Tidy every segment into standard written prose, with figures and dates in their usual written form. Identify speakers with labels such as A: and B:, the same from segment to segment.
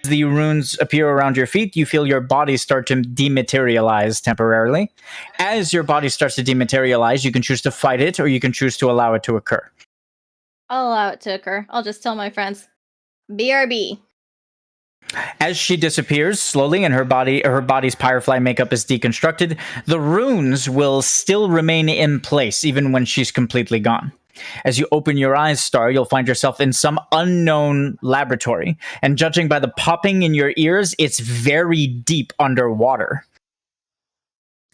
A: The runes appear around your feet, you feel your body start to dematerialize temporarily. As your body starts to dematerialize, you can choose to fight it or you can choose to allow it to occur.
B: I'll allow it to occur. I'll just tell my friends, BRB.
A: As she disappears slowly and her body's pyrofly makeup is deconstructed, the runes will still remain in place even when she's completely gone. As you open your eyes, Star, you'll find yourself in some unknown laboratory, and judging by the popping in your ears, it's very deep underwater.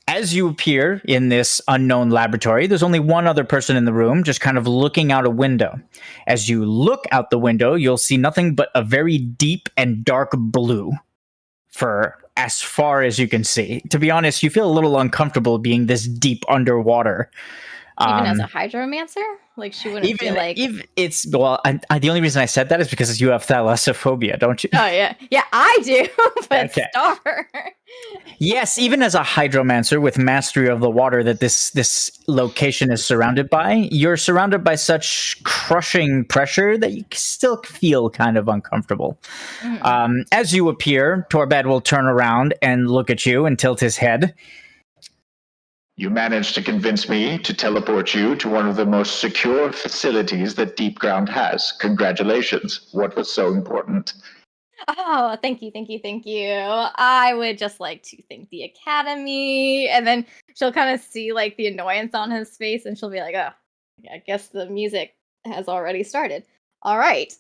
A: As you appear in this unknown laboratory, there's only one other person in the room, just kind of looking out a window. As you look out the window, you'll see nothing but a very deep and dark blue for as far as you can see. To be honest, you feel a little uncomfortable being this deep underwater.
B: Even as a hydromancer? Like, she wouldn't feel like...
A: It's, well, the only reason I said that is because you have thalassophobia, don't you?
B: Oh, yeah. Yeah, I do, but okay. Star...
A: Yes, even as a hydromancer with mastery of the water that this location is surrounded by, you're surrounded by such crushing pressure that you still feel kind of uncomfortable. Mm-hmm. As you appear, Torbad will turn around and look at you and tilt his head.
C: You managed to convince me to teleport you to one of the most secure facilities that Deep Ground has. Congratulations. What was so important?
B: Oh, thank you. I would just like to thank the Academy. And then she'll kind of see like the annoyance on his face and she'll be like, oh, I guess the music has already started. All right.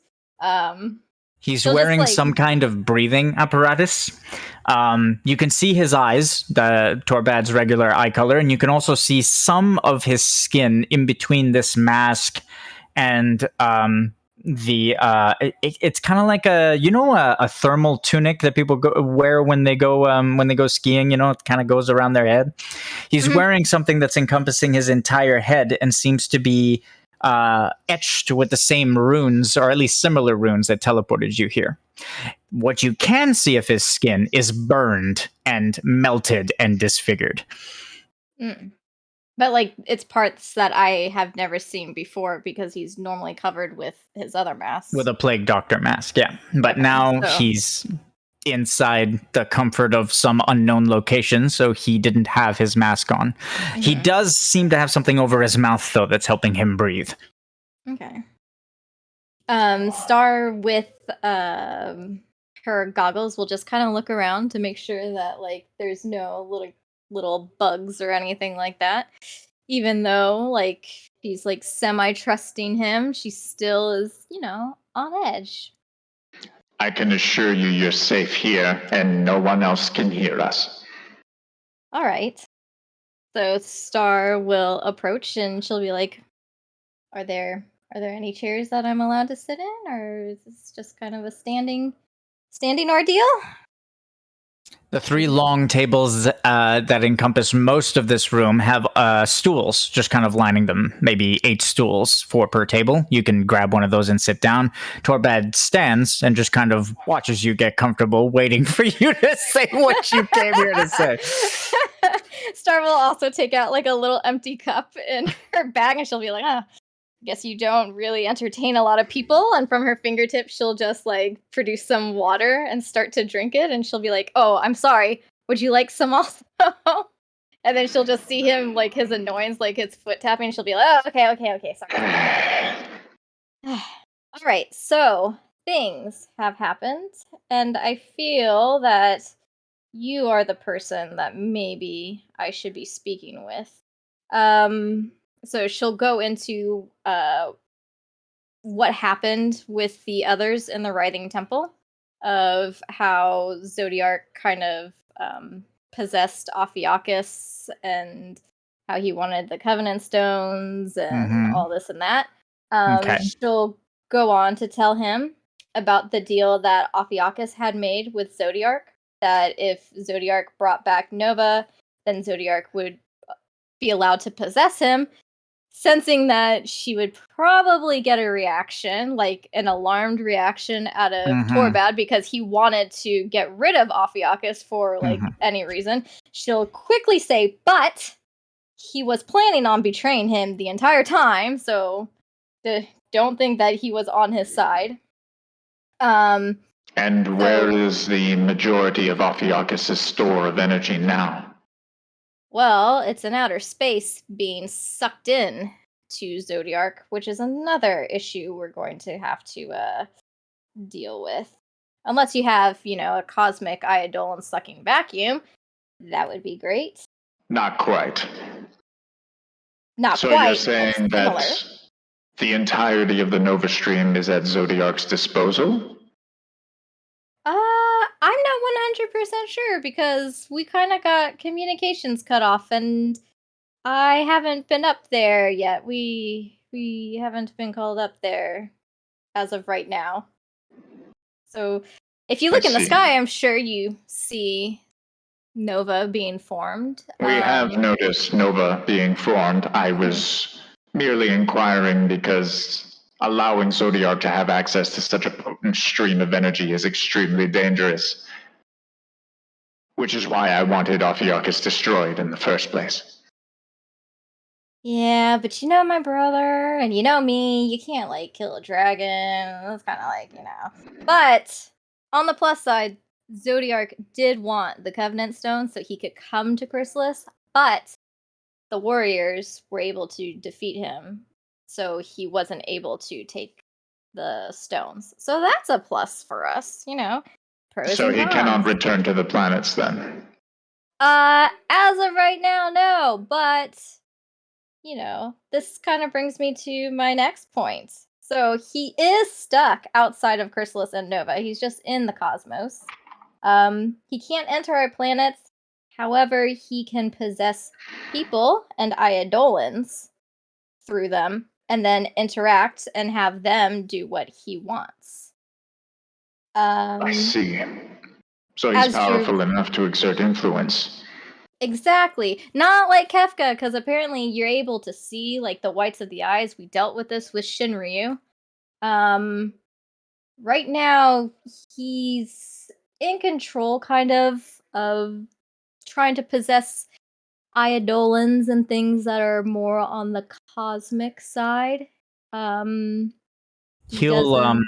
A: He's wearing some kind of breathing apparatus. You can see his eyes, the Torbad's regular eye color, and you can also see some of his skin in between this mask and it's kind of like a thermal tunic that people wear when they go skiing. You know, it kind of goes around their head. He's wearing something that's encompassing his entire head and seems to be etched with the same runes, or at least similar runes that teleported you here. What you can see of his skin is burned and melted and disfigured.
B: But like, it's parts that I have never seen before because he's normally covered with his other mask.
A: With a plague doctor mask, yeah. But now he's inside the comfort of some unknown location, so he didn't have his mask on. Mm-hmm. He does seem to have something over his mouth, though, that's helping him breathe.
B: Okay. Star with her goggles will just kind of look around to make sure that like there's no little bugs or anything like that. Even though like she's like semi-trusting him, she still is, on edge.
C: I can assure you you're safe here and no one else can hear us.
B: All right. So Star will approach and she'll be like, Are there any chairs that I'm allowed to sit in, or is this just kind of a standing ordeal?
A: The 3 long tables that encompass most of this room have stools, just kind of lining them, maybe 8 stools, 4 per table. You can grab one of those and sit down. Torbad stands and just kind of watches you get comfortable, waiting for you to say what you came here to say.
B: Star will also take out like a little empty cup in her bag and she'll be like, guess you don't really entertain a lot of people. And from her fingertips, she'll just like produce some water and start to drink it. And she'll be like, oh, I'm sorry. Would you like some also? And then she'll just see him, like his annoyance, like his foot tapping. She'll be like, oh, okay. Sorry. All right. So things have happened. And I feel that you are the person that maybe I should be speaking with. So she'll go into what happened with the others in the Writhing Temple, of how Zodiark kind of possessed Ophiuchus and how he wanted the Covenant Stones and all this and that. Okay. She'll go on to tell him about the deal that Ophiuchus had made with Zodiark, that if Zodiark brought back Nova, then Zodiark would be allowed to possess him, sensing that she would probably get a reaction, like an alarmed reaction out of Torbad, because he wanted to get rid of Ophiuchus for like any reason. She'll quickly say, but he was planning on betraying him the entire time, so don't think that he was on his side. Um,
C: And where is the majority of Ophiuchus' store of energy now?
B: well, it's in outer space being sucked in to Zodiark, which is another issue we're going to have to deal with. Unless you have, a cosmic Eidolon sucking vacuum, that would be great.
C: Not quite.
B: Not
C: So
B: quite.
C: you're saying
B: similar.
C: that the entirety of the Nova Stream is at Zodiark's disposal?
B: I'm not 100% sure because we kind of got communications cut off and I haven't been up there yet. We haven't been called up there as of right now. So if you look in the sky, I'm sure you see Nova being formed.
C: We have noticed Nova being formed. I was merely inquiring because allowing Zodiark to have access to such a potent stream of energy is extremely dangerous. Which is why I wanted Ophiuchus destroyed in the first place.
B: Yeah, but you know my brother, and you know me, you can't, kill a dragon. That's kind of But, on the plus side, Zodiark did want the Covenant Stone so he could come to Chrysalis, but the warriors were able to defeat him, so he wasn't able to take the stones. So that's a plus for us, pros
C: So
B: and
C: he
B: cons.
C: cannot return to the planets then?
B: As of right now, no, but this kind of brings me to my next point. So he is stuck outside of Chrysalis and Nova. He's just in the cosmos. He can't enter our planets. However, he can possess people and Eidolons through them and then interact and have them do what he wants.
C: I see. So he's powerful enough to exert influence.
B: Exactly. Not like Kefka, because apparently you're able to see the whites of the eyes. We dealt with this with Shinryu. Right now he's in control kind of trying to possess Eidolons and things that are more on the cosmic side.
A: He'll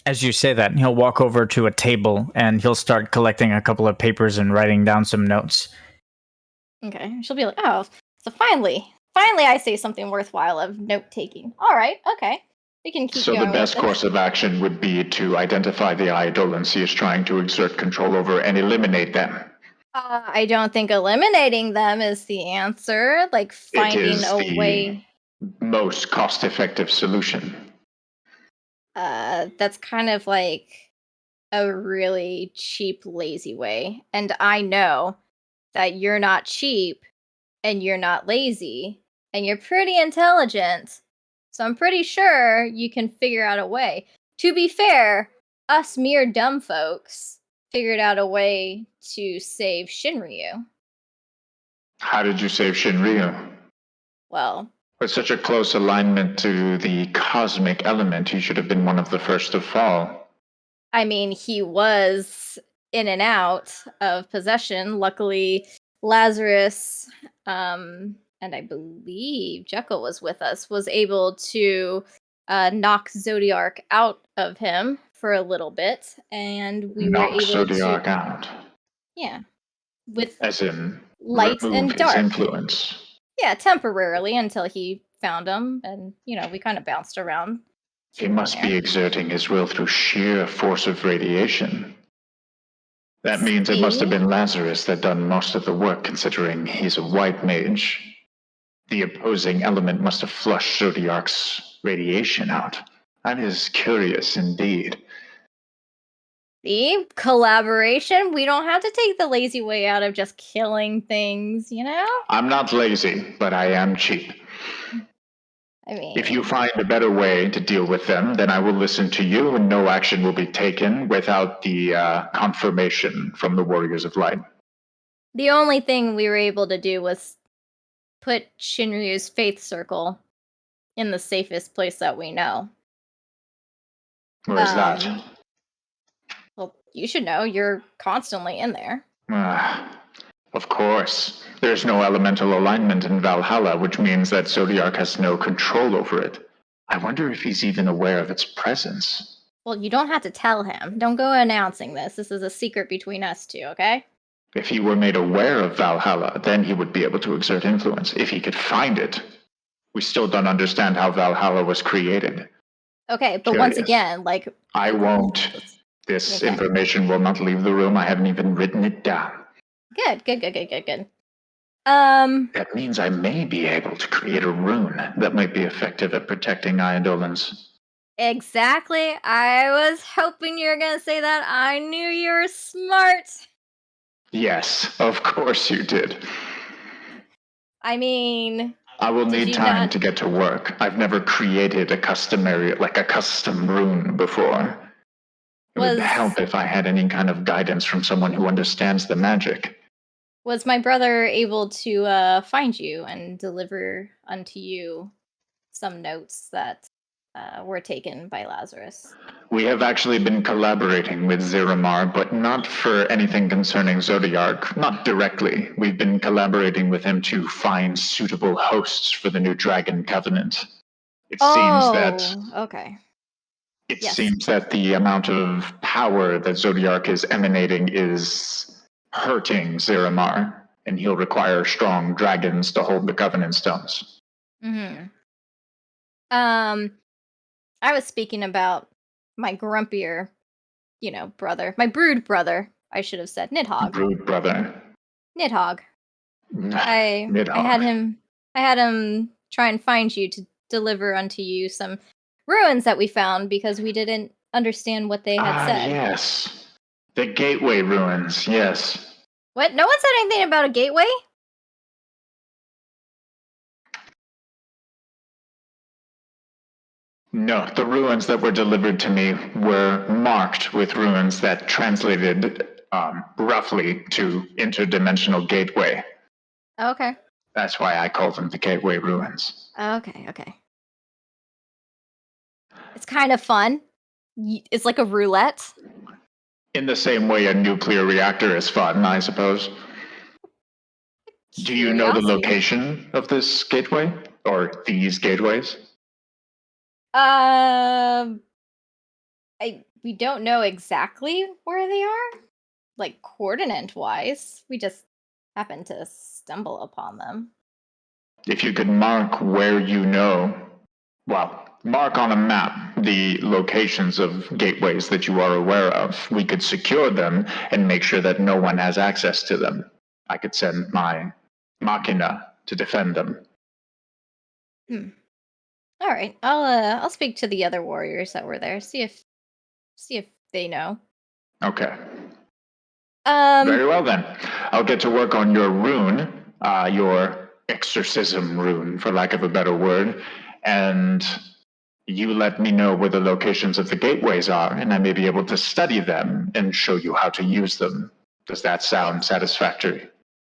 A: as you say that, he'll walk over to a table and he'll start collecting a couple of papers and writing down some notes.
B: Okay. She'll be like, oh, so finally I say something worthwhile of note-taking. All right, okay. We can keep going.
C: So the best course of action would be to identify the Eidolons he is trying to exert control over and eliminate them.
B: I don't think eliminating them is the answer. Finding a way.
C: Most cost-effective solution.
B: That's kind of like a really cheap, lazy way. And I know that you're not cheap and you're not lazy and you're pretty intelligent. So I'm pretty sure you can figure out a way. To be fair, us mere dumb folks figured out a way to save Shinryu.
C: How did you save Shinryu?
B: Well,
C: with such a close alignment to the cosmic element, he should have been one of the first to fall.
B: I mean, he was in and out of possession. Luckily, Lazarus, and I believe Jekyll was with us, was able to knock Zodiark out of him for a little bit, and we were able
C: Zodiark out.
B: Yeah, with
C: as in
B: light and dark.
C: His influence.
B: Yeah, temporarily until he found him, and we kind of bounced around.
C: He must be exerting his will through sheer force of radiation. That means it must have been Lazarus that done most of the work, considering he's a white mage. The opposing element must have flushed Zodiark's radiation out. That is curious indeed.
B: See? Collaboration? We don't have to take the lazy way out of just killing things,
C: I'm not lazy, but I am cheap.
B: I mean,
C: if you find a better way to deal with them, then I will listen to you and no action will be taken without the confirmation from the Warriors of Light.
B: The only thing we were able to do was put Shinryu's faith circle in the safest place that we know.
C: Where's that?
B: Well, you should know. You're constantly in there.
C: Of course. There's no elemental alignment in Valhalla, which means that Zodiark has no control over it. I wonder if he's even aware of its presence.
B: Well, you don't have to tell him. Don't go announcing this. This is a secret between us two, okay?
C: If he were made aware of Valhalla, then he would be able to exert influence. If he could find it, we still don't understand how Valhalla was created.
B: Okay, but once
C: Curious.
B: again, like...
C: I won't. This
B: Okay.
C: information will not leave the room. I haven't even written it down.
B: Good.
C: That means I may be able to create a rune that might be effective at protecting Eidolons.
B: Exactly. I was hoping you were going to say that. I knew you were smart.
C: Yes, of course you did.
B: I mean...
C: I will
B: Did
C: need
B: you
C: time
B: not-
C: to get to work. I've never created a custom rune before. It would help if I had any kind of guidance from someone who understands the magic.
B: Was my brother able to find you and deliver unto you some notes that were taken by Lazarus?
C: We have actually been collaborating with Ziramar, but not for anything concerning Zodiark. Not directly. We've been collaborating with him to find suitable hosts for the new Dragon Covenant. It seems that the amount of power that Zodiark is emanating is hurting Ziramar, and he'll require strong dragons to hold the Covenant Stones.
B: Mm-hmm. I was speaking about my grumpier, brother. My brood brother, I should have said. Nidhogg.
C: Brood brother.
B: Nidhogg. I had him try and find you to deliver unto you some ruins that we found because we didn't understand what they had said.
C: Yes. The Gateway ruins, yes.
B: What? No one said anything about a gateway?
C: No, the ruins that were delivered to me were marked with runes that translated roughly to interdimensional gateway.
B: Okay.
C: That's why I call them the Gateway ruins.
B: Okay. It's kind of fun. It's like a roulette.
C: In the same way a nuclear reactor is fun, I suppose. Do you know the location of this gateway? Or these gateways?
B: We don't know exactly where they are, like coordinate-wise. We just happen to stumble upon them.
C: If you could mark where you know, mark on a map the locations of gateways that you are aware of, we could secure them and make sure that no one has access to them. I could send my machina to defend them.
B: All right, I'll speak to the other warriors that were there. See if they know.
C: Okay. Very well then. I'll get to work on your rune, your exorcism rune, for lack of a better word, and you let me know where the locations of the gateways are, and I may be able to study them and show you how to use them. Does that sound satisfactory?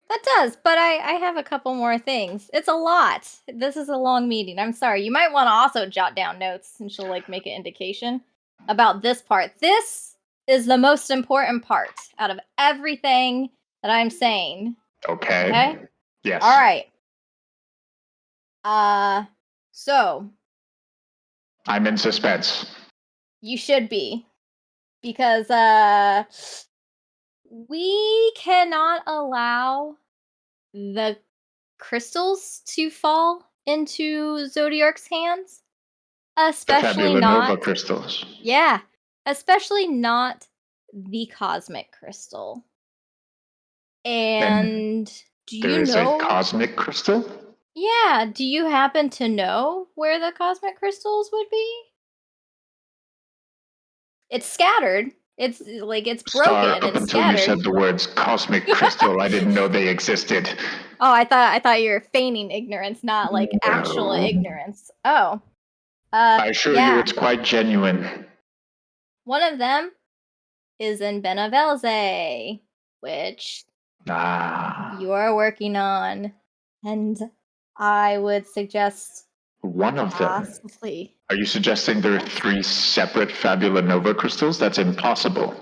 B: That does, but I have a couple more things. It's a lot. This is a long meeting. I'm sorry. You might want to also jot down notes, and she'll make an indication about this part. This is the most important part out of everything that I'm saying.
C: Okay? Yes.
B: All right. So.
C: I'm in suspense.
B: You should be. Because, we cannot allow the crystals to fall into Zodiark's hands. Especially
C: the
B: not...
C: Nova crystals.
B: Yeah. Especially not the cosmic crystal. And do you know...
C: There is a cosmic crystal?
B: Yeah. Do you happen to know where the cosmic crystals would be? It's scattered. It's broken and
C: until
B: scattered.
C: You said the words cosmic crystal, I didn't know they existed.
B: Oh, I thought you were feigning ignorance, not actual ignorance. Oh.
C: I assure you it's quite genuine.
B: One of them is in Benavelze, which you are working on. And I would suggest
C: one of them.
B: Possibly.
C: Are you suggesting there are 3 separate Fabula Nova crystals? That's impossible.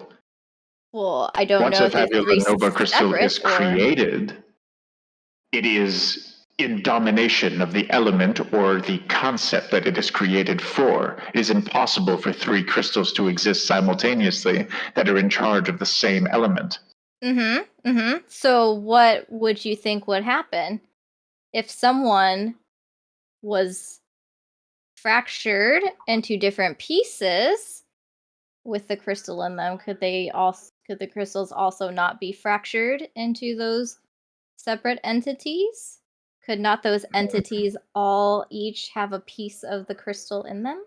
B: Well, I don't
C: Once
B: know
C: a
B: if there's
C: Fabula
B: 3
C: Nova crystal is
B: separate,
C: created, it is in domination of the element or the concept that it is created for. It is impossible for three crystals to exist simultaneously that are in charge of the same element.
B: So what would you think would happen if someone was fractured into different pieces with the crystal in them? Could the crystals also not be fractured into those separate entities? Could not those entities all each have a piece of the crystal in them?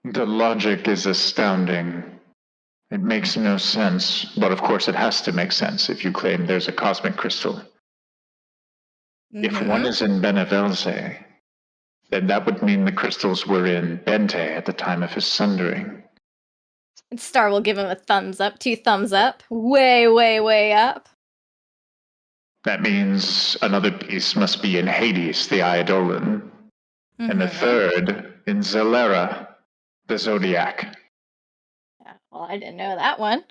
C: The logic is astounding. It makes no sense, but of course it has to make sense if you claim there's a cosmic crystal. If one is in Benevelze, then that would mean the crystals were in Bente at the time of his sundering.
B: And Star will give him a thumbs up, 2 thumbs up. Way, way, way up.
C: That means another piece must be in Hades, the Eidolon, and the third in Velara, the Zodiac.
B: Yeah, well, I didn't know that one.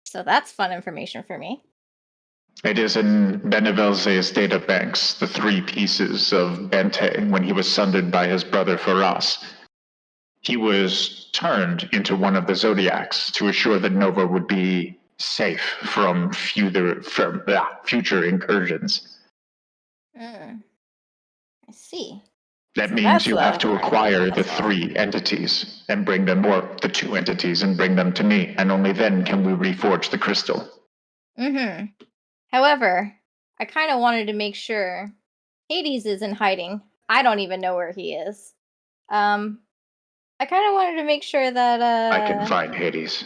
B: So that's fun information for me.
C: It is in Benevelze's databanks, the 3 pieces of Bente when he was sundered by his brother Faras. He was turned into one of the Zodiacs to assure that Nova would be safe from future incursions.
B: I see.
C: That
B: So
C: means
B: that's
C: you have
B: the
C: to
B: part of
C: acquire
B: the
C: the
B: puzzle.
C: 3 entities and bring them, or the 2 entities and bring them to me, and only then can we reforge the crystal.
B: However, I kind of wanted to make sure Hades is in hiding. I don't even know where he is. I kind of wanted to make sure that
C: I can find Hades.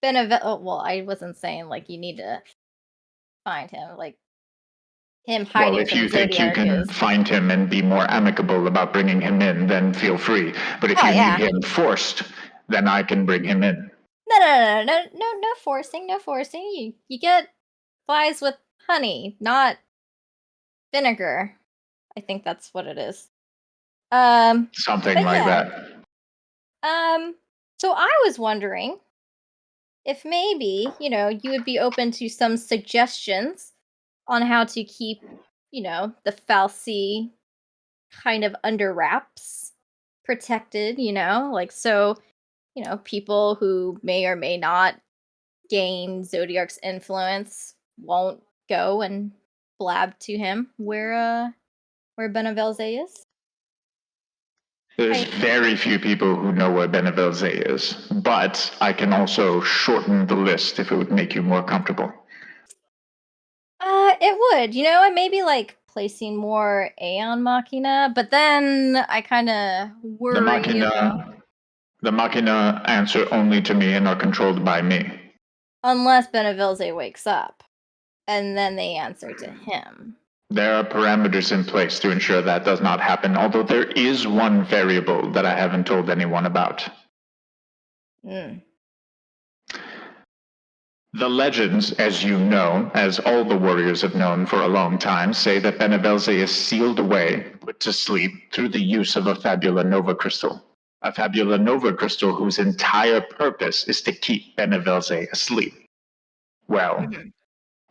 B: well, I wasn't saying like you need to find him, like him hiding
C: Well, if
B: from
C: you
B: the
C: think you
B: Zodiac
C: can
B: is.
C: find him and be more amicable about bringing him in, then feel free. But if
B: Oh,
C: you
B: yeah.
C: need him forced, then I can bring him in.
B: No forcing, no forcing. You get flies with honey, not vinegar. I think that's what it is.
C: Something
B: but
C: like
B: yeah.
C: that.
B: So I was wondering if maybe, you would be open to some suggestions on how to keep, the fal'Cie kind of under wraps, protected, like so, people who may or may not gain Zodiac's influence won't go and blab to him where Benevelze is.
C: There's very few people who know where Benevelze is, but I can also shorten the list if it would make you more comfortable.
B: It would, and maybe like placing more Aeon Machina, but then I kind of worry about
C: The Machina answer only to me and are controlled by me.
B: unless Benevelze wakes up, and then they answer to him.
C: There are parameters in place to ensure that does not happen, although there is one variable that I haven't told anyone about. The legends, as you know, as all the warriors have known for a long time, say that Benevelze is sealed away, put to sleep, through the use of a Fabula Nova crystal. A Fabula Nova crystal whose entire purpose is to keep Benevelze asleep. Well,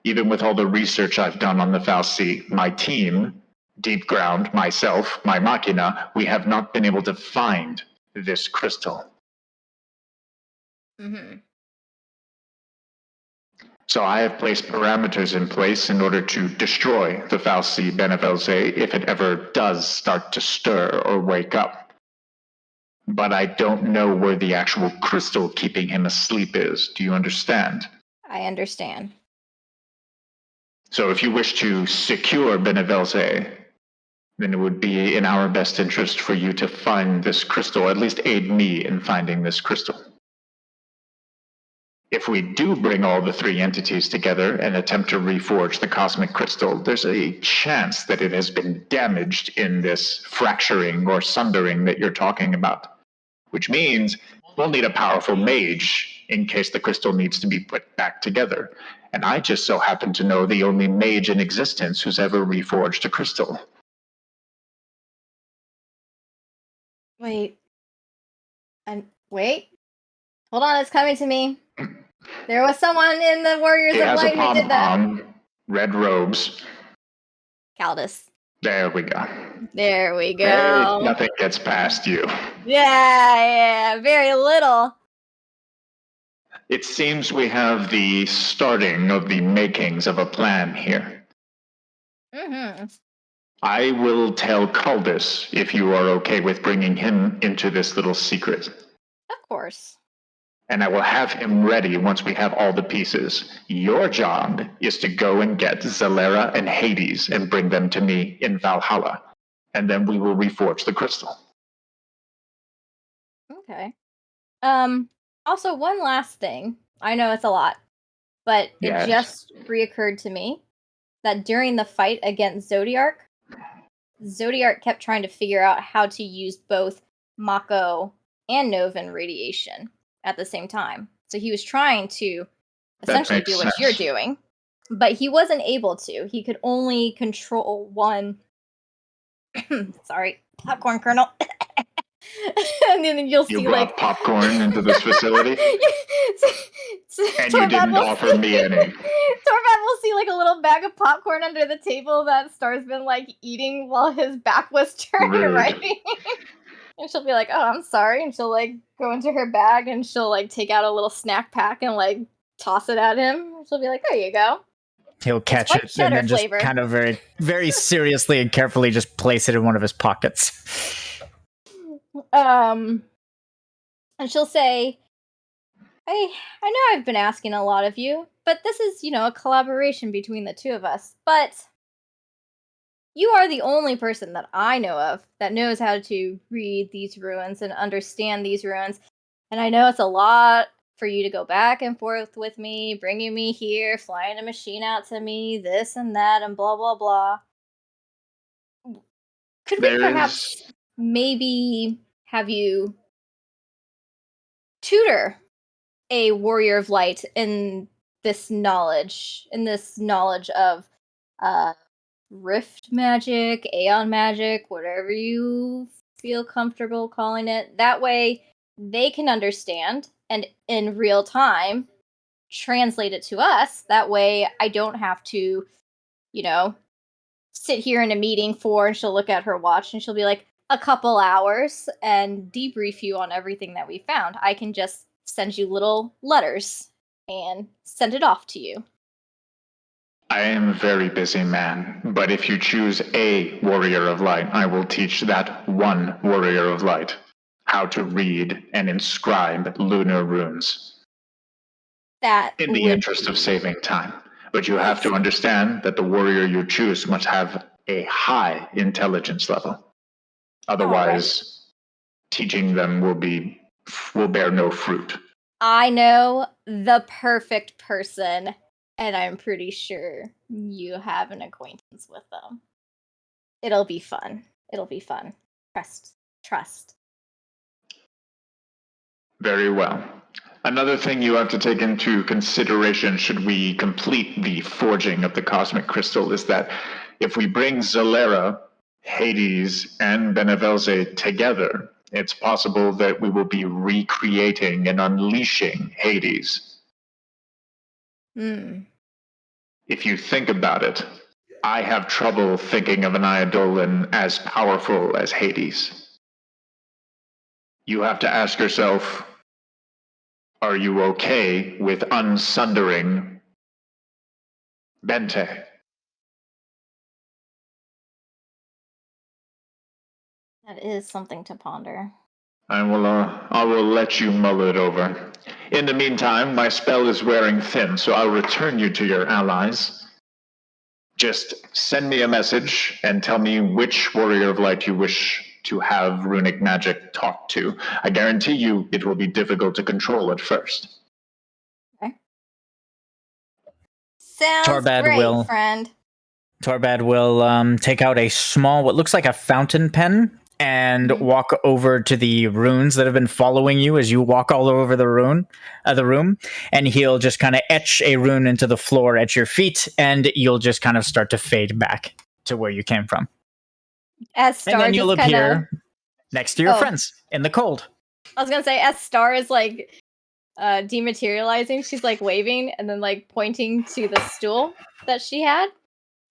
C: even with all the research I've done on the fal'Cie, my team, Deep Ground, myself, my Machina, we have not been able to find this crystal. So I have placed parameters in place in order to destroy the fal'Cie Benevelze if it ever does start to stir or wake up. But I don't know where the actual crystal keeping him asleep is. Do you understand?
B: I understand.
C: So if you wish to secure Benevelze, then it would be in our best interest for you to find this crystal, at least aid me in finding this crystal. If we do bring all the 3 entities together and attempt to reforge the cosmic crystal, there's a chance that it has been damaged in this fracturing or sundering that you're talking about, which means we'll need a powerful mage in case the crystal needs to be put back together. And I just so happen to know the only mage in existence who's ever reforged a crystal.
B: Wait. Hold on, it's coming to me. There was someone in the Warriors of Light who did that.
C: red robes.
B: Caldus.
C: There we go.
B: There we go.
C: Hey, nothing gets past you.
B: Yeah, very little.
C: It seems we have the starting of the makings of a plan here.
B: Mm-hmm.
C: I will tell Caldus if you are okay with bringing him into this little secret.
B: Of course.
C: And I will have him ready once we have all the pieces. Your job is to go and get Velara and Hades and bring them to me in Valhalla. And then we will reforge the crystal.
B: Okay. Also, one last thing. I know it's a lot, but
C: Yes.
B: it just reoccurred to me that during the fight against Zodiark kept trying to figure out how to use both Mako and Novan radiation at the same time. So he was trying to essentially do what you're doing, but he wasn't able to. He could only control one. Sorry, popcorn kernel. And then you'll see
C: you brought popcorn into this facility, and you didn't offer me any.
B: Torvald will see like a little bag of popcorn under the table that Star's been like eating while his back was turned to writing. And she'll be like, "Oh, I'm sorry," and she'll like go into her bag and she'll like take out a little snack pack and like toss it at him. She'll be like, "There you go."
A: He'll catch it and then just kind of very, very seriously and carefully just place it in one of his pockets.
B: And she'll say, I know I've been asking a lot of you, but this is, a collaboration between the two of us. But you are the only person that I know of that knows how to read these runes and understand these runes. And I know it's a lot for you to go back and forth with me, bringing me here, flying a machine out to me, this and that, and blah, blah, blah. Could we perhaps maybe have you tutor a warrior of light in this knowledge of rift magic, aeon magic, whatever you feel comfortable calling it. That way they can understand and in real time translate it to us. That way I don't have to, sit here in a meeting and she'll look at her watch and she'll be like, a couple hours and debrief you on everything that we found. I can just send you little letters and send it off to you.
C: I am a very busy man, but if you choose a warrior of light, I will teach that one warrior of light how to read and inscribe lunar runes.
B: That
C: in the interest of saving time. But you have to understand that the warrior you choose must have a high intelligence level. Otherwise, teaching them will bear no fruit.
B: I know the perfect person, and I'm pretty sure you have an acquaintance with them. It'll be fun. Trust.
C: Very well. Another thing you have to take into consideration should we complete the forging of the cosmic crystal is that if we bring Velara, Hades, and Benevelze together, it's possible that we will be recreating and unleashing Hades. If you think about it, I have trouble thinking of an Eidolon as powerful as Hades. You have to ask yourself, are you okay with unsundering Bente?
B: That is something to ponder.
C: I will let you mull it over. In the meantime, my spell is wearing thin, so I'll return you to your allies. Just send me a message and tell me which warrior of light you wish to have runic magic taught to. I guarantee you it will be difficult to control at first.
B: Okay. Sounds great, friend.
A: Torbad will take out a small, what looks like a fountain pen, and walk over to the runes that have been following you as you walk all over the room, and he'll just kind of etch a rune into the floor at your feet, and you'll just kind of start to fade back to where you came from.
B: As Star,
A: and then you'll appear next to your friends in the cold.
B: I was gonna say, as Star is like dematerializing, she's like waving and then like pointing to the stool that she had.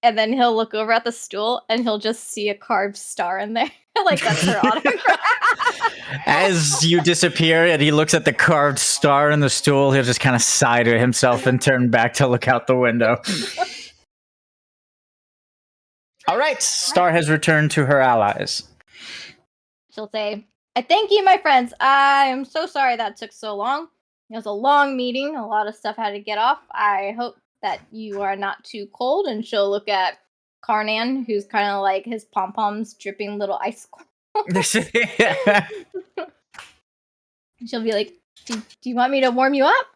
B: And then he'll look over at the stool and he'll just see a carved star in there. Like that's her autograph.
A: As you disappear and he looks at the carved star in the stool, he'll just kind of sigh to himself and turn back to look out the window. All right, Star has returned to her allies.
B: She'll say, I thank you, my friends. I am so sorry that took so long. It was a long meeting. A lot of stuff had to get off. I hope that you are not too cold. And she'll look at Carnan, who's kind of like his pom-poms dripping little ice. She'll be like, do you want me to warm you up?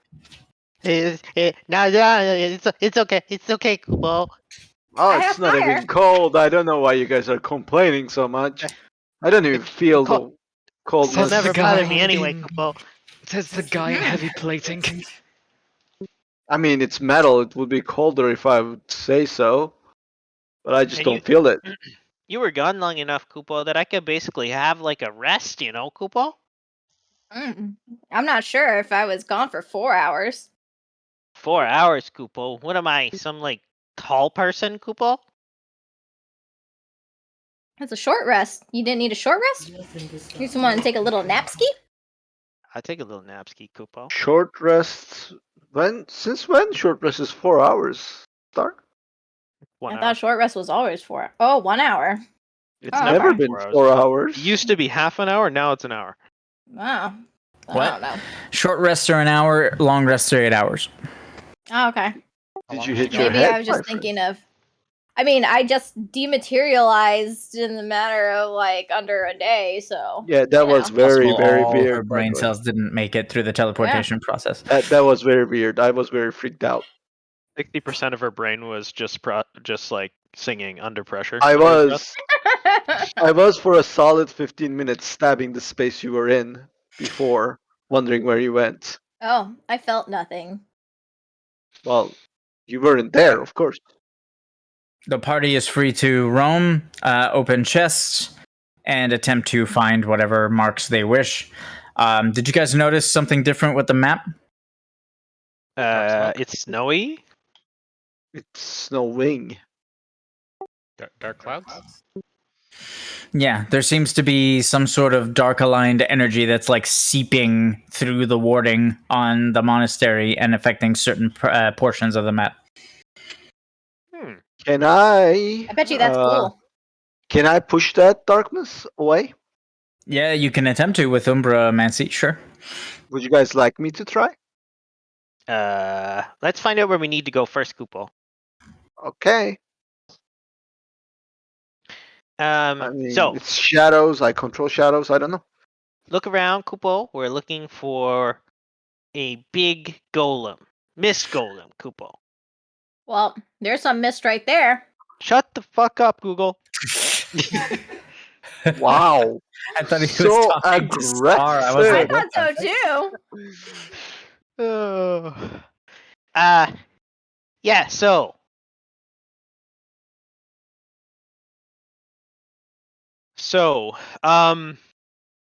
D: No, it's okay. It's okay, Kupo.
E: Oh,
B: I
E: it's
B: have
E: not
B: fire.
E: even cold. I don't know why you guys are complaining so much. I don't even feel the coldness.
D: It'll never
F: the
D: bother
F: guy
D: me anyway,
F: in-
D: Kupo.
F: Says the guy heavy plating.
E: I mean, it's metal. It would be colder if I would say so. But I just
D: And
E: don't feel it.
D: You were gone long enough, Kupo, that I could basically have like a rest, you know, Kupo?
B: I'm not sure if I was gone for 4 hours.
D: 4 hours, Kupo. What am I, some like tall person, Kupo?
B: That's a short rest. You didn't need a short rest? You just want to take a little napski?
D: I'll take a little napski, Kupo.
E: Short rest. Since when short rest is 4 hours? Star?
D: 1
B: I
D: hour.
B: thought short rest was always 4. Oh, 1 hour.
E: It's
B: Oh,
E: never
B: okay.
E: been
D: 4 hours.
E: 4 hours.
D: It used to be half an hour, now it's an hour.
B: Wow. I
A: What?
B: don't know.
A: Short rests are an hour, long rests are 8 hours.
B: Oh, okay.
E: Did you hit your
B: Maybe
E: head?
B: I was just
E: my friend?
B: thinking of. I mean, I just dematerialized in the matter of like under a day, so.
E: Yeah, that
B: you
E: was
B: know.
E: very,
A: Possible
E: very
A: all
E: weird.
A: her
E: by
A: brain
E: the way.
A: cells didn't make it through the teleportation process.
E: That was very weird. I was very freaked out.
D: 60% of her brain was just like singing under pressure.
E: I
D: under breath.
E: was for a solid 15 minutes stabbing the space you were in before, wondering where you went.
B: Oh, I felt nothing.
E: Well, you weren't there, of course.
A: The party is free to roam, open chests, and attempt to find whatever marks they wish. Did you guys notice something different with the map?
D: It's snowy.
E: It's snowing.
F: Dark clouds?
A: Yeah, there seems to be some sort of dark aligned energy that's like seeping through the warding on the monastery and affecting certain portions of the map.
E: Can I?
B: I bet you that's cool.
E: Can I push that darkness away?
A: Yeah, you can attempt to with HYDROMANCER, sure.
E: Would you guys like me to try?
D: Let's find out where we need to go first, Kupo.
E: Okay. I mean,
D: So
E: it's shadows. I control shadows. I don't know.
D: look around, Kupo. We're looking for a big golem. Mist golem, Kupo.
B: Well, there's some mist right there.
D: Shut the fuck up, Google.
E: Wow.
A: I thought he was
E: So
A: talking to Star. I was
E: aggressive.
B: I
A: like,
B: thought
A: what
B: so
A: the
B: too.
D: Yeah, so.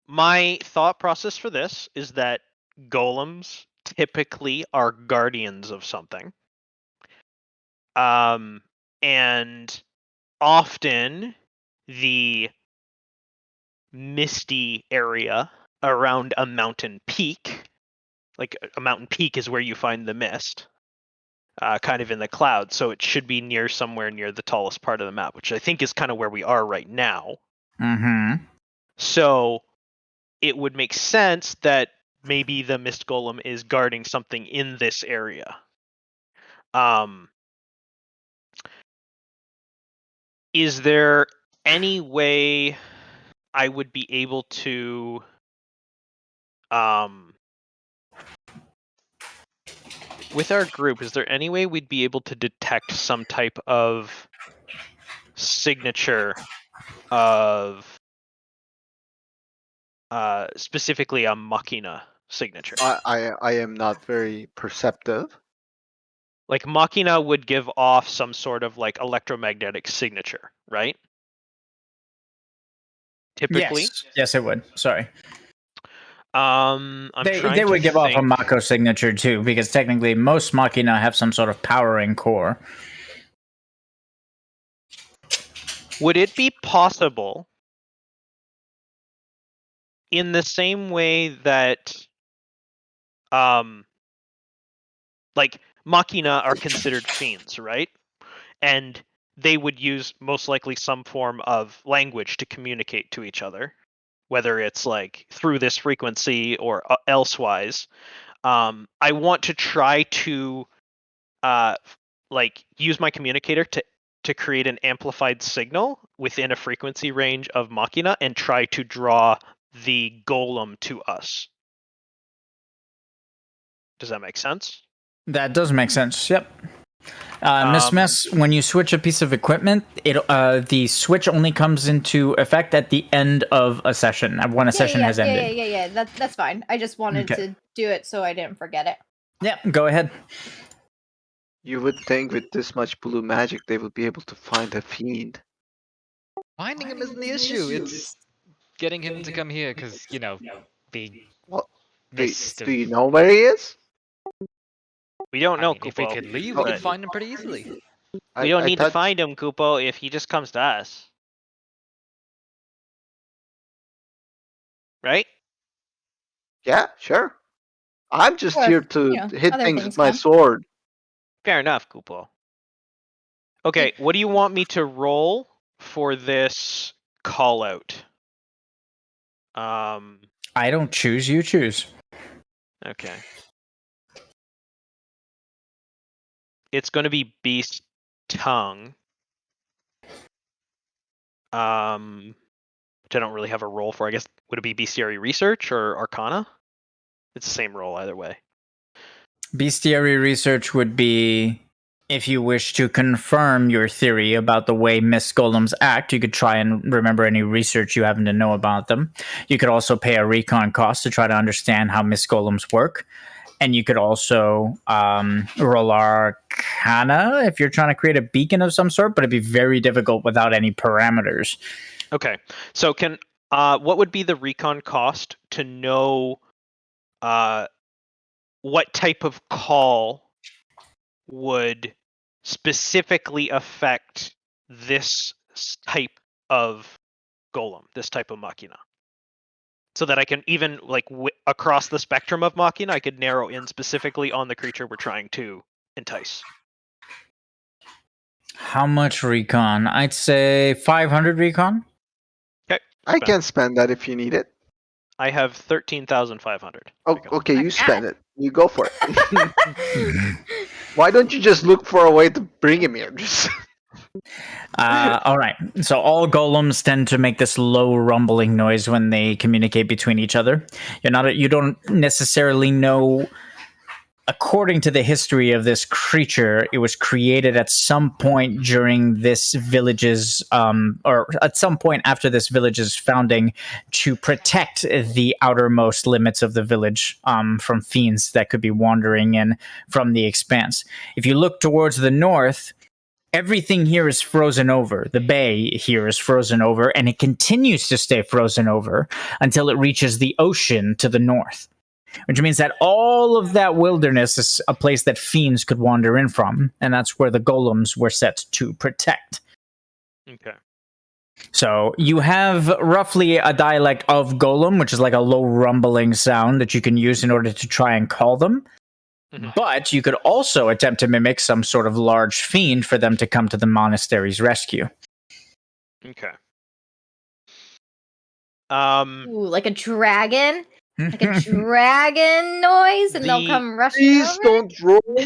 D: My thought process for this is that golems typically are guardians of something. And often the misty area around a mountain peak, like a mountain peak is where you find the mist, kind of in the clouds. So it should be somewhere near the tallest part of the map, which I think is kind of where we are right now.
A: Mm-hmm.
D: So it would make sense that maybe the Mist Golem is guarding something in this area. Is there any way I would be able to with our group, is there any way we'd be able to detect some type of signature of specifically a Machina signature?
E: I am not very perceptive.
D: Like Machina would give off some sort of like electromagnetic signature, right? Typically.
A: Yes, it would. Sorry.
D: I'm trying
A: They
D: to
A: would give off a
D: think.
A: Mako signature too, because technically most Machina have some sort of powering core.
D: Would it be possible, in the same way that, like Machina are considered fiends, right? And they would use most likely some form of language to communicate to each other, whether it's like through this frequency or elsewise. I want to try to like use my communicator to create an amplified signal within a frequency range of Machina and try to draw the golem to us. Does that make sense?
A: That does make sense. Yep. Miss Mess, when you switch a piece of equipment, the switch only comes into effect at the end of a session, when a session has ended.
B: Yeah. That's fine. I just wanted
A: Okay.
B: to do it so I didn't forget it.
A: Yeah, go ahead.
E: You would think with this much blue magic they would be able to find a fiend.
F: Finding him isn't the issue. It's getting him to come here because, you know, the
E: Well,
F: mist
E: do you
F: of...
E: know where he is?
D: We don't
F: I
D: know,
F: mean, if we
D: Kupo.
F: could leave,
E: Oh,
F: we could find him pretty easily.
D: We don't
E: I
D: need to
E: thought-
D: find him, Kupo, if he just comes to us. Right?
E: Yeah, sure. I'm just
B: Or if,
E: here to
B: you know,
E: hit
B: other
E: things
B: things
E: with my
B: come.
E: sword.
D: Fair enough, Kupo. Okay, what do you want me to roll for this call out?
A: I don't choose, you choose.
D: Okay. It's going to be Beast Tongue. Which I don't really have a roll for. I guess would it be Bestiary Research or Arcana? It's the same roll either way.
A: Bestiary research would be if you wish to confirm your theory about the way Mist Golems act, you could try and remember any research you happen to know about them. You could also pay a recon cost to try to understand how Mist Golems work. And you could also roll Arcana if you're trying to create a beacon of some sort, but it'd be very difficult without any parameters.
D: Okay, so what would be the recon cost to know what type of call would specifically affect this type of golem, this type of machina? So that I can even, like, across the spectrum of machina, I could narrow in specifically on the creature we're trying to entice.
A: How much recon? I'd say 500 recon.
D: Okay.
E: I can spend that if you need it.
D: I have 13,500.
E: Oh, okay, you
B: My
E: spend it. You go for it. Why don't you just look for a way to bring him here?
A: All right. So all golems tend to make this low rumbling noise when they communicate between each other. You don't necessarily know. According to the history of this creature, it was created at some point during this village's, or at some point after this village's founding, to protect the outermost limits of the village from fiends that could be wandering in from the expanse. If you look towards the north, everything here is frozen over. The bay here is frozen over, and it continues to stay frozen over until it reaches the ocean to the north. Which means that all of that wilderness is a place that fiends could wander in from, and that's where the golems were set to protect.
D: Okay.
A: So you have roughly a dialect of golem, which is like a low rumbling sound that you can use in order to try and call them.
D: Mhm.
A: But you could also attempt to mimic some sort of large fiend for them to come to the monastery's rescue.
D: Okay.
B: Ooh, like a dragon? Like a dragon noise, and they'll come rushing
E: Please
B: over?
E: don't roll.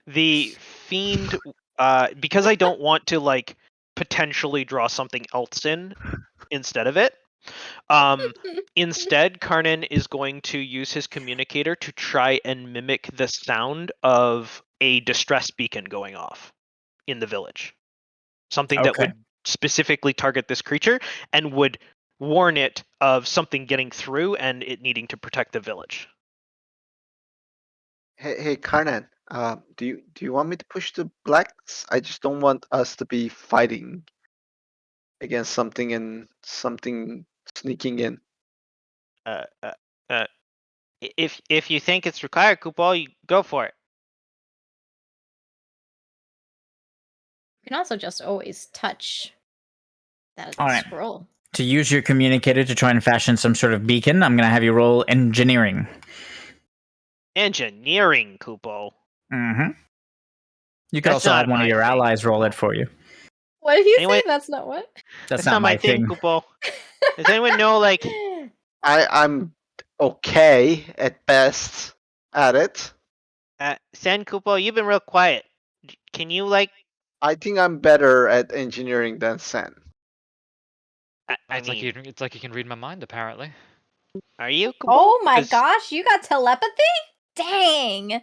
D: The fiend, because I don't want to, like, potentially draw something else in instead of it. Instead, Carnan is going to use his communicator to try and mimic the sound of a distress beacon going off in the village. Something that
A: Okay.
D: would specifically target this creature and would warn it of something getting through and it needing to protect the village.
E: Hey, Carnan. Do you want me to push the blacks? I just don't want us to be fighting against something and something sneaking in.
D: If you think it's required, Kupo, you go for it.
B: You can also just always touch that
A: All right.
B: scroll.
A: To use your communicator to try and fashion some sort of beacon, I'm going to have you roll engineering.
D: Engineering, Kupo.
A: Mm-hmm. You could
D: That's
A: also
D: not
A: have one of
D: my
A: your
D: thing.
A: allies roll it for you.
B: What did you
D: Anyway-
B: say? That's not what?
A: That's not my thing.
D: Kupo. Does anyone know, like,
E: I'm okay at best at it.
D: Sen, Kupo, you've been real quiet. Can you, like,
E: I think I'm better at engineering than Sen.
D: I
F: It's like
D: mean,
F: it's like you can read my mind, apparently.
D: are you, Kupo?
B: Oh my
D: 'Cause
B: gosh, you got telepathy? Dang.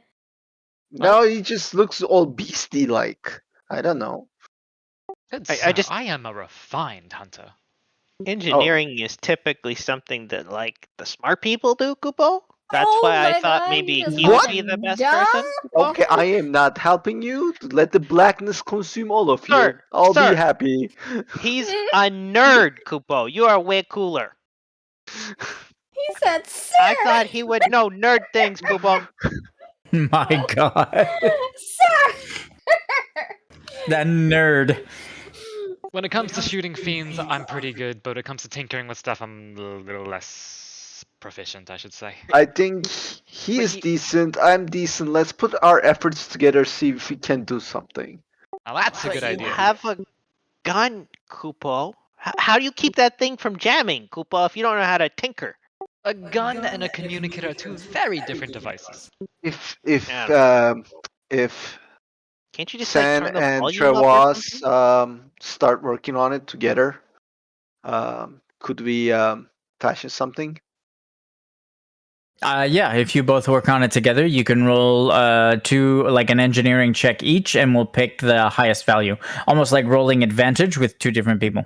E: No, he just looks all beastie like. I don't know.
F: Good
D: I
F: sir,
D: just-
F: I am a refined hunter.
D: Engineering is typically something that, like, the smart people do, Kupo. That's
B: Oh
D: why I
B: my
D: thought
B: God,
D: maybe
B: you just
D: he would
B: fucking
D: be the best
B: dumb?
D: person. Kupo.
E: Okay, I am not helping you. Let the blackness consume all of you.
D: Sir,
E: I'll
D: sir.
E: be happy.
D: He's a nerd, Kupo. You are way cooler.
B: He said, sir.
D: I thought he would know nerd things, Kupo.
A: My God.
B: Sir.
A: That nerd.
F: When it comes to shooting fiends, I'm pretty good, but when it comes to tinkering with stuff, I'm a little less proficient, I should say.
E: I think he
D: But
E: is
D: you-
E: decent. I'm decent. Let's put our efforts together, see if we can do something.
F: Now that's a
D: But
F: good
D: you
F: idea.
D: have a gun, Kupo. How do you keep that thing from jamming, Kupo, if you don't know how to tinker?
F: A gun and a communicator are two very different devices.
E: If
D: Can't you just, like,
E: Sen
D: turn the
E: and
D: volume up or something?
E: Trevas start working on it together, could we fashion something?
A: Yeah, if you both work on it together, you can roll an engineering check each, and we'll pick the highest value. Almost like rolling advantage with two different people.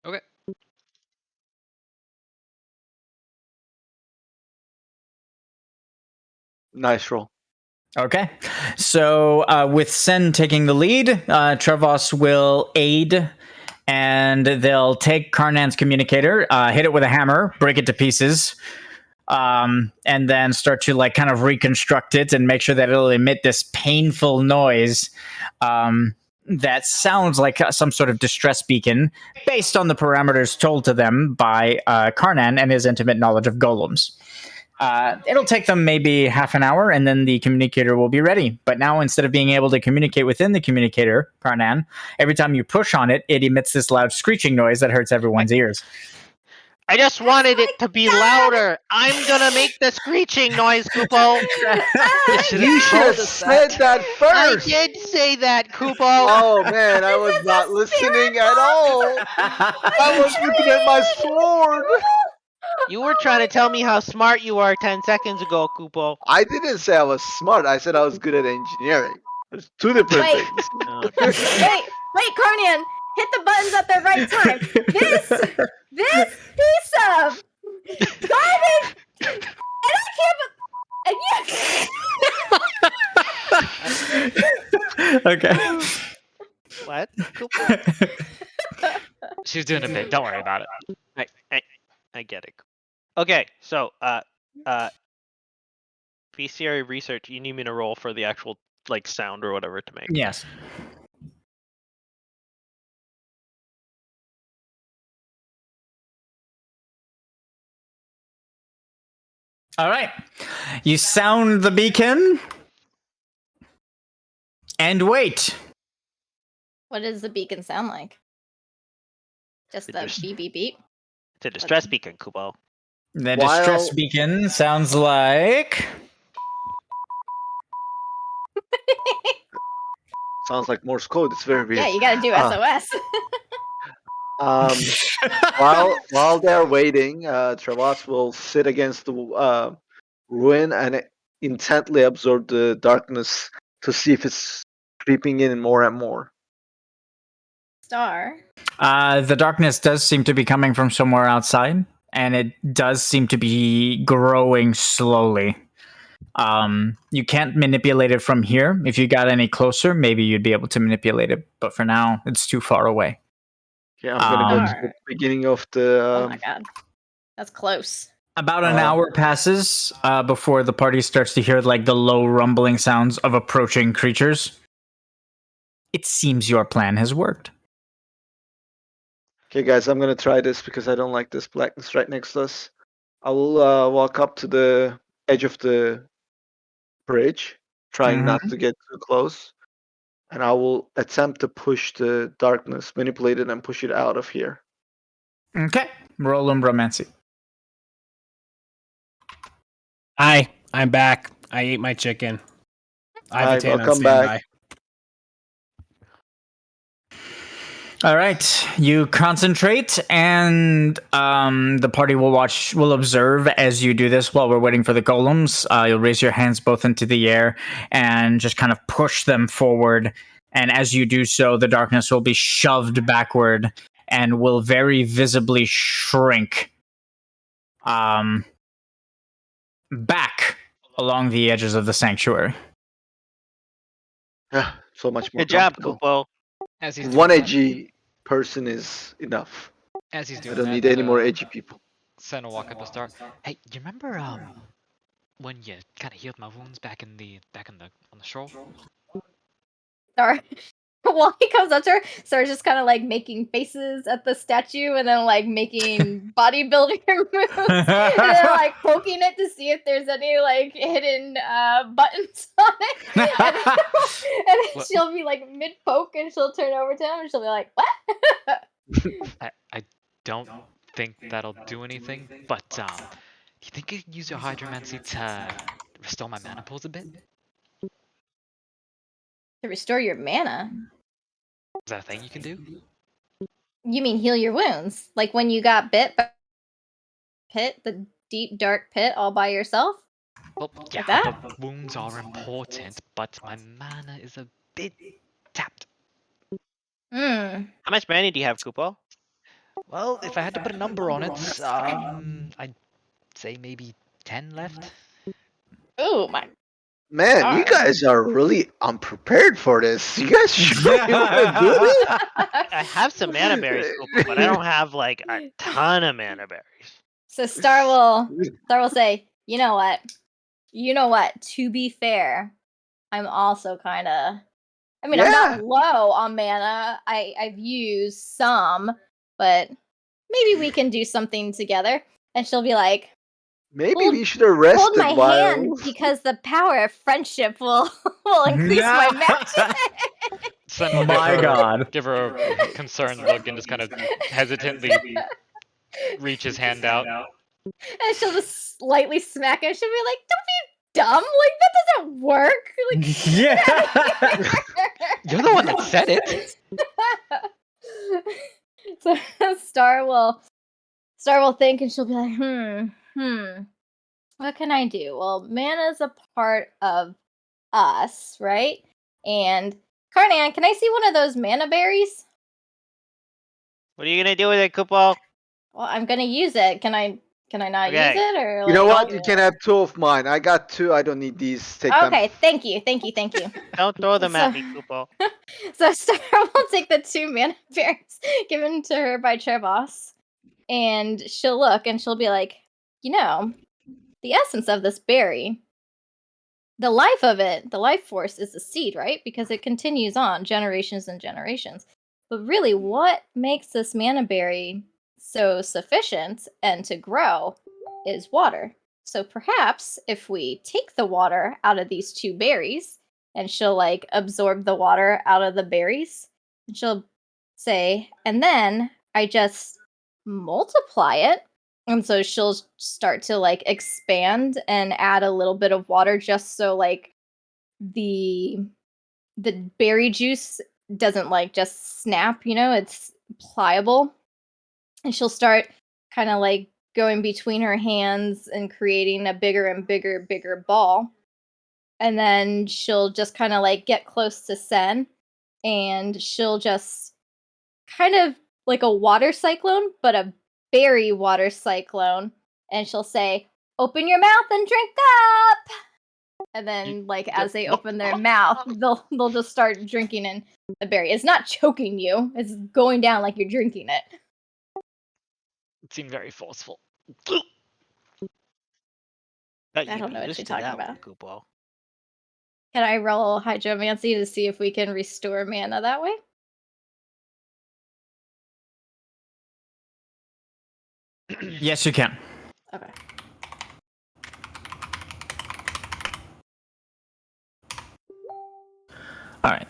F: Okay.
E: Nice roll.
A: Okay. So with Sen taking the lead, Trevas will aid, and they'll take Carnan's communicator, hit it with a hammer, break it to pieces, and then start to like kind of reconstruct it and make sure that it'll emit this painful noise that sounds like some sort of distress beacon based on the parameters told to them by Carnan and his intimate knowledge of golems. It'll take them maybe half an hour, and then the communicator will be ready. But now, instead of being able to communicate within the communicator, Carnan, every time you push on it, it emits this loud screeching noise that hurts everyone's ears.
D: I just wanted it to be louder. I'm gonna make the screeching noise, Kupo.
E: You should have said that
D: I
E: first.
D: did say that, Kupo.
E: Oh man, I was not listening at all. I was looking at my sword.
D: You were trying to tell me how smart you are 10 seconds ago, Kupo.
E: I didn't say I was smart. I said I was good at engineering. There's two different
B: Wait.
E: things.
B: Wait, Carnan, hit the buttons at the right time. This piece of garbage, and I can't. And you.
A: Okay.
D: What? Kupo?
F: She's doing a bit. Don't worry about it.
D: I get it. Okay, so bestiary research. You need me to roll for the actual like sound or whatever to make.
A: Yes. All right. You sound the beacon and wait.
B: What does the beacon sound like? Just the
D: Just-
B: beep beep beep.
D: It's a distress beacon, Kupo.
A: The
E: While-
A: distress beacon sounds like.
E: Sounds like Morse code. It's very weird.
B: Yeah, you gotta do
E: Ah.
B: SOS.
E: While they're waiting, Trevas will sit against the ruin and intently absorb the darkness to see if it's creeping in more and more.
B: Star.
A: The darkness does seem to be coming from somewhere outside, and it does seem to be growing slowly. You can't manipulate it from here. If you got any closer, maybe you'd be able to manipulate it, but for now, it's too far away.
E: Okay, I'm gonna go to
B: Star.
E: the beginning of the.
B: Oh my god. That's close.
A: About an hour passes before the party starts to hear like the low rumbling sounds of approaching creatures. It seems your plan has worked.
E: Okay, guys, I'm gonna try this because I don't like this blackness right next to us. I will walk up to the edge of the bridge, trying not to get too close, and I will attempt to push the darkness, manipulate it, and push it out of here.
A: Okay, roll Umbromancy.
G: Hi, I'm back. I ate my chicken. I have a tan on
E: welcome
G: standby.
E: back.
A: All right, you concentrate, and the party will observe as you do this while we're waiting for the golems. You'll raise your hands both into the air and just kind of push them forward. And as you do so, the darkness will be shoved backward and will very visibly shrink back along the edges of the sanctuary.
E: So much more
D: Good job,
E: comfortable.
D: Kupo.
F: As he's
E: One
F: doing
E: edgy person is enough.
F: that, as he's
E: I
F: doing
E: don't
F: that,
E: need any more edgy people.
F: Sen will walk up and start. Hey, you remember when you kind of healed my wounds back on the shore?
B: Star, while he comes up to her, Star's just kind of like making faces at the statue and then like making bodybuilder moves and then like poking it to see if there's any like hidden buttons on it. And then
F: What?
B: she'll be like mid poke and she'll turn over to him and she'll be like, "What?"
F: I don't think that'll do anything, but do you think you could use your hydromancy to restore my mana pools a bit?
B: To restore your mana.
F: Is that a thing you can do?
B: You mean heal your wounds? Like when you got bit by pit, the deep dark pit all by yourself?
F: Well, yeah,
B: that?
F: the wounds are important, but my mana is a bit tapped.
B: Hmm.
D: How much mana do you have, Kupo?
F: Well, if I had to put a number on it, I'd say maybe 10 left.
B: Oh my.
E: Man, you guys are really unprepared for this. You guys sure you want to do this?
D: I have some mana berries, Kupo, but I don't have like a ton of mana berries.
B: So Star will say, you know what? To be fair, I'm also kind of. I mean, I'm not low on mana. I've used some, but maybe we can do something together. And she'll be like,
E: Maybe we should have rested
B: hold my
E: while.
B: hand because the power of friendship will increase my magic.
F: Sen will
A: My God.
F: give her a concerned look and just kind of hesitantly reach his hand out.
B: And she'll just slightly smack it. She'll be like, don't be dumb. Like, that doesn't work. Like,
A: Yeah.
F: You're the one that said it.
B: So Star will think and she'll be like, what can I do? Well, mana's a part of us, right? And Carnan, can I see one of those mana berries?
D: What are you gonna do with it, Kupo?
B: Well, I'm gonna use it. Can I not
D: Okay.
B: use it or
E: You know
B: like,
E: what? You can have 2 of mine. I got 2. I don't need these. Take them.
B: Okay, thank you.
D: Don't throw them at me, Kupo.
B: So Star will take the 2 mana berries given to her by Trevas, and she'll look and she'll be like, the essence of this berry, the life of it, the life force is the seed, right? Because it continues on generations and generations. But really, what makes this mana berry so sufficient and to grow is water. So perhaps if we take the water out of these 2 berries, and she'll like absorb the water out of the berries, and she'll say, and then I just multiply it. And so she'll start to like expand and add a little bit of water just so like the berry juice doesn't like just snap, it's pliable. And she'll start kind of like going between her hands and creating a bigger and bigger ball. And then she'll just kind of like get close to Sen and she'll just kind of like a water cyclone, but a berry water cyclone. And she'll say, open your mouth and drink up. And then like as they open their mouth, they'll just start drinking in the berry. It's not choking you. It's going down like you're drinking it.
F: It seemed very forceful.
B: I don't know what
D: used
B: you're
D: to
B: talking
D: that one,
B: about.
D: Kupo.
B: Can I roll hydromancy to see if we can restore mana that way?
A: Yes, you can.
B: Okay.
A: All right.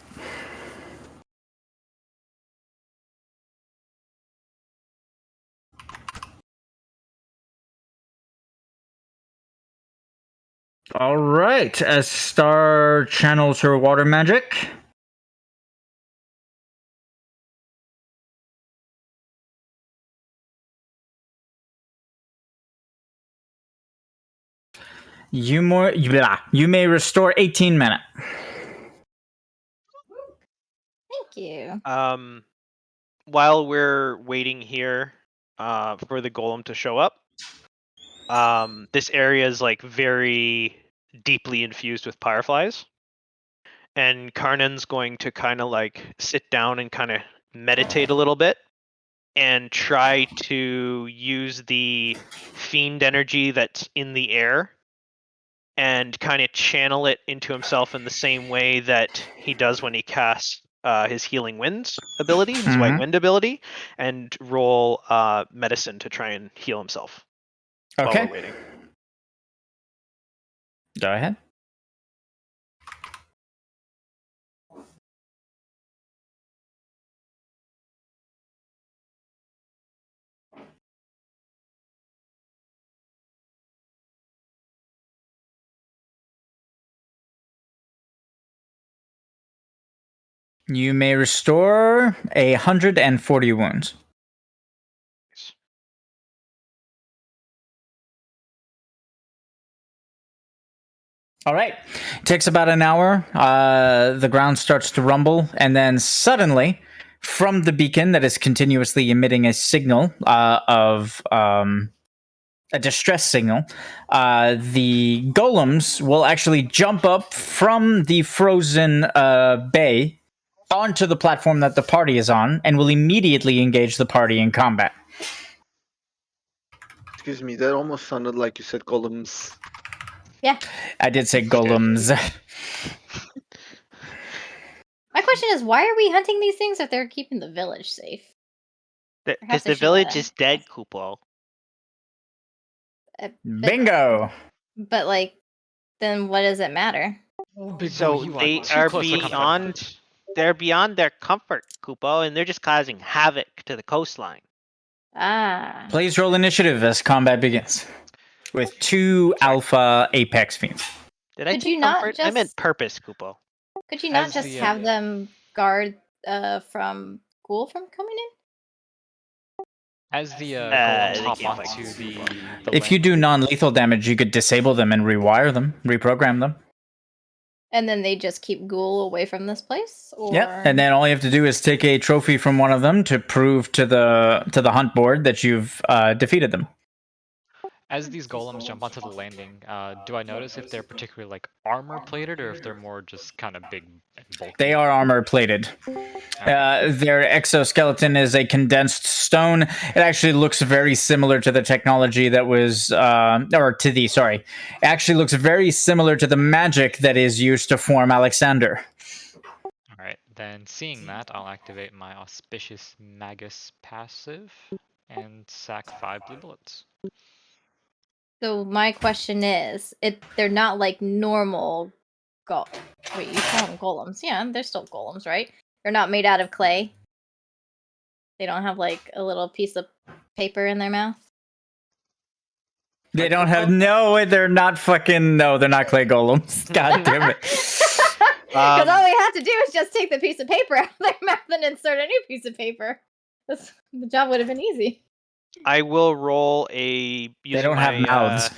A: All right. As Star channels her water magic. You may restore 18 mana.
B: Thank you.
D: While we're waiting here for the golem to show up, this area is like very deeply infused with fireflies. And Carnan's going to kind of like sit down and kind of meditate a little bit and try to use the fiend energy that's in the air and kind of channel it into himself in the same way that he does when he casts his healing winds ability, his white wind ability, and roll medicine to try and heal himself while
A: Okay.
D: we're waiting.
A: Go ahead. You may restore 140 wounds. All right. It takes about an hour. The ground starts to rumble, and then suddenly, from the beacon that is continuously emitting a signal of a distress signal, the golems will actually jump up from the frozen bay onto the platform that the party is on, and will immediately engage the party in combat.
E: Excuse me, that almost sounded like you said golems.
B: Yeah.
A: I did say golems.
B: My question is, why are we hunting these things if they're keeping the village safe?
D: Because
B: Perhaps they
D: the
B: should,
D: village is dead, Kupo.
A: Bingo!
B: But like, then what does it matter?
F: Oh, big
D: So
F: boy, you
D: they
F: too
D: are
F: close for comfort.
D: beyond. They're beyond their comfort, Kupo, and they're just causing havoc to the coastline.
B: Ah.
A: Please roll initiative as combat begins. With 2 alpha apex fiends.
D: Did I
B: Could
D: say
B: you not
D: comfort? I meant
B: just-
D: purpose, Kupo.
B: Could you not
F: As
B: just
F: the,
B: have them guard from Ghoul from coming in?
F: As the
D: they
F: golems hop
D: can't
F: onto
D: fight.
F: the
A: If you do non-lethal damage, you could disable them and rewire them, reprogram them.
B: And then they just keep Ghoul away from this place? Or...
A: Yep. And then all you have to do is take a trophy from one of them to prove to the hunt board that you've defeated them.
F: As these golems jump onto the landing, do I notice if they're particularly like armor plated or if they're more just kind of big and bulky?
A: They are armor plated. Their exoskeleton is a condensed stone. It actually looks very similar to the technology that was, it actually looks very similar to the magic that is used to form Alexander.
F: Alright, then seeing that, I'll activate my Auspicious Magus passive and sack 5 blue bullets.
B: So my question is, they're not like normal Wait, you call them golems. Yeah, they're still golems, right? They're not made out of clay. They don't have like a little piece of paper in their mouth.
A: They don't have they're not they're not clay golems. God damn it.
B: Because all we have to do is just take the piece of paper out of their mouth and insert a new piece of paper. The job would have been easy.
D: I will roll a.
A: They don't have mouths.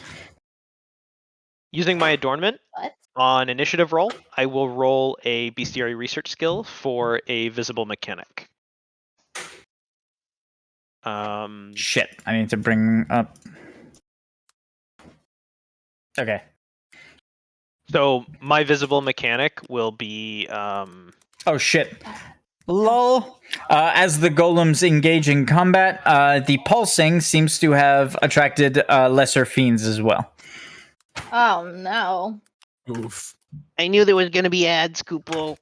D: Using my adornment
B: What?
D: on initiative roll, I will roll a bestiary research skill for a visible mechanic.
A: Shit, I need to bring up. Okay.
D: So my visible mechanic will be.
A: Oh shit. Lol. As the golems engage in combat, the pulsing seems to have attracted lesser fiends as well.
B: Oh no.
G: Oof.
D: I knew there was gonna be ads, Kupo.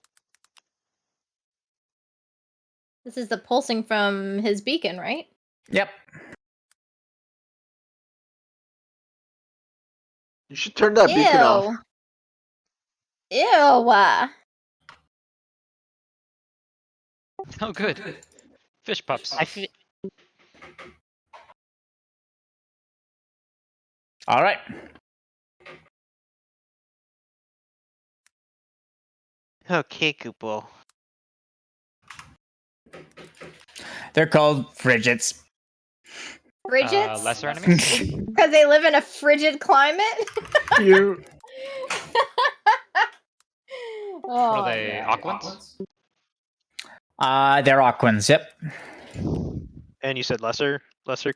B: This is the pulsing from his beacon, right?
A: Yep.
E: You should turn that beacon off.
B: Ew. Ew.
F: Oh, good. Fish pups.
A: All right.
D: Okay, Kupo.
A: They're called frigets.
B: Frigets?
F: Lesser enemies?
B: Because they live in a frigid climate?
E: You.
B: Oh,
F: What are they?
B: no.
F: Aquans?
A: They're Aquans. Yep.
D: And you said lesser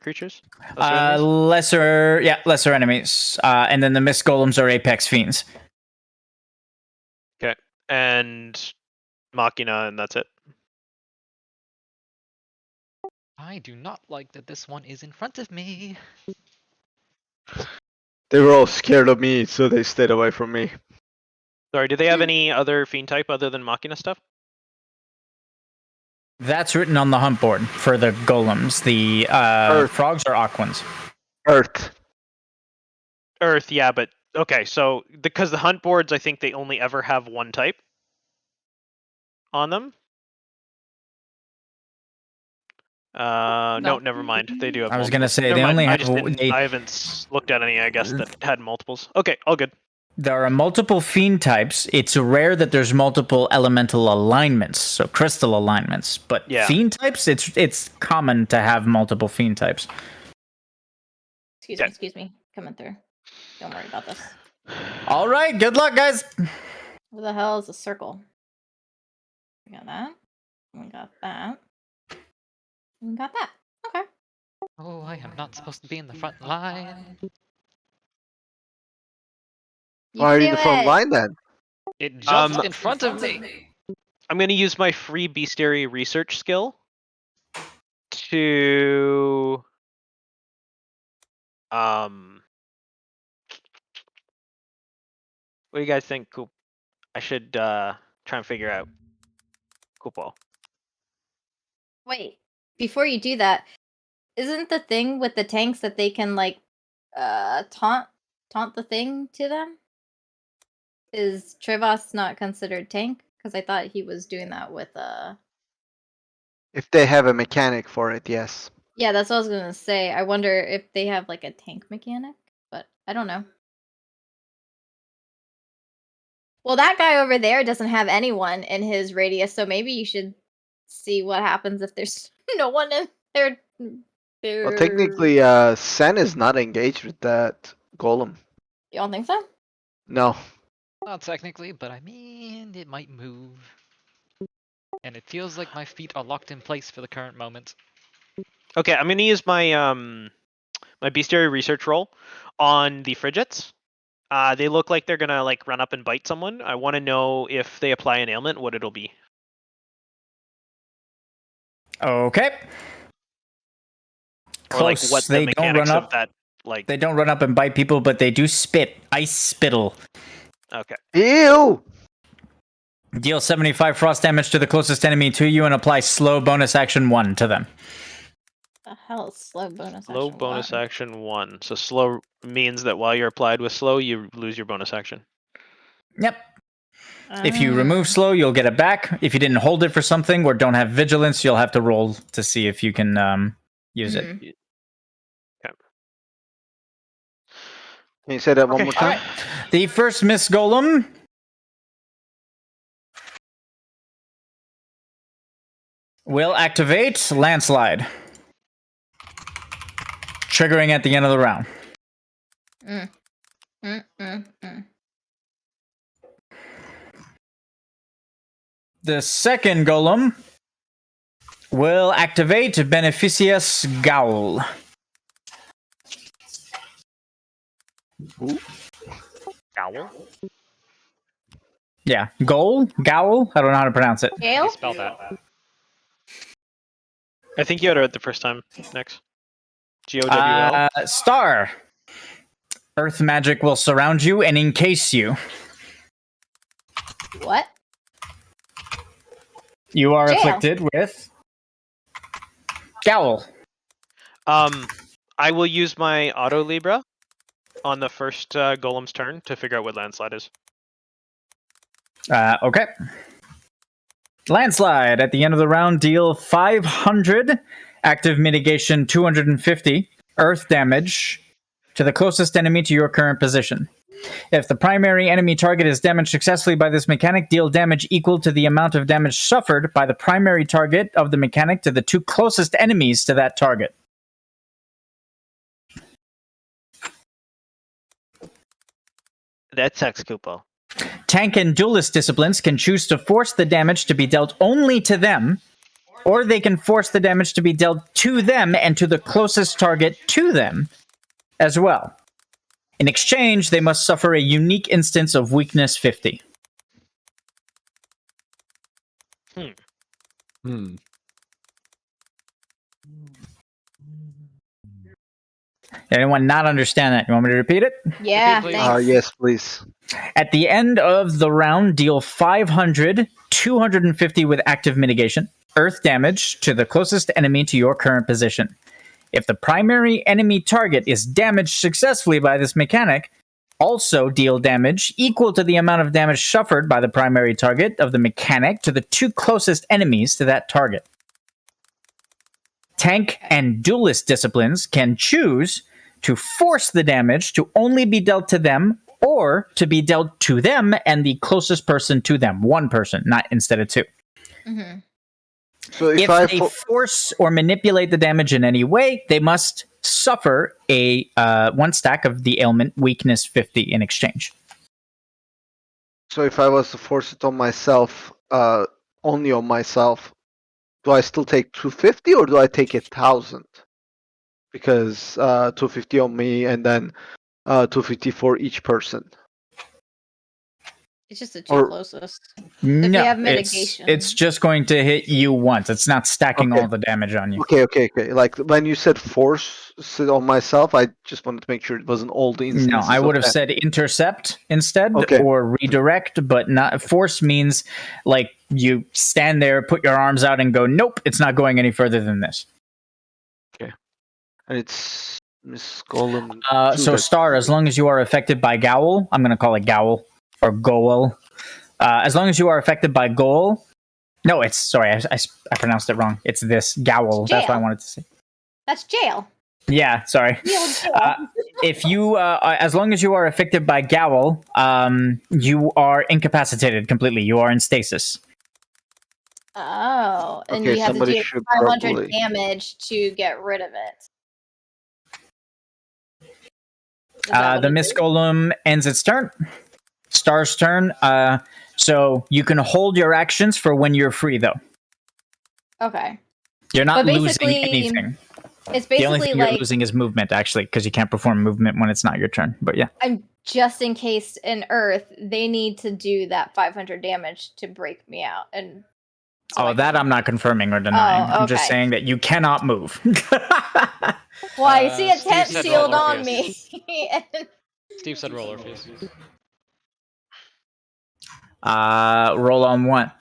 D: creatures? Lesser enemies?
A: Lesser enemies. And then the Mist Golems are Apex Fiends.
D: Okay. And Machina, and that's it.
F: I do not like that this one is in front of me.
E: They were all scared of me, so they stayed away from me.
D: Sorry, do they have any other fiend type other than Machina stuff?
A: That's written on the hunt board for the golems. The
E: Earth.
A: frogs are Aquans.
E: Earth.
D: Earth, yeah, but okay, so because the hunt boards, I think they only ever have one type on them. No, never mind. They do have.
A: I was gonna
D: multiples.
A: say
D: Never
A: they
D: mind.
A: only
D: I
A: have.
D: just didn't. I haven't looked at any. I guess that had multiples. Okay, all good.
A: There are multiple fiend types. It's rare that there's multiple elemental alignments, so crystal alignments. But
D: Yeah.
A: fiend types, it's common to have multiple fiend types.
B: Excuse me. Coming through. Don't worry about this.
A: All right, good luck, guys.
B: What the hell is a circle? We got that. We got that. We got that. Okay.
F: Oh, I am not supposed to be in the front line.
E: Why are you in
B: do
E: the front
B: it.
E: line then?
F: It jumped in front of me.
D: I'm going to use my free bestiary research skill to what do you guys think? I should try and figure out Kupo.
B: Wait, before you do that, isn't the thing with the tanks that they can like taunt the thing to them? Is Trevas not considered tank? Because I thought he was doing that with
E: If they have a mechanic for it, yes.
B: Yeah, that's what I was gonna say. I wonder if they have like a tank mechanic, but I don't know. Well, that guy over there doesn't have anyone in his radius, so maybe you should see what happens if there's no one in there.
E: Well, technically, Sen is not engaged with that golem.
B: You don't think so?
E: No.
F: Not technically, but I mean, it might move. And it feels like my feet are locked in place for the current moment.
D: Okay, I'm going to use my my bestiary research roll on the frigets. They look like they're gonna like run up and bite someone. I want to know if they apply an ailment, what it'll be.
A: Okay.
D: Or like
A: Close.
D: what the
A: They don't
D: mechanics
A: run
D: of
A: up.
D: that like.
A: They don't run up and bite people, but they do spit. Ice spittle.
D: Okay.
E: Ew!
A: Deal 75 frost damage to the closest enemy to you and apply slow bonus action 1 to them.
B: The hell is slow bonus
D: Low
B: action
D: bonus
B: 1?
D: action 1. So slow means that while you're applied with slow, you lose your bonus action.
A: Yep. If you remove slow, you'll get it back. If you didn't hold it for something or don't have vigilance, you'll have to roll to see if you can use it.
D: Okay.
E: Can you say that one more
A: All
E: time?
A: right. The first Mist Golem will activate Landslide, triggering at the end of the round. The second Golem will activate Beneficius Gowl.
F: Gowl?
A: Yeah, Gowl? Gowl? I don't know how to pronounce it.
F: How do you
B: Gale?
F: spell that?
D: I think you had it right the first time. Next. GOWL.
A: Star. Earth magic will surround you and encase you.
B: What?
A: You are
B: Jail.
A: afflicted with Gowl.
D: I will use my Auto Libra on the first golem's turn to figure out what landslide is.
A: Okay. Landslide. At the end of the round, deal 500 active mitigation 250 earth damage to the closest enemy to your current position. If the primary enemy target is damaged successfully by this mechanic, deal damage equal to the amount of damage suffered by the primary target of the mechanic to the two closest enemies to that target.
D: That sucks, Kupo.
A: Tank and duelist disciplines can choose to force the damage to be dealt only to them, or they can force the damage to be dealt to them and to the closest target to them as well. In exchange, they must suffer a unique instance of weakness 50. Anyone not understand that? You want me to repeat it?
B: Yeah,
F: please.
B: thanks.
E: Yes, please.
A: At the end of the round, deal 500, 250 with active mitigation, earth damage to the closest enemy to your current position. If the primary enemy target is damaged successfully by this mechanic, also deal damage equal to the amount of damage suffered by the primary target of the mechanic to the two closest enemies to that target. Tank and duelist disciplines can choose to force the damage to only be dealt to them or to be dealt to them and the closest person to them. One person, not instead of two.
B: Mm-hmm.
E: So
A: If they force or manipulate the damage in any way, they must suffer a one stack of the ailment weakness 50 in exchange.
E: So if I was to force it on myself, only on myself, do I still take 250 or do I take 1,000? Because 250 on me and then 250 for each person.
B: It's just the two
E: Or-
B: closest.
A: No,
B: have
A: it's
B: mitigation.
A: just going to hit you once. It's not stacking
E: Okay.
A: all the damage on you.
E: Okay. Like when you said force it on myself, I just wanted to make sure it wasn't all the instances.
A: No, I
E: of
A: would have
E: that.
A: said intercept instead
E: Okay.
A: or redirect, but not force means like you stand there, put your arms out and go, nope, it's not going any further than this.
E: And it's Mist Golem.
A: So Star, as long as you are affected by Gowl, I'm going to call it Gowl or Goal. As long as you are affected by Goal, no, it's sorry, I pronounced it wrong. It's this Gowl.
B: It's
A: That's what I
B: jail.
A: wanted to say.
B: That's jail.
A: Yeah, sorry.
B: Jail, jail.
A: If you, as long as you are affected by Gowl, you are incapacitated completely. You are in stasis.
B: Oh, and
E: Okay,
B: you have to
E: somebody
B: do
E: should
B: 500
E: probably-
B: damage to get rid of it. Is that what
A: The
B: it
A: Mist
B: is?
A: Golem ends its turn. Star's turn. So you can hold your actions for when you're free, though.
B: Okay.
A: You're not
B: But
A: losing
B: basically,
A: anything.
B: It's
A: The only
B: basically
A: thing you're
B: like
A: losing is movement, actually, because you can't perform movement when it's not your turn. But yeah.
B: I'm just encased in Earth. They need to do that 500 damage to break me out. And so I
A: That
B: can-
A: I'm not confirming or denying.
B: Oh,
A: I'm just
B: okay.
A: saying that you cannot move.
B: Well, I see a
F: Steve
B: tent
F: said
B: shield
F: roll
B: on me. And-
F: Steve said roll Orpheus.
A: Roll on what?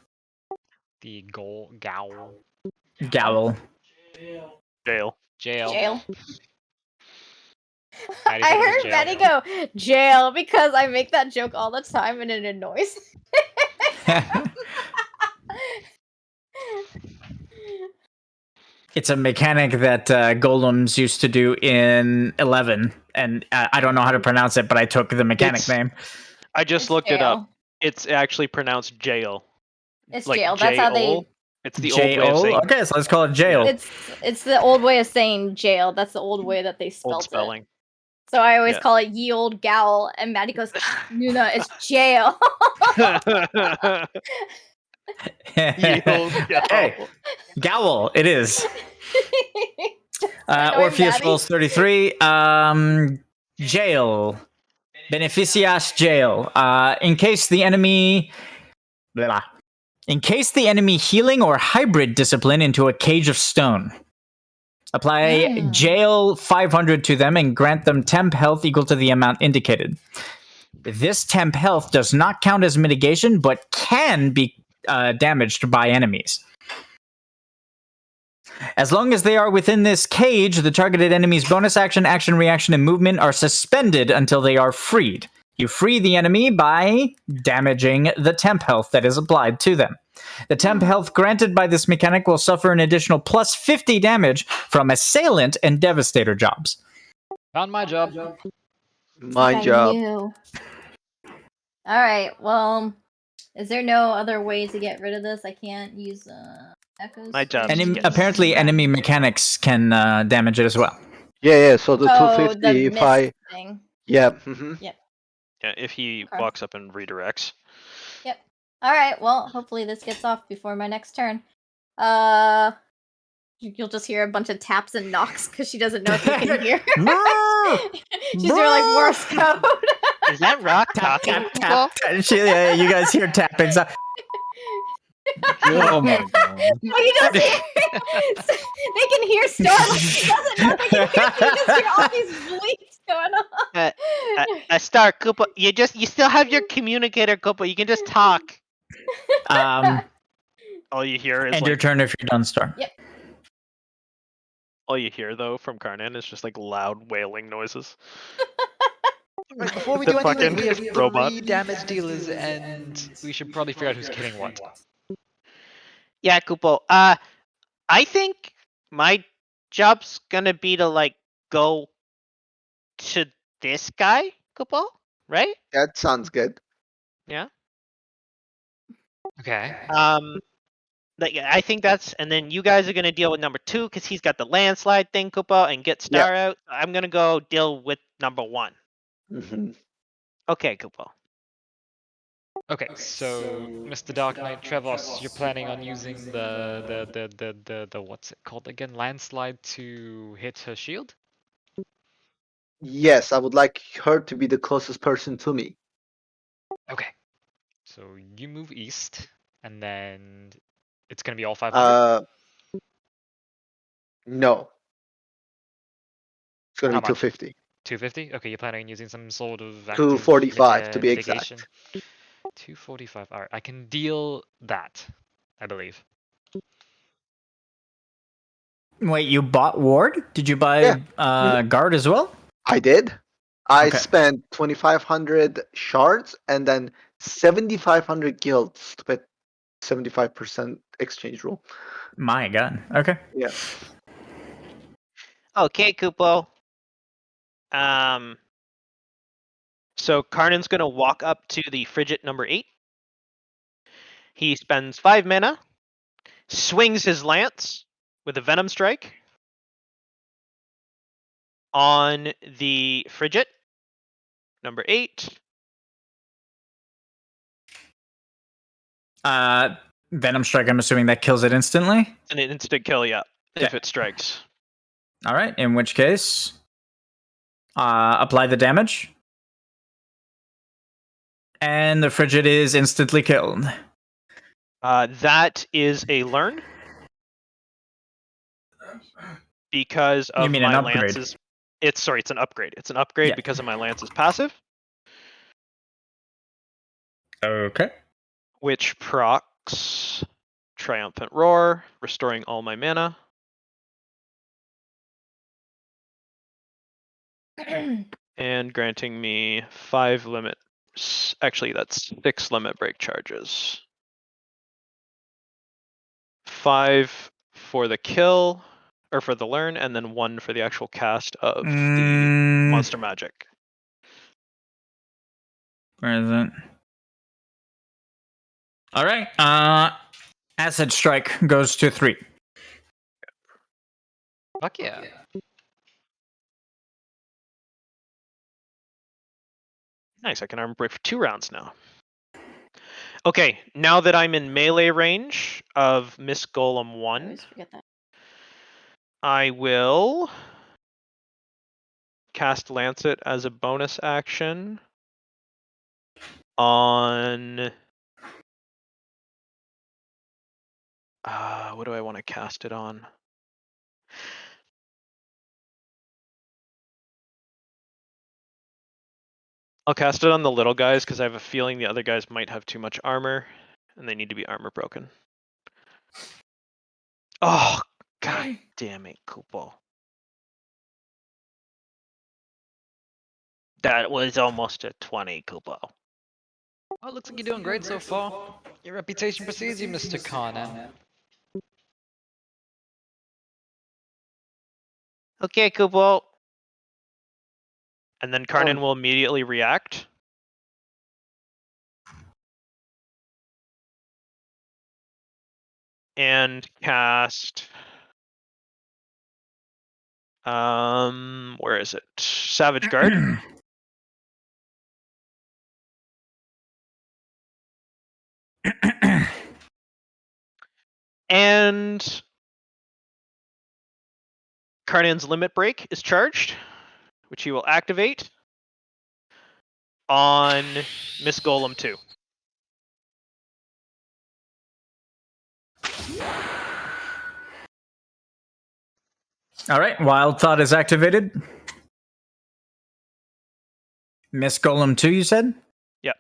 F: The goal gowl.
A: Gowl.
D: Jail.
F: Jail.
B: Jail.
F: Maddie said
B: I
F: it was
B: heard
F: jail.
B: Maddie go jail because I make that joke all the time and it annoys.
A: It's a mechanic that golems used to do in 11, and I don't know how to pronounce it, but I took the mechanic
D: It's-
A: name.
D: I just
B: It's
D: looked it up.
B: jail.
D: It's actually pronounced jail.
B: It's
D: Like
B: jail. That's how they.
D: J-O? It's the old way of
A: J-O?
D: saying
A: Okay, so let's call it jail.
B: It's the old way of saying jail. That's the old way that they
D: old
B: spelled it.
D: spelling.
B: So I always
D: Yeah.
B: call it ye old gal, and Maddie goes, Nuna, it's jail.
D: Ye old gal.
A: Hey, Gowl, it is.
B: Annoying
A: Orpheus
B: Maddie.
A: rolls 33. Jail. Beneficias jail. In case the enemy healing or hybrid discipline into a cage of stone. Apply jail 500 to them and grant them temp health equal to the amount indicated. This temp health does not count as mitigation, but can be damaged by enemies. As long as they are within this cage, the targeted enemy's bonus action, action, reaction, and movement are suspended until they are freed. You free the enemy by damaging the temp health that is applied to them. The temp health granted by this mechanic will suffer an additional plus 50 damage from assailant and devastator jobs.
F: Found my job.
E: My job.
B: Alright, well, is there no other way to get rid of this? I can't use echoes.
D: My job.
A: Apparently, enemy mechanics can damage it as well.
E: Yeah. So the
B: Oh,
E: 250.
B: the
E: If
B: mist
E: I.
B: thing.
E: Yeah.
D: Yeah, if he
B: Okay.
D: walks up and redirects.
B: Yep. Alright, well, hopefully this gets off before my next turn. You'll just hear a bunch of taps and knocks because she doesn't know if you can hear. She's doing like Morse code.
D: Is that Rock
A: Tap,
D: talking?
A: tap, tap. You guys hear tapping. So
G: Oh my god.
B: But you just hear, they can hear Storm. She doesn't know they can hear. You just hear all these bleeps going on.
D: Star Koopa, you still have your communicator, Koopa. You can just talk. All you hear is
A: end your turn if you're done, Star.
B: Yep.
D: all you hear though from Carnan is just like loud wailing noises.
F: Right, before we
D: The
F: do anything, we have
D: fucking robot.
F: 3 damage dealers, and we should probably figure out who's killing what.
D: Yeah, Koopa. I think my job's gonna be to like go to this guy, Koopa, right?
E: That sounds good.
D: Yeah.
F: Okay.
D: I think that's, and then you guys are gonna deal with number 2 because he's got the landslide thing, Koopa, and get Star out. I'm gonna go deal with number 1. Okay, Koopa.
F: Okay, so Mr. Dark Knight Trevas, you're planning on using the what's it called again? Landslide to hit her shield?
E: Yes, I would like her to be the closest person to me.
F: Okay. So you move east, and then it's gonna be all 500?
E: No. It's gonna
F: How
E: be
F: much?
E: 250.
F: 250? Okay, you're planning on using some sort of active
E: 245 to be
F: mitigation.
E: exact.
F: 245. Alright, I can deal that, I believe.
A: Wait, you bought Ward? Did you buy Guard as well?
E: I did. I
A: Okay.
E: spent 2,500 shards and then 7,500 guilds to pay 75% exchange rule.
A: My god. Okay.
E: Yeah.
D: Okay, Koopa. So Carnan's gonna walk up to the frigate number 8. He spends 5 mana, swings his lance with a venom strike on the frigate number 8.
A: Venom Strike, I'm assuming that kills it instantly?
D: And an instant kill, yeah, if it strikes.
A: All right, in which case, apply the damage. And the frigate is instantly killed.
D: That is a learn. Because of
A: You mean
D: my
A: an upgrade?
D: lance's. It's an upgrade. It's an upgrade because of my lance's passive,
A: Okay.
D: which procs Triumphant Roar, restoring all my mana. And granting me 5 limit. Actually, that's 6 limit break charges. 5 for the kill, or for the learn, and then 1 for the actual cast of the monster magic.
A: Where is it? All right. Acid Strike goes to 3.
F: Fuck yeah.
D: Nice, I can armor break for 2 rounds now. Okay, now that I'm in melee range of Mist Golem
B: I
D: 1,
B: always forget that.
D: I will cast Lancet as a bonus action on... what do I want to cast it on? I'll cast it on the little guys because I have a feeling the other guys might have too much armor, and they need to be armor broken. Oh, god damn it, Kupo. That was almost a 20, Kupo.
F: Oh, looks like you're doing great so far. Your reputation precedes you, Mr. Carnan.
D: Okay, Kupo. And then Carnan will immediately react. And cast... where is it? Savage Guard. And Carnan's Limit Break is charged, which he will activate on Mist Golem 2.
A: All right, Wild Thought is activated. Mist Golem 2, you said?
D: Yep.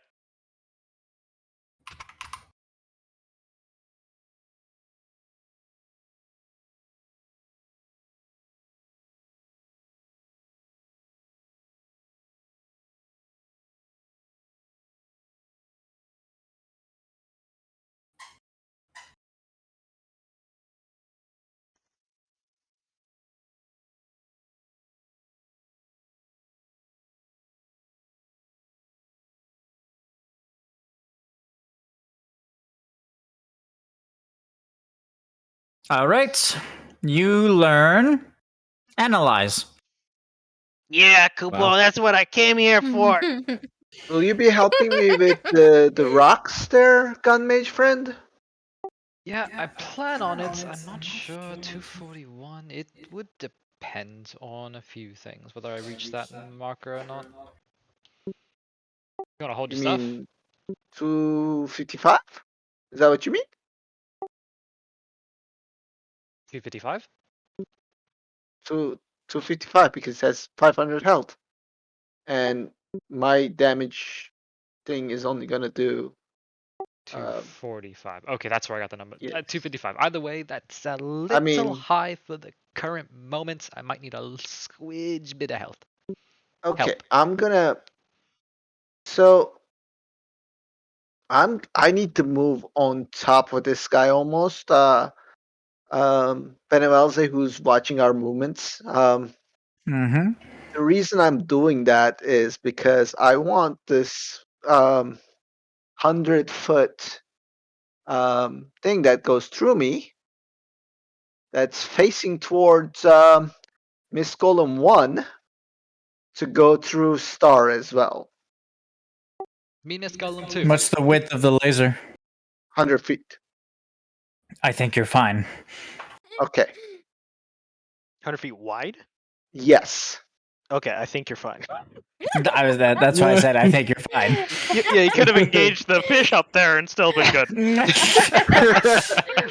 A: All right. You learn Analyze.
D: Yeah, Kupo,
G: Wow.
D: that's what I came here for.
E: Will you be helping me with the rocks there, gun mage friend?
F: Yeah, I plan on it. I'm not sure. 241. It would depend on a few things, whether I reach that marker or not. You wanna hold
E: You
F: your stuff?
E: mean 255? Is that what you mean?
F: 255?
E: 255 because it has 500 health. And my damage thing is only gonna do
F: 245. Okay, that's where I got the number.
E: yeah.
F: 255. Either way, that's a little
E: I mean,
F: high for the current moment. I might need a squidge bit of health.
E: okay,
F: Help.
E: I'm gonna. So I need to move on top of this guy almost. Benevalze, who's watching our movements.
A: Mm-hmm.
E: The reason I'm doing that is because I want this 100-foot thing that goes through me. That's facing towards Miss Golem 1 to go through Star as well.
F: Mist Golem 2.
A: What's the width of the laser?
E: 100 feet.
A: I think you're fine.
E: Okay.
D: 100 feet wide?
E: Yes.
D: Okay, I think you're fine.
A: That's why I said I think you're fine.
D: Yeah, you could have engaged the fish up there and still been good.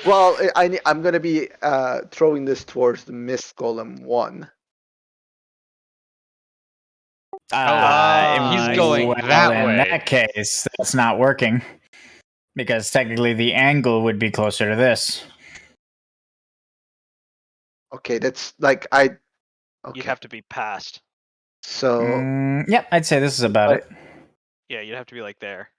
E: Well, I'm going to be throwing this towards the Mist Golem 1.
F: He's going that
A: in
F: way.
A: that case, that's not working. Because technically the angle would be closer to this.
E: Okay, that's like Okay.
D: You'd have to be past.
E: So
A: Yep, I'd say this is about it.
D: Yeah, you'd have to be like there.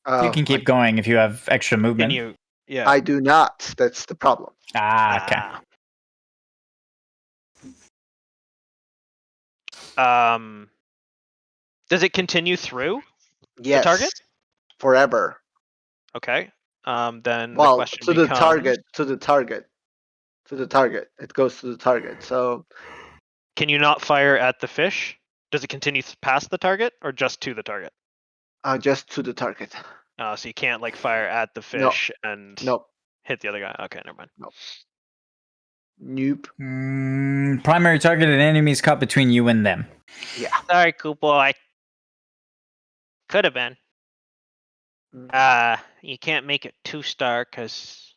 A: You can keep going if you have extra movement.
D: Can you? Yeah.
E: I do not. That's the problem.
A: Okay.
D: Does it continue through
E: Yes.
D: the target?
E: Forever.
D: Okay. Then
E: Well,
D: the question
E: to the
D: becomes...
E: target. It goes to the target. So
D: Can you not fire at the fish? Does it continue past the target or just to the target?
E: just to the target.
D: So you can't like fire at the fish and
E: Nope.
D: hit the other guy. Okay, never mind.
E: Nope.
A: Primary target and enemies caught between you and them.
E: Yeah.
D: Sorry, Kupo. I could have been. You can't make it 2-star because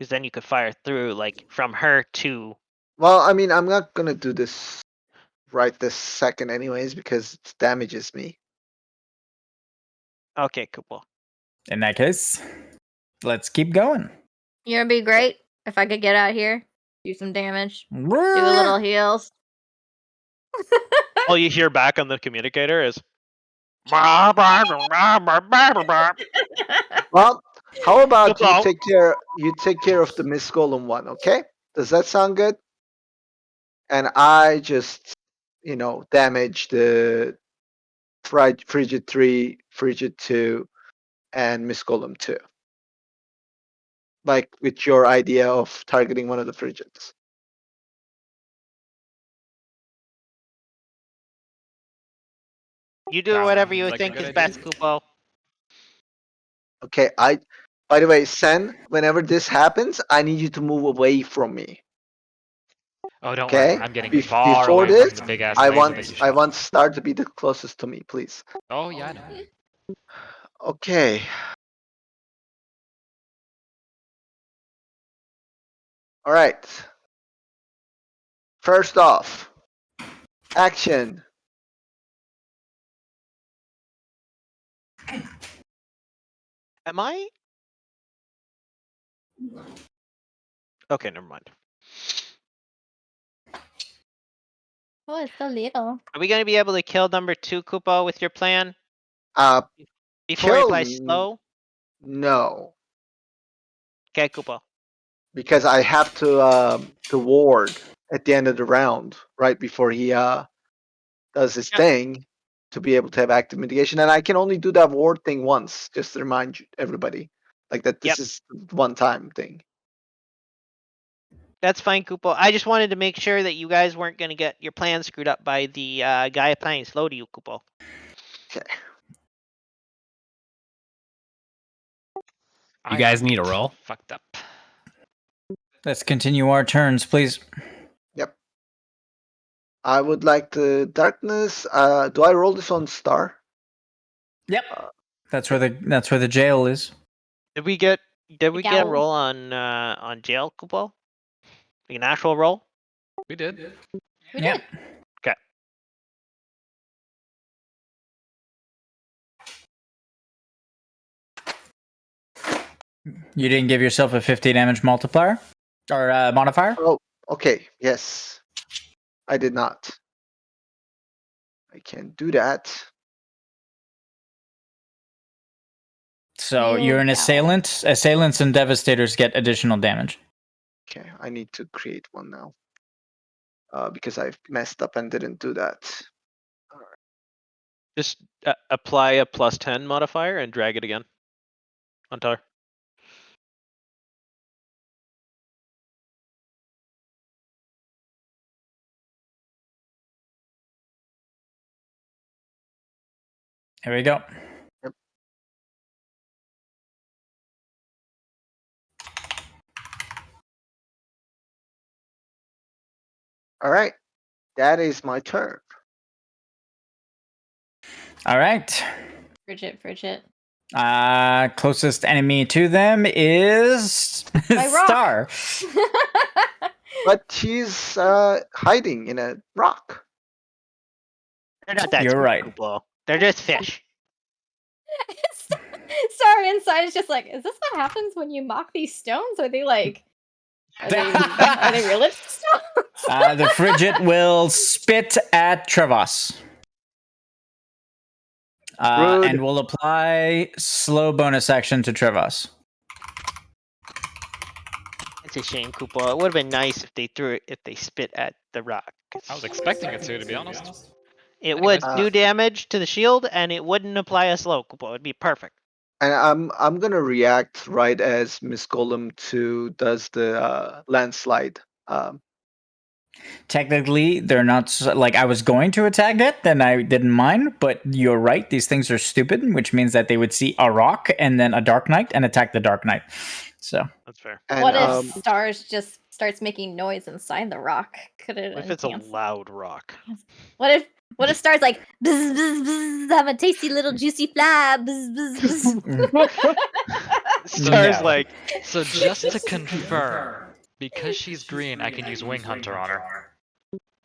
D: then you could fire through like from her to...
E: Well, I mean, I'm not gonna do this right this second, anyways, because it damages me.
D: Okay, cool.
A: In that case, let's keep going.
B: You know, it'd be great if I could get out here, do some damage, do a little heals.
D: All you hear back on the communicator is.
E: Well, how about
D: Well-
E: you take care of the Mist Golem one, okay? Does that sound good? And I just, damage the Frigid 3, Frigid 2, and Mist Golem 2. Like with your idea of targeting one of the Frigids.
D: You do
F: Sounds
D: whatever you
F: like a
D: think
F: good
D: is
F: idea.
D: best, Kupo.
E: Okay, by the way, Sen, whenever this happens, I need you to move away from me.
F: Oh, don't
E: Okay?
F: worry. I'm getting far
E: Before
F: away
E: this,
F: from the big ass
E: I
F: laser that you
E: want
F: shot.
E: Star to be the closest to me, please.
F: Oh yeah, I know.
E: Okay. All right. First off, action.
D: Am I? Okay, never mind.
B: Oh, it's so little.
D: Are we going to be able to kill number 2, Kupo, with your plan?
E: Uh,
D: Before he
E: kill?
D: applies slow?
E: No,
D: Okay, Kupo.
E: because I have to ward at the end of the round, right before he does his
D: Yep.
E: thing, to be able to have active mitigation, and I can only do that ward thing once, just to remind everybody, like that this
D: Yep.
E: is one time thing.
D: That's fine, Kupo. I just wanted to make sure that you guys weren't going to get your plan screwed up by the guy applying slow to you, Kupo.
E: Okay.
G: You guys need a roll?
F: Fucked up.
A: Let's continue our turns, please.
E: Yep. I would like the darkness. Do I roll this on Star?
A: Yep. That's where the jail is.
D: Did we get a
B: Gowl.
D: roll on jail, Kupo? Like an actual roll?
F: We did.
B: We
A: Yeah.
B: did.
D: Okay.
A: You didn't give yourself a 50 damage multiplier or modifier?
E: Oh, okay. Yes. I did not. I can't do that.
A: So
B: You
A: you're an
B: gowl.
A: assailant. Assailants and devastators get additional damage.
E: Okay, I need to create one now. Because I messed up and didn't do that.
D: Just apply a +10 modifier and drag it again on tar.
A: Here we go.
E: Yep. All right. That is my turn.
A: All right.
B: Frigid.
A: Closest enemy to them is
B: My rock.
A: Star.
E: But she's hiding in a rock.
D: They're not that
A: You're
D: smart,
A: right.
D: Kupo. They're just fish.
B: Star inside is just like, is this what happens when you mock these stones? Are they like, are they realistic stones?
A: The frigid will spit at Trevas.
E: Rude.
A: And will apply slow bonus action to Trevas.
D: It's a shame, Kupo. It would have been nice if they spit at the rock.
F: I was expecting it to be honest.
D: It would
E: Anyways.
D: do damage to the shield, and it wouldn't apply a slow, Kupo. It'd be perfect.
E: And I'm gonna react right as Miss Golem 2 does the landslide.
A: Technically, they're not like I was going to attack it, then I didn't mind. But you're right; these things are stupid, which means that they would see a rock and then a Dark Knight and attack the Dark Knight. So
D: That's fair.
E: And,
B: What if Stars just starts making noise inside the rock? Could it?
D: What if it's a
B: enhance-
D: loud rock?
B: What if Stars like bzz, bzz, bzz, I'm a tasty little juicy fly? Bzz, bzz, bzz.
D: Star's
A: No.
D: like,
F: So just to confirm, because she's green, I can use Wing Hunter on her.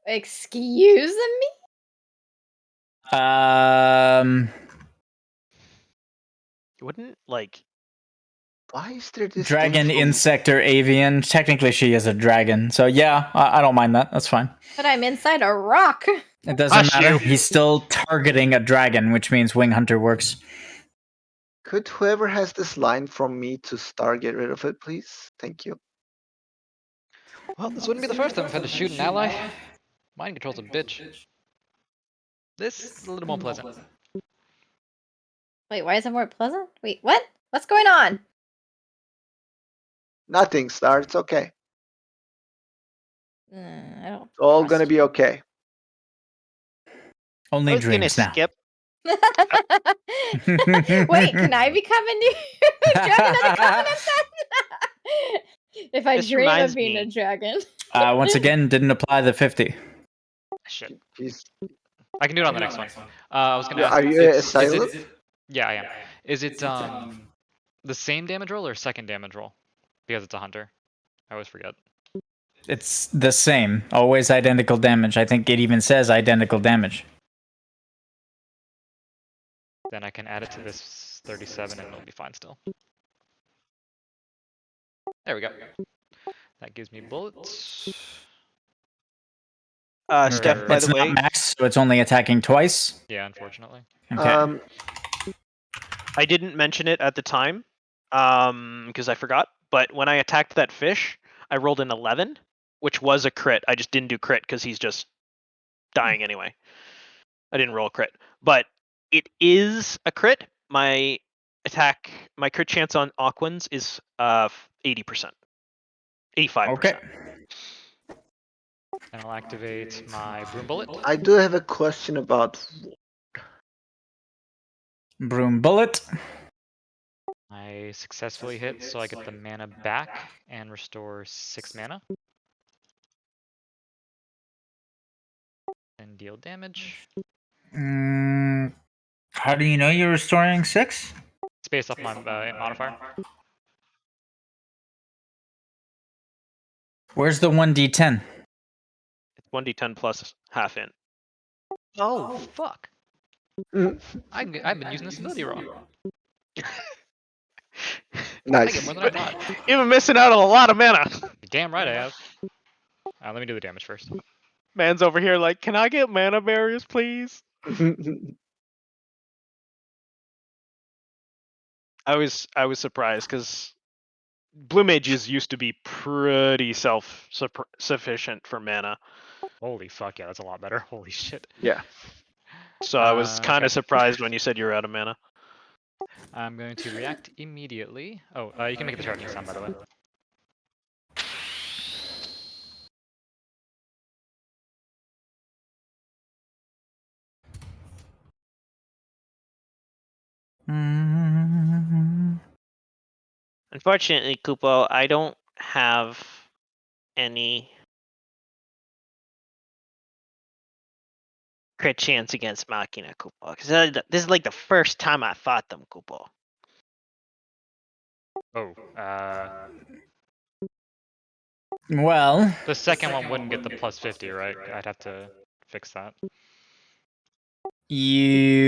B: Excuse me?
D: Wouldn't like
E: Why is there this
A: Dragon,
E: thing from-
A: insect, or avian. Technically, she is a dragon. So yeah, I don't mind that. That's fine.
B: But I'm inside a rock.
A: It doesn't
D: Hush
A: matter.
D: you.
A: He's still targeting a dragon, which means Wing Hunter works.
E: Could whoever has this line from me to Star get rid of it, please? Thank you.
F: Well, this wouldn't be the first time I've had to shoot an ally. Mind control's a bitch. This is a little more pleasant.
B: Wait, why is it more pleasant? Wait, what? What's going on?
E: Nothing, Star. It's okay.
B: I don't.
E: It's all
B: trust
E: gonna be
B: you.
E: okay.
D: I
A: Only
D: was gonna
A: dreams now.
D: skip.
B: Wait, can I become a new dragon of the covenant then? If I
D: This
B: dream of
D: reminds
B: being a
D: me.
B: dragon.
A: Once again, didn't apply the 50.
F: Shit.
E: Jeez.
F: I can do it on the next one. I was gonna
E: Yeah,
F: ask.
E: are you
F: is
E: silent?
F: it? Yeah, I am. Is it the same damage roll or second damage roll? Because it's a hunter. I always forget.
A: It's the same. Always identical damage. I think it even says identical damage.
F: Then I can add it to this 37 and it'll be fine still. There we go. That gives me bullets.
D: Steph, by
A: It's
D: the
A: not
D: way,
A: max, so it's only attacking twice.
F: Yeah, unfortunately.
A: Okay.
D: I didn't mention it at the time, because I forgot. But when I attacked that fish, I rolled an 11, which was a crit. I just didn't do crit because he's just dying anyway. I didn't roll a crit, but it is a crit. My crit chance on Aquans is 80%, 85%.
A: Okay.
F: And I'll activate my broom bullet.
E: I do have a question about.
A: Broom bullet.
F: I successfully hit, so I get the mana back and restore 6 mana. And deal damage.
A: How do you know you're restoring 6?
F: It's based off my modifier.
A: Where's the 1d10?
D: It's 1d10 plus half in.
F: Oh, fuck.
E: Mm,
F: I've been using this ability wrong. I
E: Nice.
F: get more than I thought.
D: You've been missing out on a lot of mana.
F: Damn right I have. Let me do the damage first.
D: Man's over here like, can I get mana barriers, please? I was surprised because blue mages used to be pretty self-sufficient for mana,
F: Holy fuck, yeah, that's a lot better. Holy shit.
E: Yeah.
D: so I was kind of
F: Okay.
D: surprised when you said you were out of mana.
F: I'm going to react immediately. Oh, you can make the charging sound, by the way.
D: Unfortunately, Kupo, I don't have any crit chance against Machina, Kupo. Because this is like the first time I fought them, Kupo.
F: Oh,
A: Well,
F: the second one wouldn't get the plus 50, right? I'd have to fix that.
A: yeah,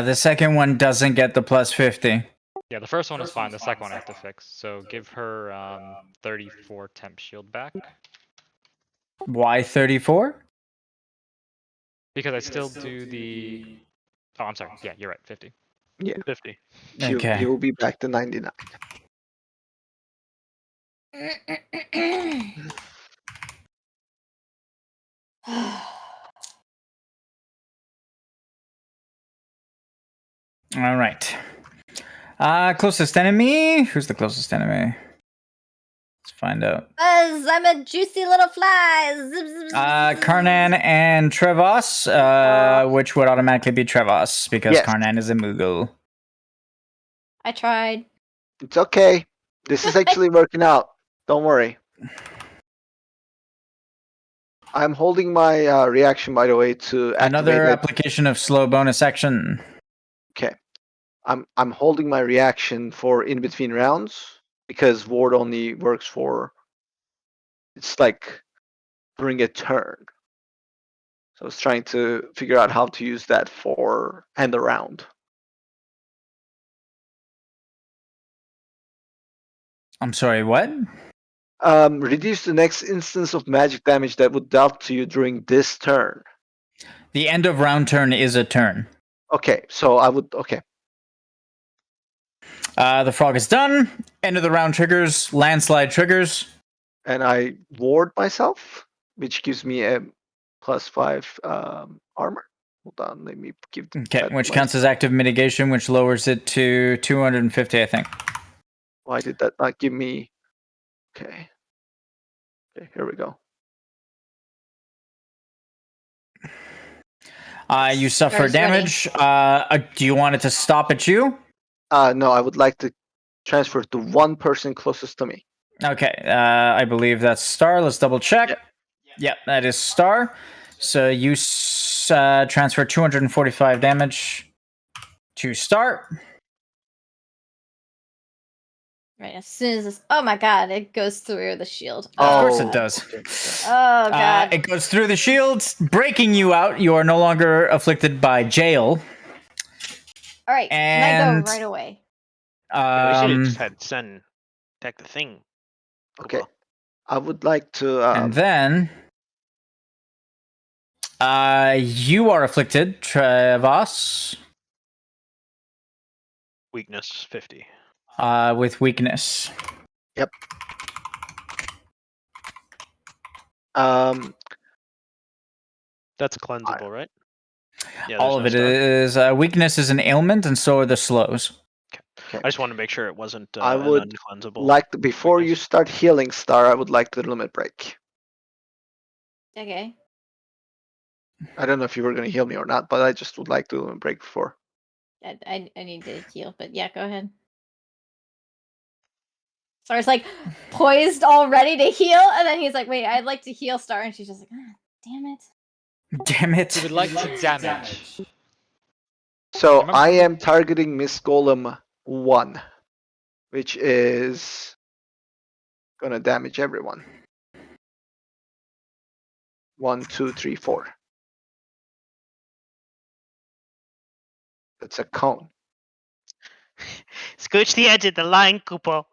A: the second one doesn't get the plus 50.
F: Yeah, the first one is fine. The second one I have to fix. So give her 34 temp shield back.
A: Why 34?
F: Because I still do the... Oh, I'm sorry. Yeah, you're right. 50.
E: Yeah.
D: 50.
A: Okay.
E: He will be back to 99.
A: All right. Closest enemy. Who's the closest enemy? Let's find out.
B: Buzz, I'm a juicy little fly. Zip, zip, zip, zip, zip.
A: Carnan and Trevas, which would automatically be Trevas because
E: Yes.
A: Carnan is a Moogle.
B: I tried.
E: It's okay. This is actually working out. Don't worry. I'm holding my reaction, by the way, to activate
A: Another
E: it.
A: application of slow bonus action.
E: Okay. I'm holding my reaction for in between rounds because ward only works for. It's like during a turn. So I was trying to figure out how to use that for end around.
A: I'm sorry, what?
E: Reduce the next instance of magic damage that would dealt to you during this turn.
A: The end of round turn is a turn.
E: Okay, so I would. Okay,
A: The frog is done. End of the round triggers. Landslide triggers.
E: and I ward myself, which gives me a +5 armor. Hold on, let me give
A: Okay,
E: that
A: which
E: my-
A: counts as active mitigation, which lowers it to 250, I think.
E: Why did that not give me? Okay. Okay, here we go.
A: You suffer
B: Star's ready.
A: damage. Do you want it to stop at you?
E: No, I would like to transfer to one person closest to me.
A: Okay, I believe that's Star. Let's double check.
E: Yep.
A: Yep, that is Star. So you transfer 245 damage to Star.
B: Right, as soon as this, oh my god, it goes through the shield.
A: Of course
E: Oh,
A: it does.
E: okay.
B: Oh god.
A: It goes through the shield, breaking you out. You are no longer afflicted by jail.
B: All right, can I
A: and-
B: go right away?
D: We should have
A: Um,
D: just had Sen attack the thing.
E: Okay.
D: Well,
E: I would like to.
A: and then you are afflicted, Trevas,
D: weakness 50.
A: with weakness.
E: Um,
D: That's cleansable, right? Yeah,
A: All of
D: there's
A: it
D: no star.
A: is weakness is an ailment, and so are the slows.
E: okay.
D: I just want to make sure it wasn't
E: I
D: an
E: would
D: uncleansable.
E: like to, before you
D: weakness.
E: start healing, Star. I would like to limit break.
B: Okay.
E: I don't know if you were going to heal me or not, but I just would like to limit break before.
B: I need to heal, but yeah, go ahead. Star's like poised all ready to heal, and then he's like, wait, I'd like to heal Star, and she's just like, ah, damn it.
A: Damn
F: He
A: it!
F: would like to damage.
E: So
F: Remember-
E: I am targeting Mist Golem 1, which is gonna damage everyone. 1, 2, 3, 4. That's a cone.
D: Scooch the edge of the line, Koopo.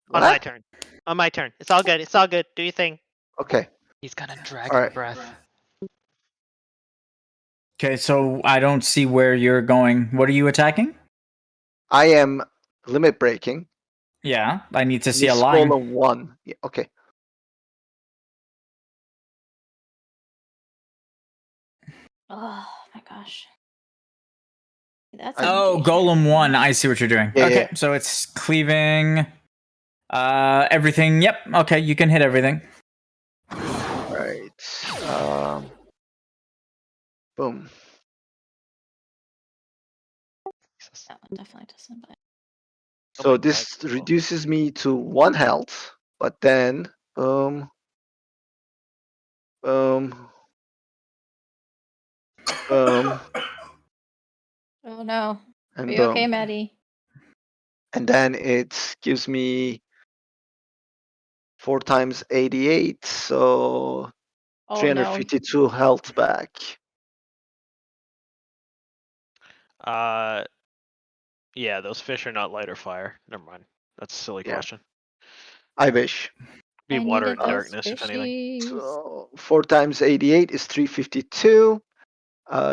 D: On
E: What?
D: my turn. On my turn. It's all good. It's all good. Do your thing.
E: Okay.
F: He's gonna drag
E: Alright.
F: breath.
A: Okay, so I don't see where you're going. What are you attacking?
E: I am limit breaking.
A: Yeah, I need to see a
E: Mist
A: line.
E: Golem 1. Yeah, okay.
B: Oh my gosh. That's
A: Oh,
B: medication.
A: Golem 1. I see what you're doing.
E: Yeah,
A: Okay,
E: yeah.
A: so it's cleaving everything. Yep, okay, you can hit everything.
E: Right. Boom.
B: That one definitely doesn't. But
D: Oh
E: So
D: my
E: this
D: God, cool.
E: reduces me to 1 health, but then boom, boom, boom,
B: oh no. Are
E: and
B: you
E: boom.
B: okay, Maddie?
E: And then it gives me 4 times 88, so
B: Oh no.
E: 352 health back.
D: Yeah, those fish are not light or fire. Never mind. That's a silly
E: Yeah.
D: question.
E: I wish.
D: Be
B: I
D: water
B: needed
D: and
B: those
D: darkness, if anything.
B: fishies.
E: So 4 times 88 is 352.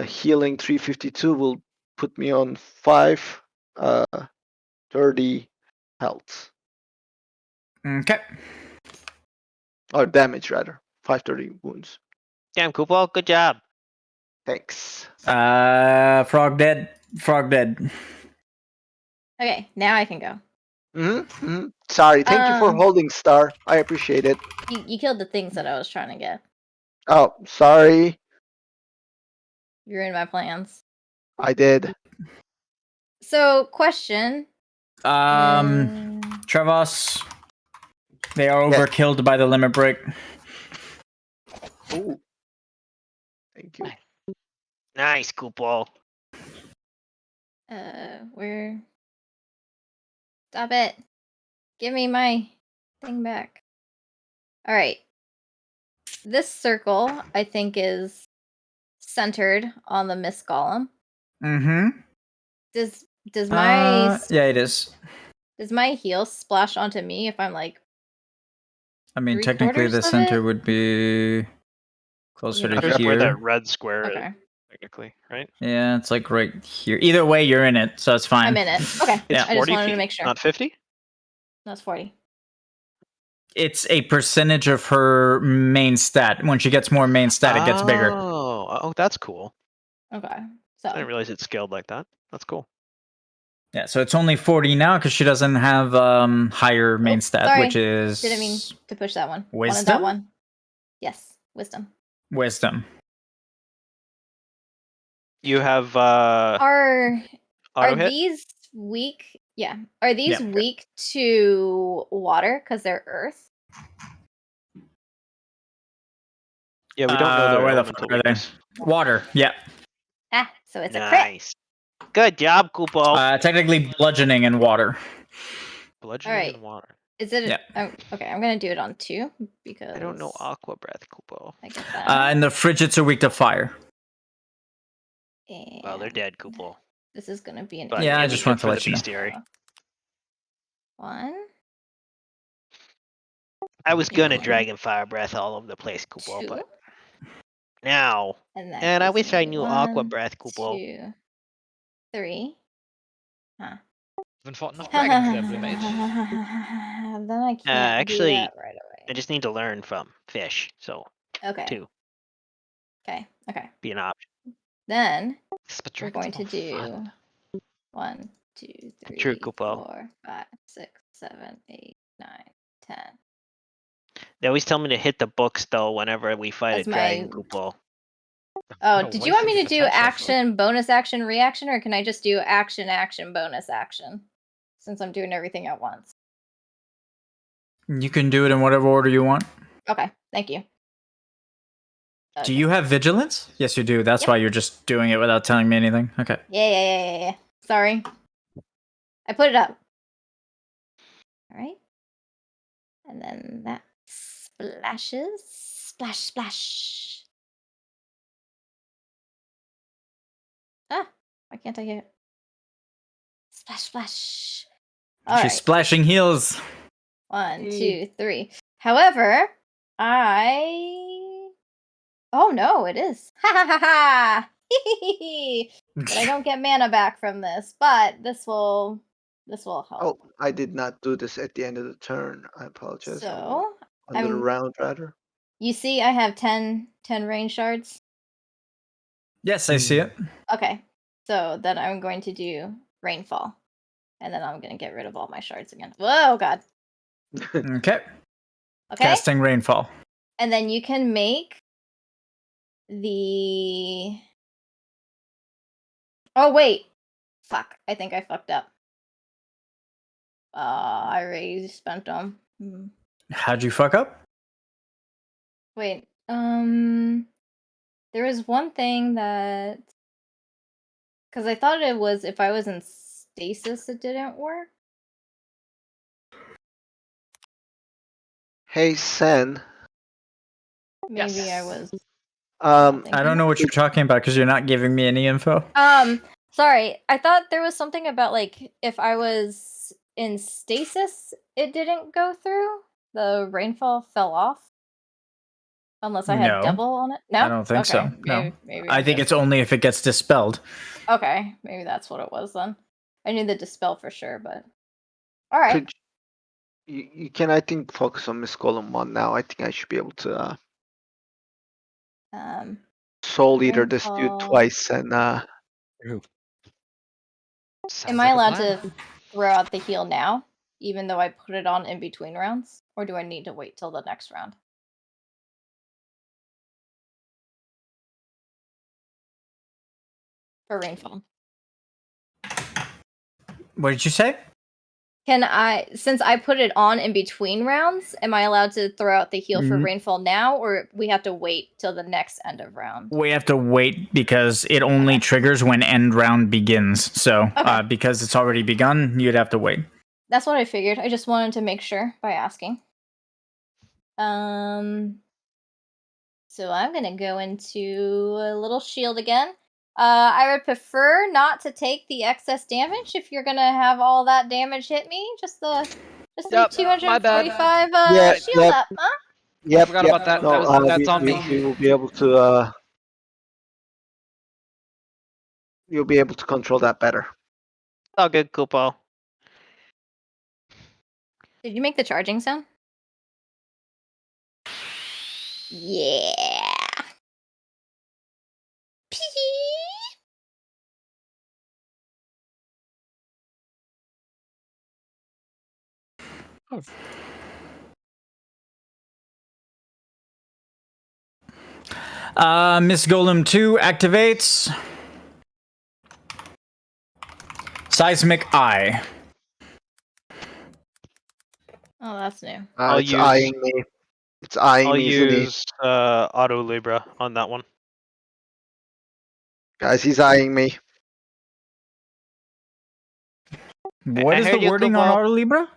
E: Healing 352 will put me on 530 health.
A: Okay.
E: Or damage rather. 530 wounds.
D: Damn, Koopo, good job.
E: Thanks.
A: Frog dead. Frog dead.
B: Okay, now I can go.
E: Sorry, thank you for
B: Um,
E: holding, Star. I appreciate it.
B: You killed the things that I was trying to get.
E: Oh, sorry.
B: You ruined my plans.
E: I did.
B: So, question.
A: Trevas. They are
E: Yeah.
A: overkilled by the limit break.
E: Ooh. Thank you.
D: Nice, Koopo.
B: Where? Stop it. Give me my thing back. All right. This circle, I think, is centered on the Mist Golem.
A: Mm-hmm.
B: Does my
A: Yeah, it is.
B: does my heal splash onto me if I'm like?
A: I mean,
B: 3/4
A: technically, the
B: of
A: center
B: it?
A: would be closer to
D: There's where that
A: here.
D: red square is,
B: Okay,
D: technically, right?
A: Yeah, it's like right here. Either way, you're in it, so it's fine.
B: I'm in it. Okay,
D: It's
A: Yeah.
B: I just
D: 40
B: wanted
D: feet,
B: to make sure.
D: not 50?
B: That's 40.
A: It's a percentage of her main stat. When she gets more main stat, it gets bigger.
D: Oh, that's cool.
B: Okay,
D: I
B: so
D: didn't realize it scaled like that. That's cool.
A: Yeah, so it's only 40 now because she doesn't have higher main stat,
B: sorry.
A: which is
B: Didn't mean to push that one. Wanted
A: Wisdom?
B: that one. Yes, wisdom.
A: wisdom.
D: You have
B: Are
D: auto hit?
B: these weak? Yeah. Are these
A: Yeah.
B: weak to water because they're earth?
D: Yeah, we don't know their
A: where the
D: elemental
A: fuck are they?
D: weakness.
A: Water. Yeah.
B: Ah, so it's a crit.
D: Nice. Good job, Kupo.
A: Technically, bludgeoning and water.
D: Bludgeoning
B: Alright.
D: and water.
B: Is it?
A: Yeah.
B: Okay, I'm gonna do it on 2 because
D: I don't know Aqua Breath, Kupo.
B: I get that.
A: And the frigates are weak to fire.
D: Well, they're
B: And
D: dead, Kupo.
B: this is gonna be an.
D: But
A: Yeah, I
D: it'd be
A: just
D: good
A: wanted to
D: for
A: let
D: the
A: you know.
D: bestiary.
B: 1.
D: I was gonna
B: Yeah.
D: Dragon Fire Breath all over the place, Kupo,
B: 2.
D: but now.
B: And that
D: And I
B: gives
D: wish I
B: me
D: knew Aqua
B: 1,
D: Breath, Kupo.
B: 2, 3.
F: Haven't fought enough dragons there, Blue Mage.
B: Then I can't do
D: Actually,
B: that right
D: I
B: away.
D: just need to learn from fish, so
B: Okay.
D: 2
B: Okay.
D: be an option.
B: Then
F: Yes, but
B: we're
F: dragons
B: going to
F: are more
B: do
F: fun.
B: 1, 2,
D: True,
B: 3,
D: Kupo.
B: 4, 5, 6, 7, 8, 9, 10.
D: They always tell me to hit the books though whenever we fight
B: As
D: a dragon,
B: my-
D: Kupo.
B: Oh,
F: No,
B: did
F: wait
B: you want
F: for
B: me
F: the
B: to do
F: potential for it.
B: action, bonus action, reaction, or can I just do action, action, bonus action? Since I'm doing everything at once.
A: You can do it in whatever order you want.
B: Okay, thank you.
A: Do you have vigilance? Yes, you do. That's
B: Yep.
A: why you're just doing it without telling me anything. Okay.
B: Yeah. Sorry. I put it up. Alright. And then that splashes. Splash, splash. Ah, why can't I get it? Splash, splash.
A: She's
B: Alright.
A: splashing heels.
B: 1, 2, 3. However, Oh no, it is. Ha ha ha ha! But I don't get mana back from this, but this will help.
E: Oh, I did not do this at the end of the turn. I apologize.
B: So,
E: End of the
B: I'm-
E: round, rather.
B: you see I have 10 rain shards.
A: Yes, I see it.
B: Okay. So then I'm going to do rainfall. And then I'm going to get rid of all my shards again. Whoa, god.
A: Okay.
B: Okay?
A: Casting rainfall.
B: And then you can make the... Oh, wait. Fuck. I think I fucked up. I already spent them.
A: How'd you fuck up?
B: Wait. There was one thing that... Because I thought it was if I was in stasis, it didn't work.
E: Hey, Sen.
B: Maybe I was...
A: I don't know what you're talking about because you're not giving me any info.
B: Sorry. I thought there was something about, like, if I was in stasis, it didn't go through. The rainfall fell off. Unless I had
A: No.
B: double on it. No?
A: I don't think so. No.
B: Maybe
A: I think it's only if it gets dispelled.
B: Okay, maybe that's what it was then. I knew the dispel for sure, but... Alright.
E: Could you can, I think, focus on Mist Golem 1 now. I think I should be able to Soul Eater this dude
B: Rainfall.
E: twice and
B: Am
F: Sounds
B: I
F: like a
B: allowed
F: plan.
B: to throw out the heal now, even though I put it on in between rounds? Or do I need to wait till the next round? For rainfall.
A: What did you say?
B: Can I, since I put it on in between rounds, am I allowed to throw out the heal for rainfall now, or we have to wait till the next end of round?
A: We have to wait because it only triggers when end round begins. So because it's already begun, you'd have to wait.
B: That's what I figured. I just wanted to make sure by asking. So I'm gonna go into a little shield again. I would prefer not to take the excess damage if you're gonna have all that damage hit me. Just the
F: Yep, my bad.
B: 245
E: Yeah,
B: shield
E: yep.
B: up, huh?
E: Yep,
F: Forgot
E: yep.
F: about that.
E: No,
F: That's on me.
E: we will be able to. You'll be able to control that better.
D: All good, Kupo.
B: Did you make the charging sound? Yeah. Pee.
A: Mist Golem 2 activates. Seismic Eye.
B: Oh, that's new.
D: I'll
E: It's
D: use-
E: eyeing me. It's eyeing
D: I'll
E: me, Zuni.
D: use Auto Libra on that one.
E: Guys, he's eyeing me.
A: What
D: I
A: is the
D: heard you,
A: wording on
D: Kupo.
A: Auto Libra?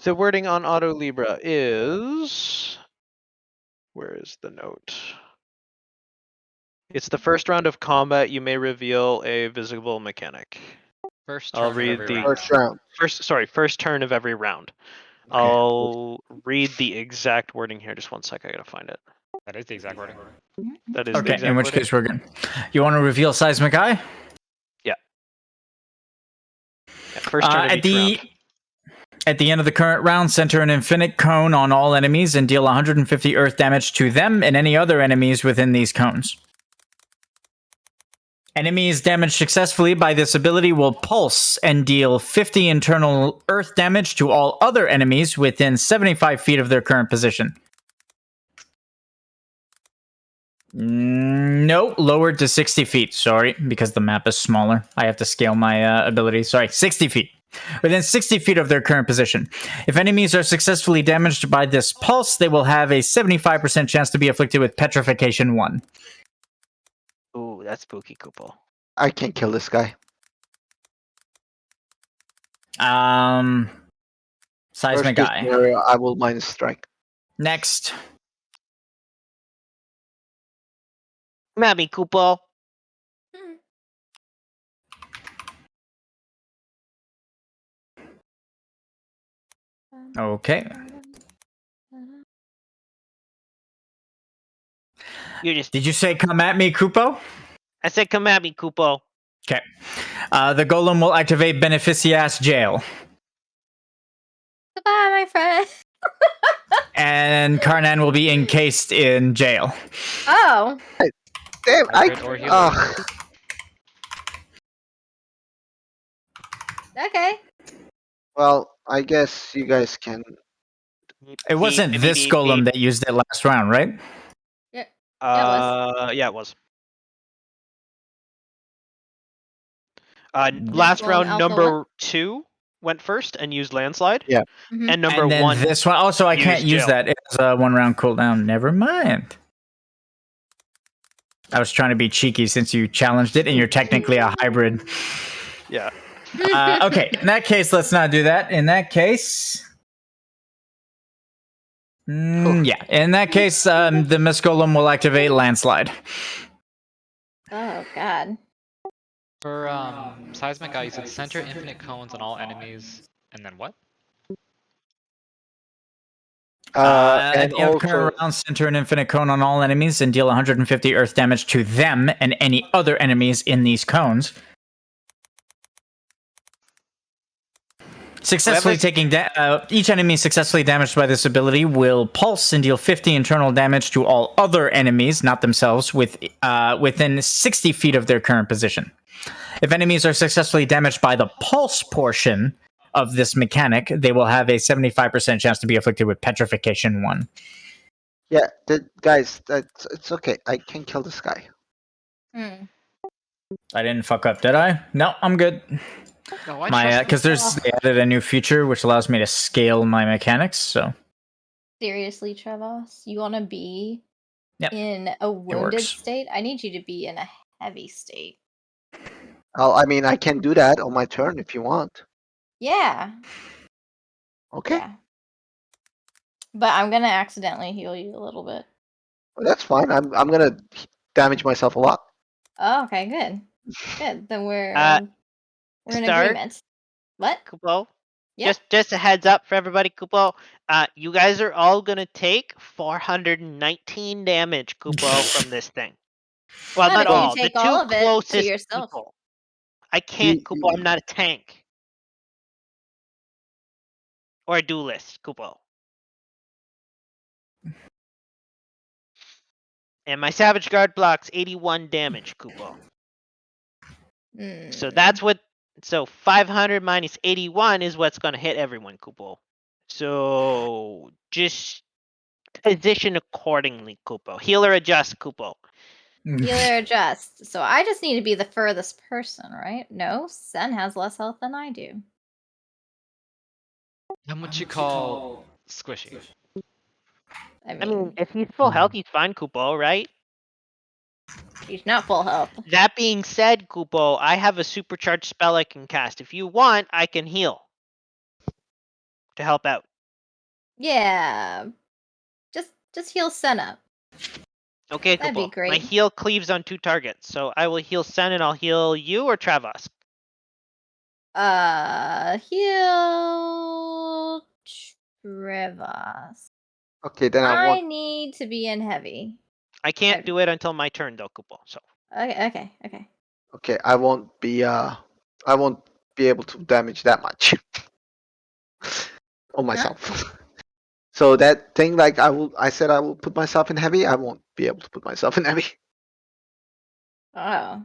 D: The wording on Auto Libra is. Where is the note? It's the first round of combat. You may reveal a visible mechanic.
F: First
D: I'll
F: turn of
D: read
F: every
D: the-
F: round.
E: First round.
D: First turn of every round.
E: Okay.
D: I'll read the exact wording here. Just one sec. I gotta find it.
F: That is the exact wording.
D: That is the
A: Okay,
D: exact
A: in which
D: wording.
A: case we're good. You want to reveal Seismic Eye?
D: Yeah, first turn of
A: at
D: each
A: the
D: round.
A: at the end of the current round, center an infinite cone on all enemies and deal 150 earth damage to them and any other enemies within these cones. Enemies damaged successfully by this ability will pulse and deal 50 internal earth damage to all other enemies within 75 feet of their current position. No, lowered to 60 feet. Sorry, because the map is smaller. I have to scale my ability. Sorry, 60 feet. Within 60 feet of their current position. If enemies are successfully damaged by this pulse, they will have a 75% chance to be afflicted with Petrification 1.
D: Ooh, that's spooky, Kupo.
E: I can't kill this guy.
A: Seismic
E: Worst case
A: Eye.
E: scenario, I will minus strike.
A: Next.
D: Mammy, Kupo.
A: Okay.
D: You just.
A: Did you say come at me, Kupo?
D: I said, come at me, Kupo.
A: Okay. The golem will activate Beneficias Jail.
B: Goodbye, my friend.
A: And Carnan will be encased in jail.
B: Oh.
E: Damn,
F: Hybrid or healer.
E: Ugh.
B: Okay.
E: Well, I guess you guys can.
A: It wasn't this golem that used it last round, right?
B: Yeah.
D: Yeah, it was. Last
B: Golem
D: round,
B: Alpha
D: number 2 went first and used landslide.
E: Yeah.
B: Mhm.
D: And number
A: and then
D: 1.
A: this one. Also, I can't
D: used
A: use
D: jail.
A: that. It's a 1 round cooldown. Never mind. I was trying to be cheeky since you challenged it, and you're technically a hybrid.
D: Yeah.
A: Okay, in that case, let's not do that. In that case. Yeah, in that case, the Mist Golem will activate landslide.
B: Oh god.
F: For Seismic Eye, you said center infinite cones on all enemies, and then what?
A: At
E: And
A: the end of the
E: also,
A: current round, center an infinite cone on all enemies and deal 150 earth damage to them and any other enemies in these cones. Successfully taking each enemy successfully damaged by this ability will pulse and deal 50 internal damage to all other enemies, not themselves, within 60 feet of their current position. If enemies are successfully damaged by the pulse portion of this mechanic, they will have a 75% chance to be afflicted with Petrification 1.
E: yeah, guys, it's okay. I can kill this guy.
B: Hmm.
A: I didn't fuck up, did I? No, I'm good.
F: No, I
A: My
F: trust
A: because they added a new feature which allows me to scale my mechanics. So
B: Seriously, Trevas, you want to be
A: Yep,
B: in a wounded
A: works.
B: state? I need you to be in a heavy state.
E: I mean, I can do that on my turn if you want.
B: Yeah.
E: Okay.
B: Yeah. But I'm gonna accidentally heal you a little bit.
E: Well, that's fine. I'm gonna damage myself a lot.
B: Oh, okay, good. Good. Then we're in
D: Star?
B: agreement. What?
D: Kupo,
B: Yeah.
D: just a heads up for everybody, Kupo. You guys are all gonna take 419 damage, Kupo, from this thing. Well,
B: Not
D: not
B: if you
D: all. The
B: take
D: two
B: all of it to
D: closest
B: yourself.
D: people. I can't, Kupo. I'm not a tank. Or a duelist, Kupo. And my Savage Guard blocks 81 damage, Kupo. So that's what. So 500 minus 81 is what's gonna hit everyone, Kupo. So just position accordingly, Kupo. Healer adjust, Kupo.
B: Healer adjust. So I just need to be the furthest person, right? No, Sen has less health than I do.
F: How much you call squishy?
B: I
D: I mean,
B: mean,
D: if he's full health, he's fine, Kupo, right?
B: he's not full health.
D: That being said, Kupo, I have a supercharged spell I can cast. If you want, I can heal. To help out.
B: Yeah. Just heal Sen up.
D: Okay,
B: That'd
D: Kupo.
B: be great.
D: My heal cleaves on 2 targets, so I will heal Sen and I'll heal you or Trevas.
B: Heal Trevas.
E: Okay, then
B: I need to be in heavy.
D: I can't do it until my turn though, Kupo. So
B: Okay.
E: Okay, I won't be able to damage that much on myself. So that thing, like I said I will put myself in heavy. I won't be able to put myself in heavy.
B: Oh.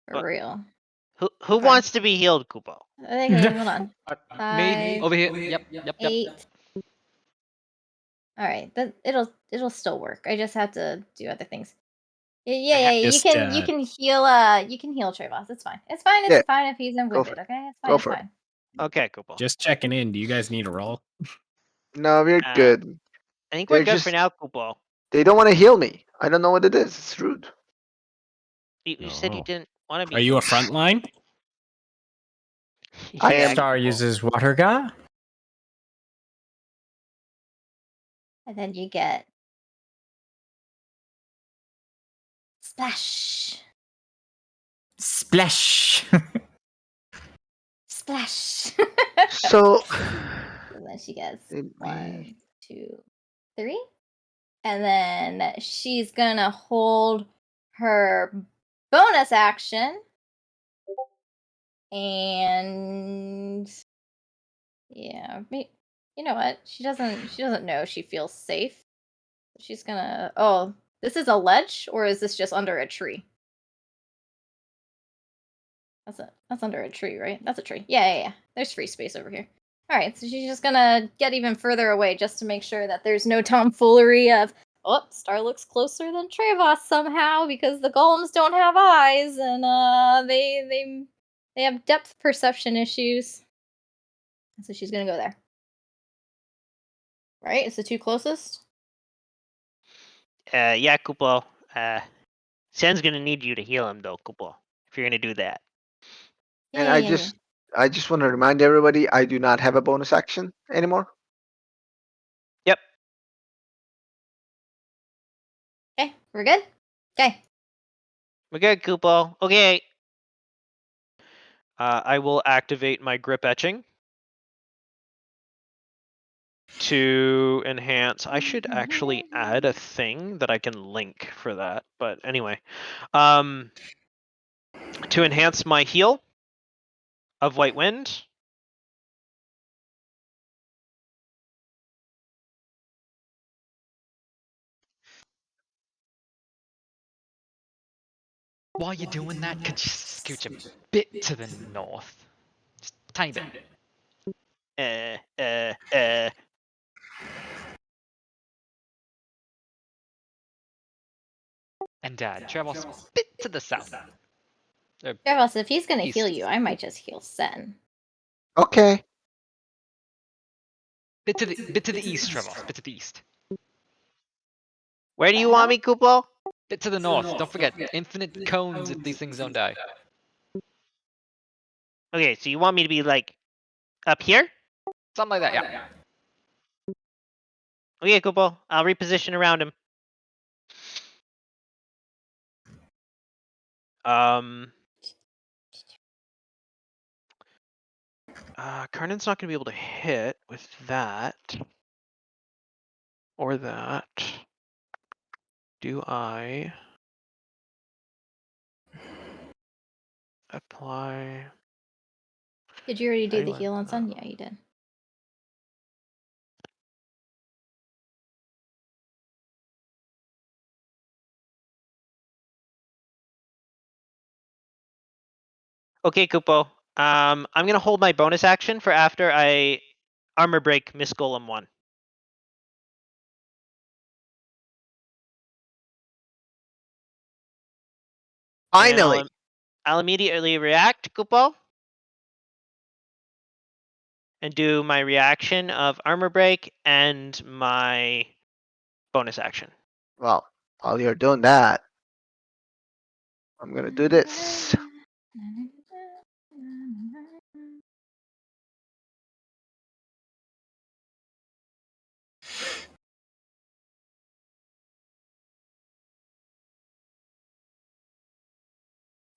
B: For
D: What?
B: real.
D: who
B: Okay.
D: wants to be healed, Kupo?
B: Okay, hold on.
F: Me
B: 5,
F: over here. Yep.
B: 8. Alright, it'll still work. I just have to do other things. Yeah. You
G: Just,
B: can heal Trevas. It's fine. It's fine
E: Yeah,
B: if he's in
E: go
B: with
E: for
B: it,
E: it.
B: okay? It's fine,
E: Go
B: it's
E: for it.
B: fine.
D: Okay, Kupo.
G: Just checking in. Do you guys need a roll?
E: No, we're good.
D: I think
E: They're
D: we're good for
E: just
D: now, Kupo.
E: they don't want to heal me. I don't know what it is. It's rude.
D: You said you
G: Oh.
D: didn't want to be
G: Are you a
D: healed.
G: front line?
E: I am.
A: Star
D: Kupo.
A: uses water god.
B: And then you get splash.
A: Splash.
B: Splash.
E: So
B: And then she gets
E: it
B: 1, 2, 3. And then she's gonna hold her bonus action. And yeah, you know what? She doesn't know she feels safe. She's gonna oh, this is a ledge or is this just under a tree? That's under a tree, right? That's a tree. Yeah. There's free space over here. Alright, so she's just gonna get even further away just to make sure that there's no tomfoolery of Star looks closer than Trevas somehow because the golems don't have eyes and they have depth perception issues. So she's gonna go there. Right? It's the 2 closest.
D: Yeah, Kupo. Sen's gonna need you to heal him though, Kupo. If you're gonna do that.
E: and
B: Yeah.
E: I just want to remind everybody I do not have a bonus action anymore.
D: Yep.
B: Okay, we're good? Okay.
D: We're good, Kupo. Okay. I will activate my grip etching to enhance. I should actually add a thing that I can link for that. But anyway, to enhance my heal of White Wind.
F: While you're doing that, could you scooch a bit to the north? Just a tiny bit. And Trevas, bit to the south.
B: Trevas, if he's gonna heal
F: East.
B: you, I might just heal Sen.
E: Okay.
F: Bit to the east, Trevas. Bit to the east.
D: Where do you want me, Kupo?
F: Bit to the north. Don't forget, infinite cones if these things don't die.
D: Okay, so you want me to be like up here?
F: Something like that, yeah.
D: Okay, Kupo. I'll reposition around him. Carnan's not gonna be able to hit with that. Or that. Do I apply?
B: Did you already do the
D: Anyone?
B: heal on Sun? Yeah, you did.
D: Okay, Kupo. I'm gonna hold my bonus action for after I armor break Mist Golem 1. And
E: Finally.
D: I'll immediately react, Kupo. And do my reaction of armor break and my bonus action.
E: Well, while you're doing that, I'm gonna do this.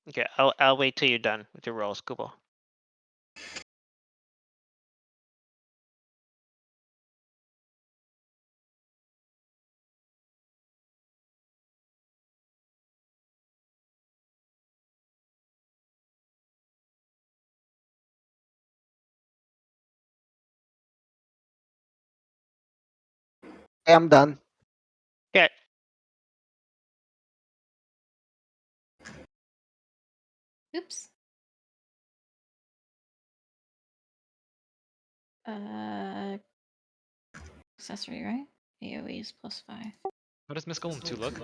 D: Okay, I'll wait till you're done with your rolls, Kupo.
E: Okay, I'm done.
D: Okay.
B: Oops. Accessory, right? AoE is +5.
F: How does Mist Golem 2 look?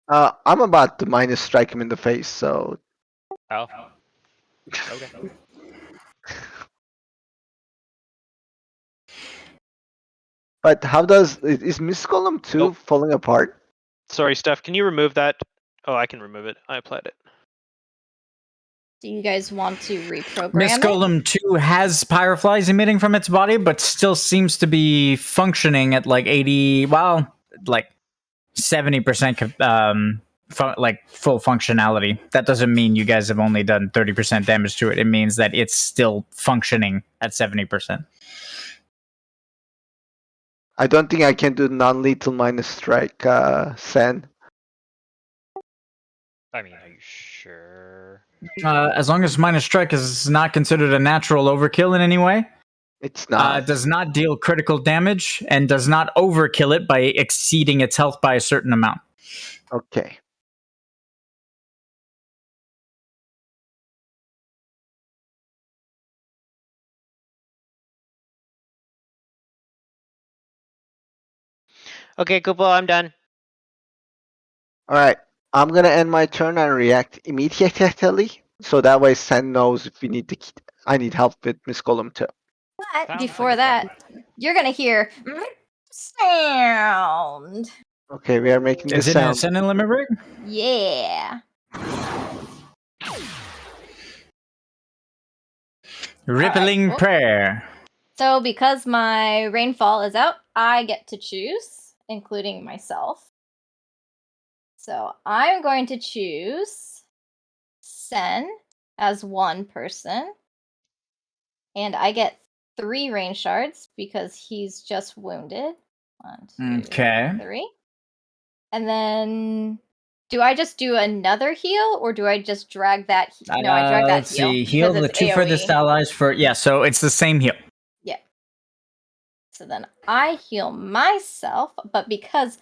E: I'm about to minus strike him in the face, so
F: Oh. Okay.
E: But how is Mist Golem 2
D: Oh.
E: falling apart?
D: Sorry, Steph. Can you remove that? Oh, I can remove it. I applied it.
B: Do you guys want to reprogram
A: Mist
B: it?
A: Golem 2 has pyroflies emitting from its body, but still seems to be functioning at like 80, well, like 70% like full functionality. That doesn't mean you guys have only done 30% damage to it. It means that it's still functioning at 70%.
E: I don't think I can do non-lethal minus strike, Sen.
F: I mean, are you sure?
A: As long as minus strike is not considered a natural overkill in any way,
E: It's not.
A: does not deal critical damage, and does not overkill it by exceeding its health by a certain amount.
E: Okay.
D: Okay, Kupo, I'm done.
E: Alright. I'm gonna end my turn and react immediately. So that way Sen knows if we need I need help with Miss Golem 2.
B: But
F: Sounds
B: before
F: like a plan.
B: that, you're gonna hear sound.
E: Okay, we are making this
A: Is it an
E: sound.
A: ascendant limit break?
B: Yeah.
A: Rippling
B: cool.
A: prayer.
B: So because my rainfall is out, I get to choose, including myself. So I'm going to choose Sen as one person. And I get 3 rain shards because he's just wounded. 1, 2,
A: Okay.
B: 3. And then do I just do another heal or do I just drag that? No, I drag that
A: Let's
B: heal.
A: see. Heal
B: because
A: the
B: it's
A: 2
B: AoE.
A: furthest allies for. Yeah, so it's the same heal.
B: Yeah. So then I heal myself, but because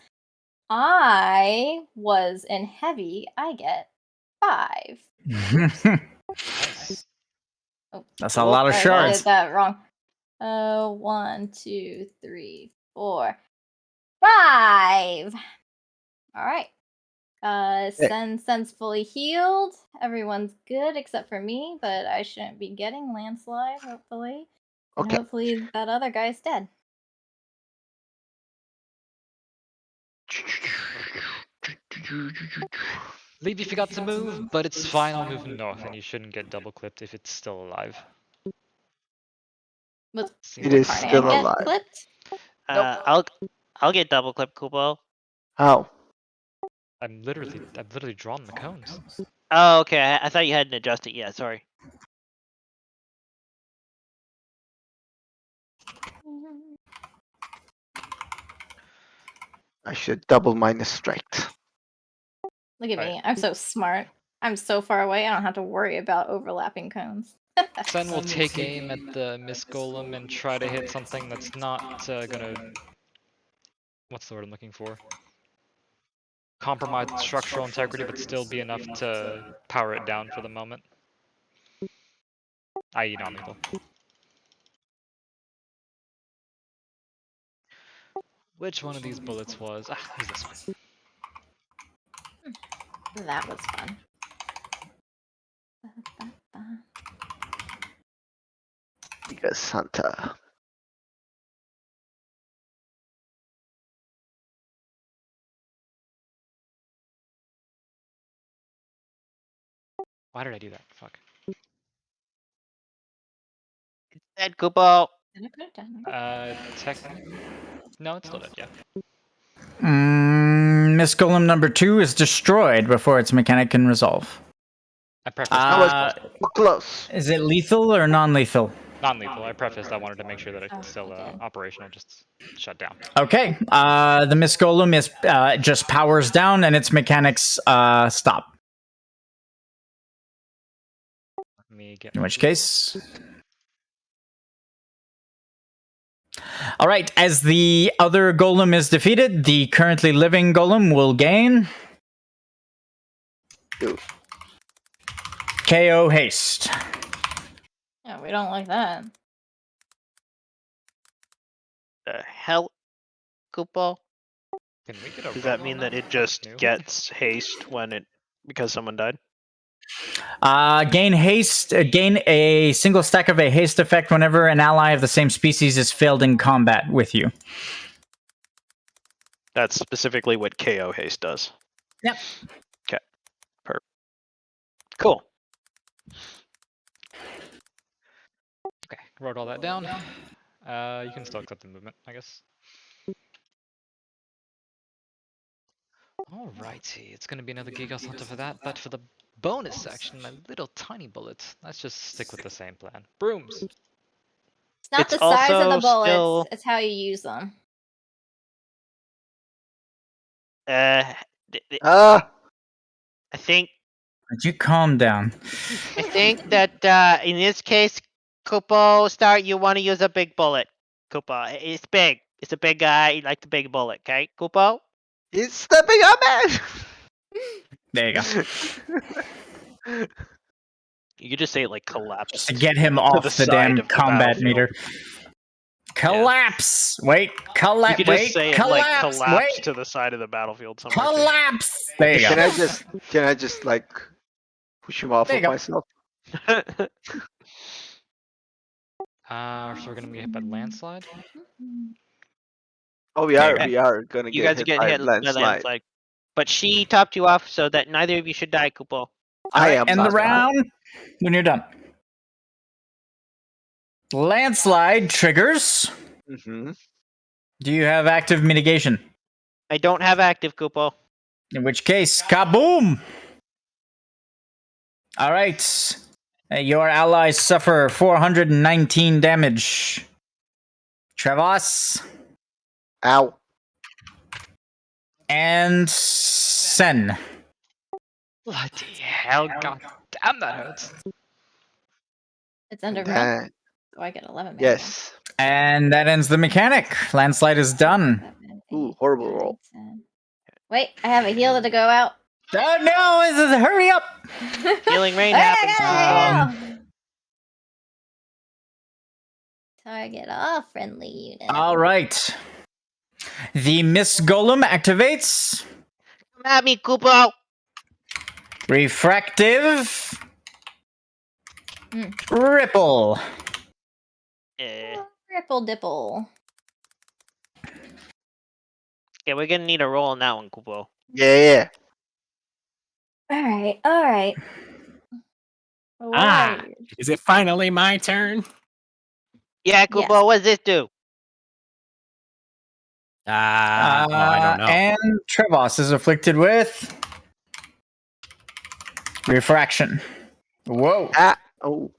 B: I was in heavy, I get 5.
F: Nice.
B: Oh,
A: That's a lot of
B: I
A: shards.
B: did that wrong. 1, 2, 3, 4, 5. All right. Sen's fully healed. Everyone's good except for me, but I shouldn't be getting landslide, hopefully. And
E: Okay.
B: hopefully that other guy's dead.
F: Levi forgot to move, but it's fine. I'll move north, and you shouldn't get double clipped if it's still alive.
B: But
F: Seems
E: It
F: like
E: is
F: fine.
E: still
B: Carnan get
E: alive.
B: clipped?
D: I'll get double clip, Kupo.
E: How?
F: I've literally drawn the cones.
D: Oh, okay. I thought you hadn't adjusted yet. Sorry.
E: I should double minus strike.
B: Look at
F: Right.
B: me. I'm so smart. I'm so far away, I don't have to worry about overlapping cones.
F: Sen will take aim at the Mist Golem and try to hit something that's not gonna... What's the word I'm looking for? Compromise structural integrity, but still be enough to power it down for the moment. I.e. non-lethal. Which one of these bullets was? Ah, it was this one.
B: That was fun.
E: Because Santa.
F: Why did I do that? Fuck.
D: Dead, Kupo.
B: Did I put it down?
F: Technically... No, it's still dead, yeah.
A: Mist Golem number 2 is destroyed before its mechanic can resolve.
F: I prefaced
E: Close.
A: Is it lethal or non-lethal?
F: non-lethal. I prefaced I wanted to make sure that it's still
B: okay.
F: operational, just shut down.
A: Okay. The Mist Golem is just powers down and its mechanics stop.
F: Let me get
A: In which case... All right. As the other golem is defeated, the currently living golem will gain...
E: Ooh.
A: KO haste.
B: Yeah, we don't like that.
D: The hell, Kupo?
F: Can we get a
D: Does that
F: roll
D: mean
F: on
D: that it
F: What's
D: just
F: new?
D: gets haste when because someone died?
A: Gain haste. Gain a single stack of a haste effect whenever an ally of the same species is failed in combat with you.
D: That's specifically what KO haste does.
A: Yep.
D: Okay. Perfect. Cool.
F: Okay, wrote all that down. You can still accept the movement, I guess. Alrighty, it's gonna be another Gigas Hunter for that, but for the bonus section, my little tiny bullets, let's just stick with the same plan. Brooms!
B: It's not
D: It's
B: the size of the
D: also
B: bullets,
D: still-
B: it's how you use them.
D: I think
A: Would you calm down?
D: that in this case, Kupo, you want to use a big bullet. Kupo, it's big. It's a big guy. You like the big bullet, okay? Kupo?
E: He's stepping up, man!
A: There you go.
D: You could just say it like collapse.
A: To get him off
D: the
A: the
D: side
A: damn
D: of the
A: combat
D: battlefield.
A: meter. Collapse! Wait,
D: You
A: collapse.
D: could just
A: Wait,
D: say it
A: collapse.
D: like collapse
A: Wait,
D: to the side of the battlefield somewhere. too.
A: collapse. There you
E: Can
A: go.
E: I just like push him off
A: There you
E: of
A: go.
E: myself?
F: So we're gonna get hit by landslide?
E: Oh, we
A: There
E: are
A: you go.
E: gonna
D: You
E: get
D: guys are
E: hit
D: getting
E: by
D: hit by
E: landslide.
D: landslide. But she topped you off so that neither of you should die, Kupo.
E: I am
A: End the
E: not dying.
A: round when you're done. Landslide triggers.
E: Mm-hmm.
A: Do you have active mitigation?
D: I don't have active, Kupo.
A: In which case, kaboom! All right. Your allies suffer 419 damage. Trevas
E: Ow.
A: and Sen.
F: Bloody hell, god damn that hurts.
B: It's under me,
E: Dang.
B: so I get 11 mana.
E: Yes.
A: And that ends the mechanic. Landslide is done.
B: 7,
E: Ooh,
B: 8,
E: horrible
B: 9,
E: roll.
B: 10. Wait, I have a heal to go out.
A: Oh no! Hurry up!
D: Healing rain
B: Hey,
D: happens.
B: I got a heal! Target all friendly units.
A: All right. The Mist Golem activates.
D: Come at me, Kupo.
A: Refractive. Ripple.
B: Ripple dipple.
D: Yeah, we're gonna need a roll on that one, Kupo.
E: Yeah.
B: Alright, alright.
G: Ah. Is it finally my turn?
D: Yeah, Kupo, what does this do?
G: I don't know.
A: And Trevas is afflicted with refraction. Whoa.
E: Oh,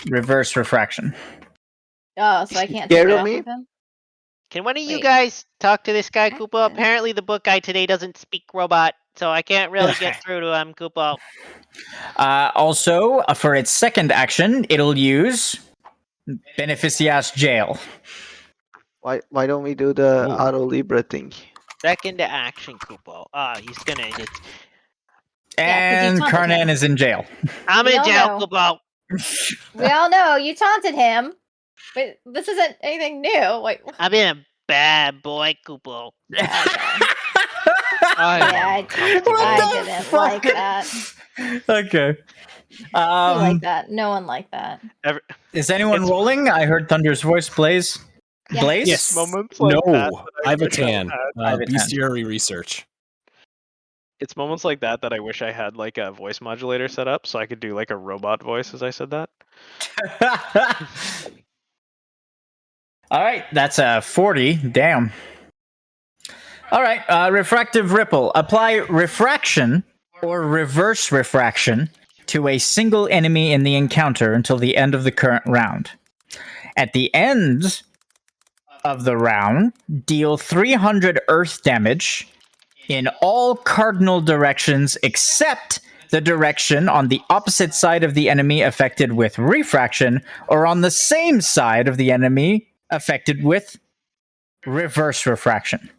A: Reverse refraction.
B: Oh, so I
E: She
B: can't take
E: scared
B: it
E: of
B: off
E: me?
B: of him?
H: Can one of you
B: Wait.
H: guys talk to this guy,
B: What
H: Koopa?
B: the-
H: Apparently the book guy today doesn't speak robot, so I can't really get through to him, Koopa.
A: Also, for its second action, it'll use Beneficias Jail.
E: Why don't we do the
G: Ooh.
E: Auto Libra thing?
H: Second to action, Koopa. He's gonna just...
B: Yeah, 'cause you
A: And
B: taunted
A: Carnan
B: him.
A: is in jail.
H: I'm
B: We
H: in
B: all
H: jail,
B: know.
H: Koopa.
B: We all know you taunted him, but this isn't anything new. Wait,
H: I'm in a bad boy, Koopa.
B: okay.
F: I'm
B: Yeah,
F: uncomfortable.
B: I
A: What the
B: didn't
A: fuck?
B: like that.
A: Okay.
B: Who liked that? No one liked that.
A: Is anyone
D: It's-
A: rolling? I heard Thunder's voice. Blaze?
B: Yes.
A: Blaze?
G: Yes.
D: Moments like
G: No,
D: that
G: I have a
D: wish I
G: tan.
A: I have a tan.
G: Bestiary research.
D: It's moments like that that I wish I had like a voice modulator set up so I could do like a robot voice as I said that.
A: All right, that's a 40. Damn. All right, refractive ripple. Apply refraction or reverse refraction to a single enemy in the encounter until the end of the current round. At the end of the round, deal 300 earth damage in all cardinal directions except the direction on the opposite side of the enemy affected with refraction, or on the same side of the enemy affected with reverse refraction.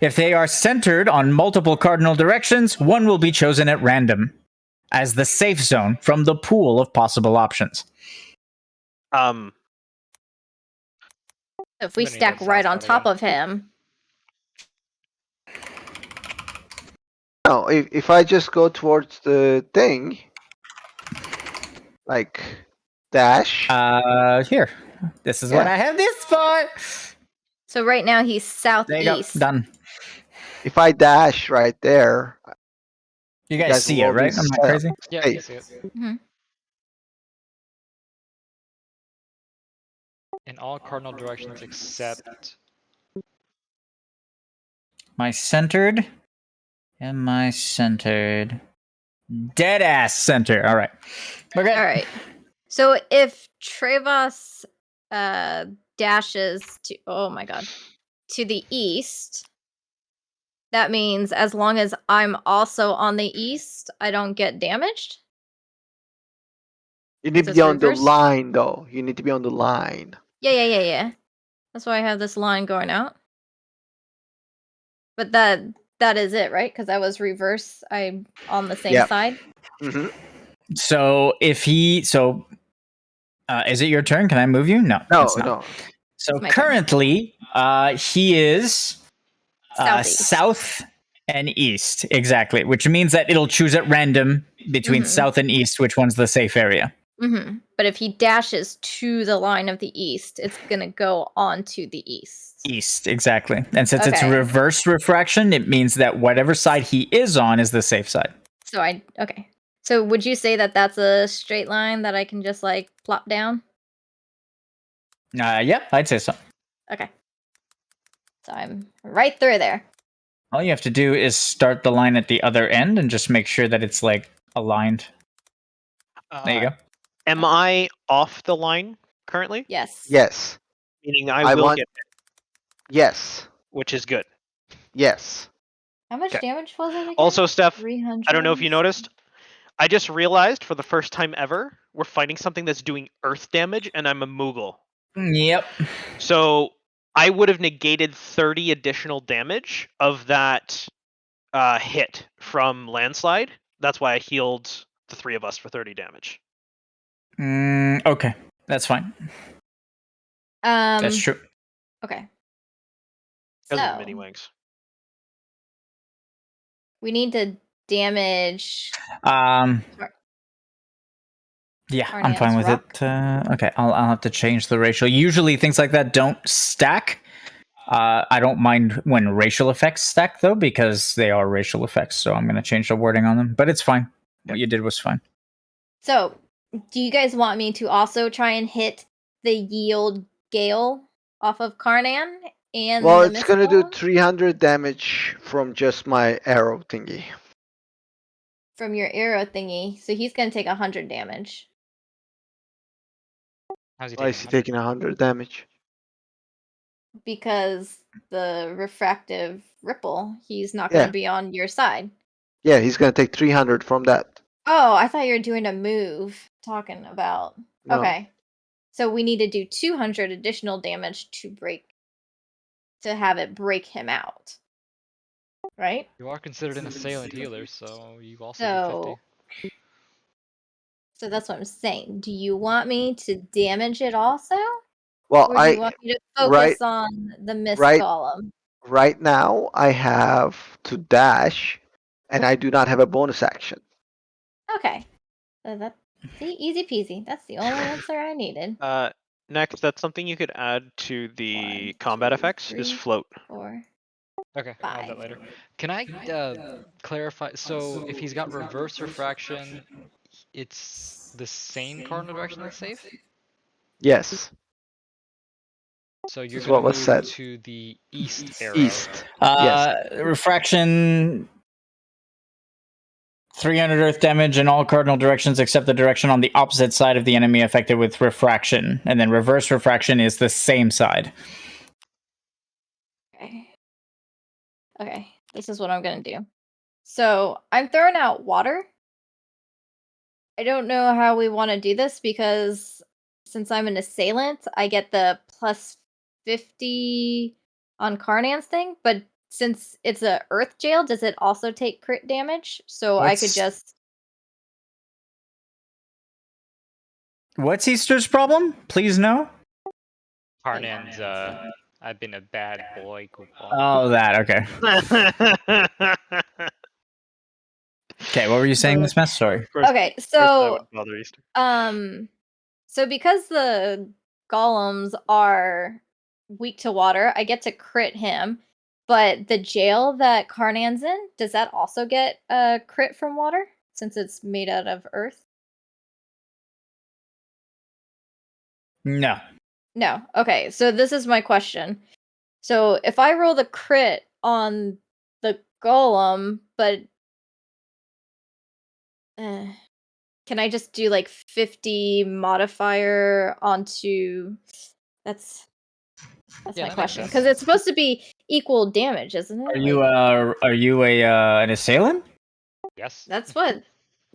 A: If they are centered on multiple cardinal directions, one will be chosen at random as the safe zone from the pool of possible options.
B: If we
F: Winning
B: stack
F: that
B: right
F: sounds
B: on
F: bad
B: top
F: again.
B: of him,
E: No, if I just go towards the thing, like dash.
A: Here. This is what
E: Yeah.
A: I have this for.
B: so right now he's
A: There you go.
B: southeast.
A: Done.
E: If I dash right there,
A: You
E: you
A: guys see
E: will
A: it,
E: all be
A: right? I'm not
E: set.
A: crazy.
F: Yeah,
E: Hey.
F: I see it.
B: Mhm.
F: In all cardinal directions except...
A: My centered. Am I centered? Dead ass center. All right. Okay.
B: All right. So if Trevas dashes to to the east, that means as long as I'm also on the east, I don't get damaged.
E: You need
B: Is
E: to
B: this
E: be on the
B: reverse?
E: line, though. You need to be on the line.
B: Yeah. That's why I have this line going out. But that is it, right? Because I was reverse. I'm on the same
E: Yep.
B: side.
E: Hmm.
A: So if he is it your turn? Can I move you? No.
E: No,
A: it's not.
E: no.
A: So
B: It's my turn.
A: currently, he is
B: Southeast.
A: south and east, exactly, which means that it'll choose at random between
B: Mhm.
A: south and east which one's the safe area.
B: Mm-hmm. But if he dashes to the line of the east, it's gonna go on to the east.
A: East, exactly. And since it's
B: Okay.
A: reverse refraction, it means that whatever side he is on is the safe side.
B: So okay. So would you say that that's a straight line that I can just like plop down?
A: Yeah, I'd say so.
B: Okay. So I'm right through there.
A: All you have to do is start the line at the other end and just make sure that it's like aligned. There you go.
D: Am I off the line currently?
B: Yes.
E: Yes.
D: Meaning
E: I
D: I will
E: want-
D: get
E: Yes.
D: which is good.
E: Yes.
B: How much
D: Okay.
B: damage was it again?
D: Also, Steph,
B: 300.
D: I don't know if you noticed. I just realized for the first time ever, we're fighting something that's doing earth damage, and I'm a Moogle.
A: Yep.
D: So I would have negated 30 additional damage of that hit from landslide. That's why I healed the three of us for 30 damage.
A: Okay, that's fine. That's true.
B: Okay.
D: Because of the
B: So
D: mini wings.
B: we need to damage.
A: Yeah, I'm
B: Carnan's
A: fine with
B: rock.
A: it. Okay, I'll have to change the ratio. Usually things like that don't stack. I don't mind when racial effects stack though, because they are racial effects. So I'm going to change the wording on them. But it's fine. What you did was fine.
B: So, do you guys want me to also try and hit the yield gale off of Carnan and
E: Well,
B: the
E: it's
B: Mist
E: gonna do
B: Golem
E: 300 damage from just my arrow thingy.
B: from your arrow thingy. So he's gonna take 100 damage.
F: How's he
E: Why
F: taking
E: is he
F: 100?
E: taking 100 damage?
B: Because the refractive ripple, he's not
E: Yeah.
B: gonna be on your side.
E: Yeah, he's gonna take 300 from that.
B: Oh, I thought you were doing a move talking about.
E: No.
B: Okay. So we need to do 200 additional damage to have it break him out. Right?
F: You are considered an assailant healer, so you also
B: So
F: do 50.
B: So that's what I'm saying. Do you want me to damage it also?
E: Well,
B: Or do you want me to focus on the Mist
E: right-
B: Golem?
E: right now I have to dash, and I do not have a bonus action.
B: Okay. See, easy peasy. That's the only answer I needed.
D: Next, that's something you could add to the
B: 1,
D: combat
B: 2,
D: effects is
B: 3,
D: float.
B: 4.
F: Okay, I'll add that
B: 5.
F: later. Can I clarify? So if he's got reverse refraction, it's the same cardinal direction that's safe?
E: Yes,
F: So you're
E: That's
F: gonna
E: what was
F: move
E: said.
F: to the east arrow.
E: east. Yes.
A: Refraction 300 earth damage in all cardinal directions except the direction on the opposite side of the enemy affected with refraction. And then reverse refraction is the same side.
B: Okay. Okay. This is what I'm going to do. So I'm throwing out water. I don't know how we want to do this because since I'm an assailant, I get the plus 50 on Carnan's thing. But since it's a earth jail, does it also take crit damage? So I could
A: What's-
B: just.
A: What's Easter's problem? Please no.
F: Carnan's I've been a bad boy coupon.
A: Oh, that. Okay. Okay, what were you saying, Miss Mess? Sorry.
B: Okay,
D: That
B: so
D: would bother Easter.
B: so because the golems are weak to water, I get to crit him. But the jail that Carnan's in, does that also get a crit from water since it's made out of earth?
A: No.
B: No. Okay, so this is my question. So if I roll the crit on the golem, but can I just do like 50 modifier onto that's
F: Yeah,
B: my
F: that makes
B: question
F: sense.
B: because it's supposed to be equal damage, isn't it?
A: Are you an assailant?
F: Yes.
B: That's what.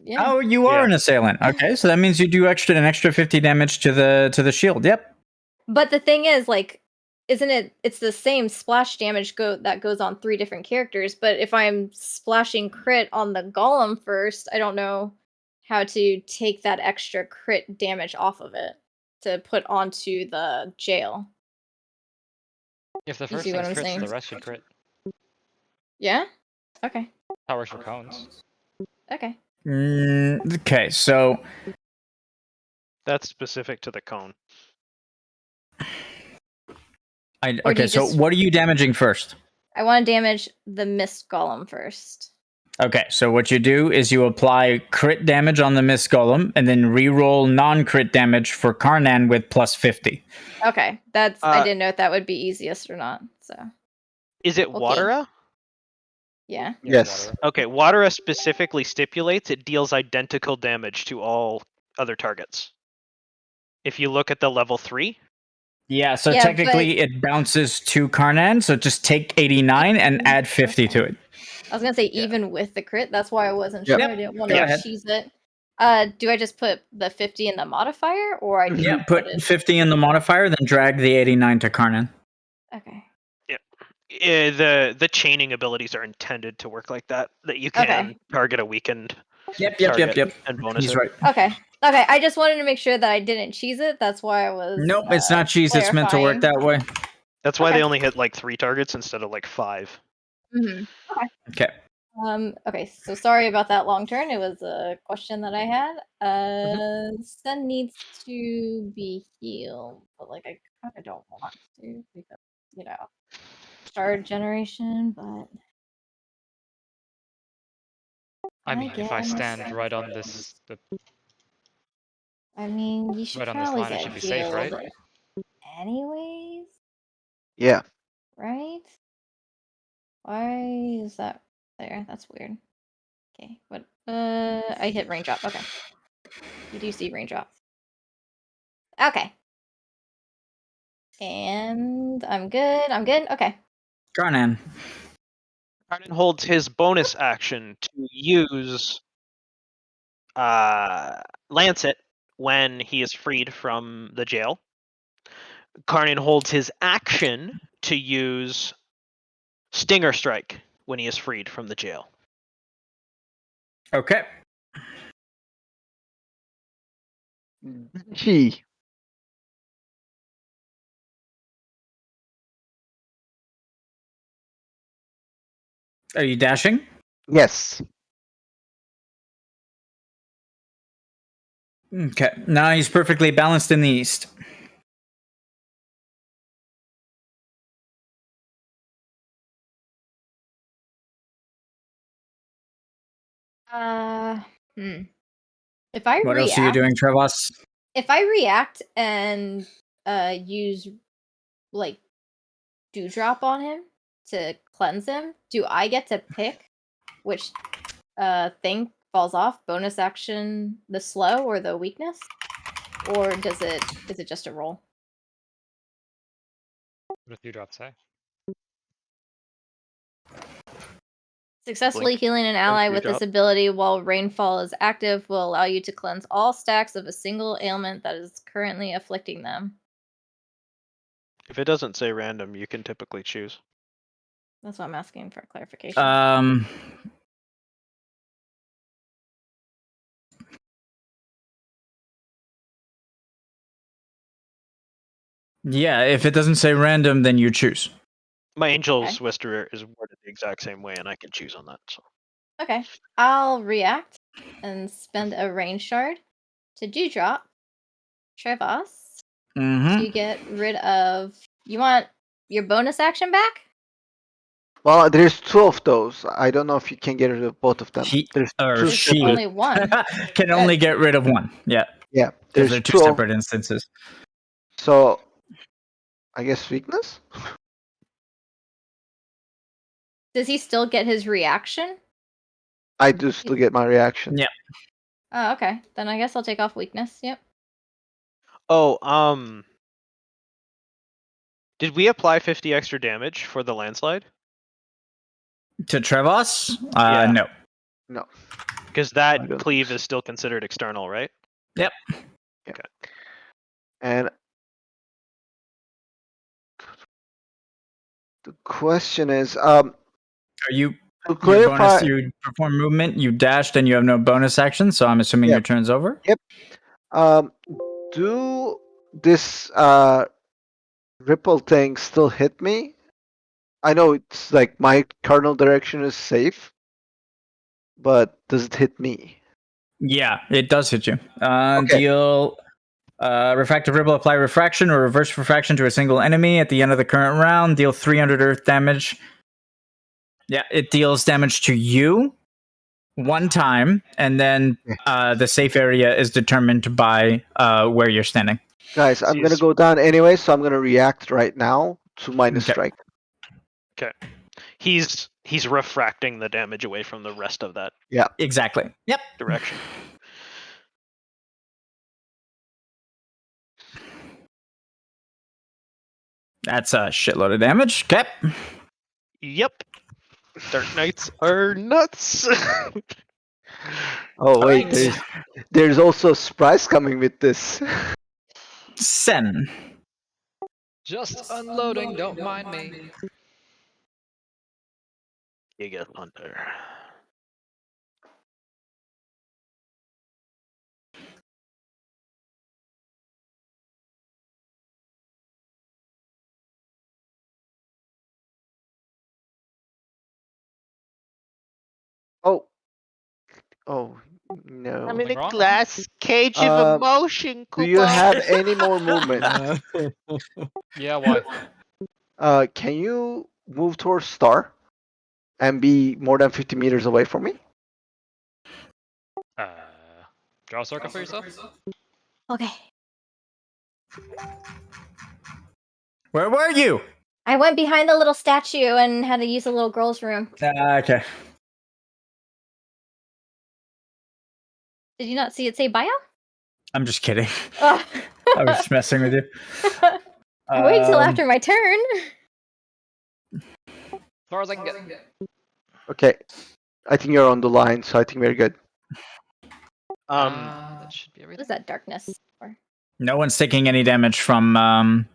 B: Yeah.
A: Oh, you are
D: Yeah.
A: an assailant. Okay, so that means you do an extra 50 damage to the shield. Yep.
B: But the thing is, like, isn't it? It's the same splash damage that goes on 3 different characters. But if I'm splashing crit on the golem first, I don't know how to take that extra crit damage off of it to put onto the jail.
F: If the
B: You
F: first
B: see
F: thing
B: what I'm
F: crits,
B: saying?
F: the rest should crit.
B: Yeah. Okay.
F: That works for cones.
B: Okay.
A: Okay, so
D: That's specific to the cone.
B: Or do
A: okay,
B: you
A: so
B: just-
A: what are you damaging first?
B: I want to damage the Mist Golem first.
A: Okay, so what you do is you apply crit damage on the Mist Golem and then re-roll non-crit damage for Carnan with plus 50.
B: Okay, that's. I didn't know if that would be easiest or not. So
D: Is it
B: Okay.
D: Watera?
B: yeah.
E: Yes.
F: Water.
D: Okay, Watera specifically stipulates it deals identical damage to all other targets. If you look at the level 3,
A: Yeah, so
B: Yeah,
A: technically it bounces to Carnan, so just take 89 and add 50 to it.
B: I was gonna say
F: Yeah.
B: even with the crit. That's why I wasn't
E: Yep.
B: sure. I didn't want
A: Go
B: to
A: ahead.
B: cheese it. Do I just put the 50 in the modifier, or I need
A: Yeah,
B: to
A: put
B: it?
A: 50 in the modifier, then drag the 89 to Carnan.
B: Okay.
D: the chaining abilities are intended to work like that. That you can
B: Okay.
D: target a weakened
A: Yep,
D: target and bonus
A: He's
D: it.
A: right.
B: Okay. Okay. I just wanted to make sure that I didn't cheese it. That's why I was.
A: Nope, it's not cheese. It's meant to work
B: clarifying.
A: that way.
D: That's why
B: Okay.
D: they only hit like 3 targets instead of like 5.
B: Mhm.
A: Okay.
B: Okay, so sorry about that long turn. It was a question that I had. Sen needs to be healed, but like I kind of don't want to because shard generation. But
F: I mean, if I
B: guess-
F: stand right on this,
B: I mean, you should
F: Right on this
B: probably
F: line, I
B: get
F: should be safe,
B: healed
F: right?
B: anyways.
E: Yeah.
B: Why is that there? That's weird. Okay, what? I hit raindrop. Okay. You do see raindrops. Okay. And I'm good. I'm good. Okay.
A: Carnan.
D: Carnan holds his bonus action to use Lancet when he is freed from the jail. Carnan holds his action to use Stinger Strike when he is freed from the jail.
A: Okay.
E: He.
A: Are you dashing?
E: Yes.
A: Okay. Now he's perfectly balanced in the east.
B: If I
A: What
B: react,
A: else are you doing, Trevas?
B: if I react and use like dewdrop on him to cleanse him, do I get to pick which thing falls off? Bonus action, the slow or the weakness? Or is it just a roll?
F: What does Dewdrop say?
B: Successfully
D: Blink.
B: healing an ally with
D: Dewdrop.
B: this ability while rainfall is active will allow you to cleanse all stacks of a single ailment that is currently afflicting them.
D: If it doesn't say random, you can typically choose.
B: That's what I'm asking for clarification.
A: Yeah, if it doesn't say random, then you choose.
D: My Angel's Whisperer is worded the exact same way, and I can choose on that. So
B: Okay, I'll react and spend a rain shard to dewdrop Trevas to get rid of. You want your bonus action back?
E: Well, there's two of those. I don't know if you can get rid of both of them.
A: He
E: There's
A: or
E: two
B: There's
A: she
B: only one.
A: can only get rid of one. Yeah,
E: Yeah,
A: because
E: there's
A: they're two
E: two.
A: separate instances.
E: So, I guess weakness.
B: Does he still get his reaction?
E: I do still get my reaction.
A: Yeah.
B: Oh, okay. Then I guess I'll take off weakness. Yep.
D: Oh, did we apply 50 extra damage for the landslide?
A: To Trevas?
D: Yeah.
A: No.
E: No.
D: Because
E: I
D: that
E: don't
D: cleave
E: think
D: is still considered external, right?
A: Yep.
E: And the question is,
A: Are you
E: to
A: your
E: clarify,
A: bonus? You perform movement. You dashed, and you have no bonus action. So I'm assuming
E: Yep.
A: your turn's over.
E: do this ripple thing still hit me? I know it's like my cardinal direction is safe, but does it hit me?
A: Yeah, it does hit you.
E: Okay.
A: Deal refractive ripple. Apply refraction or reverse refraction to a single enemy at the end of the current round. Deal 300 earth damage. Yeah, it deals damage to you one time, and then the safe area is determined by where you're standing.
E: Guys, I'm gonna
D: He's-
E: go down anyway, so I'm gonna react right now to minus
A: Okay.
E: strike.
D: Okay. He's refracting the damage away from the rest of that
A: Exactly. Yep.
D: direction.
A: That's a shitload of damage. Okay.
D: Yep. Dark Knights are nuts.
E: Oh wait,
A: Alright.
E: there's also a surprise coming with this.
A: Sen.
F: Just unloading, don't mind me.
D: Giga Hunter.
E: Oh no.
H: I'm in
F: Something
H: a
F: wrong?
H: glass cage of
E: Um,
H: emotion,
E: Do you
H: Kupo.
E: have any more movement?
F: Yeah, why?
E: Can you move towards Star and be more than 50 meters away from me?
F: Draw a circle for yourself?
B: Okay.
A: Where were you?
B: I went behind the little statue and had to use the little girl's room.
A: Okay.
B: Did you not see it say bio?
A: I'm just kidding.
B: Oh.
A: I was just messing with you.
B: I wait till after my turn.
F: As far as I can get.
E: Okay. I think you're on the line, so I think we're good.
F: That should be
B: What
F: everything.
B: is that darkness for?
A: No one's taking any damage from.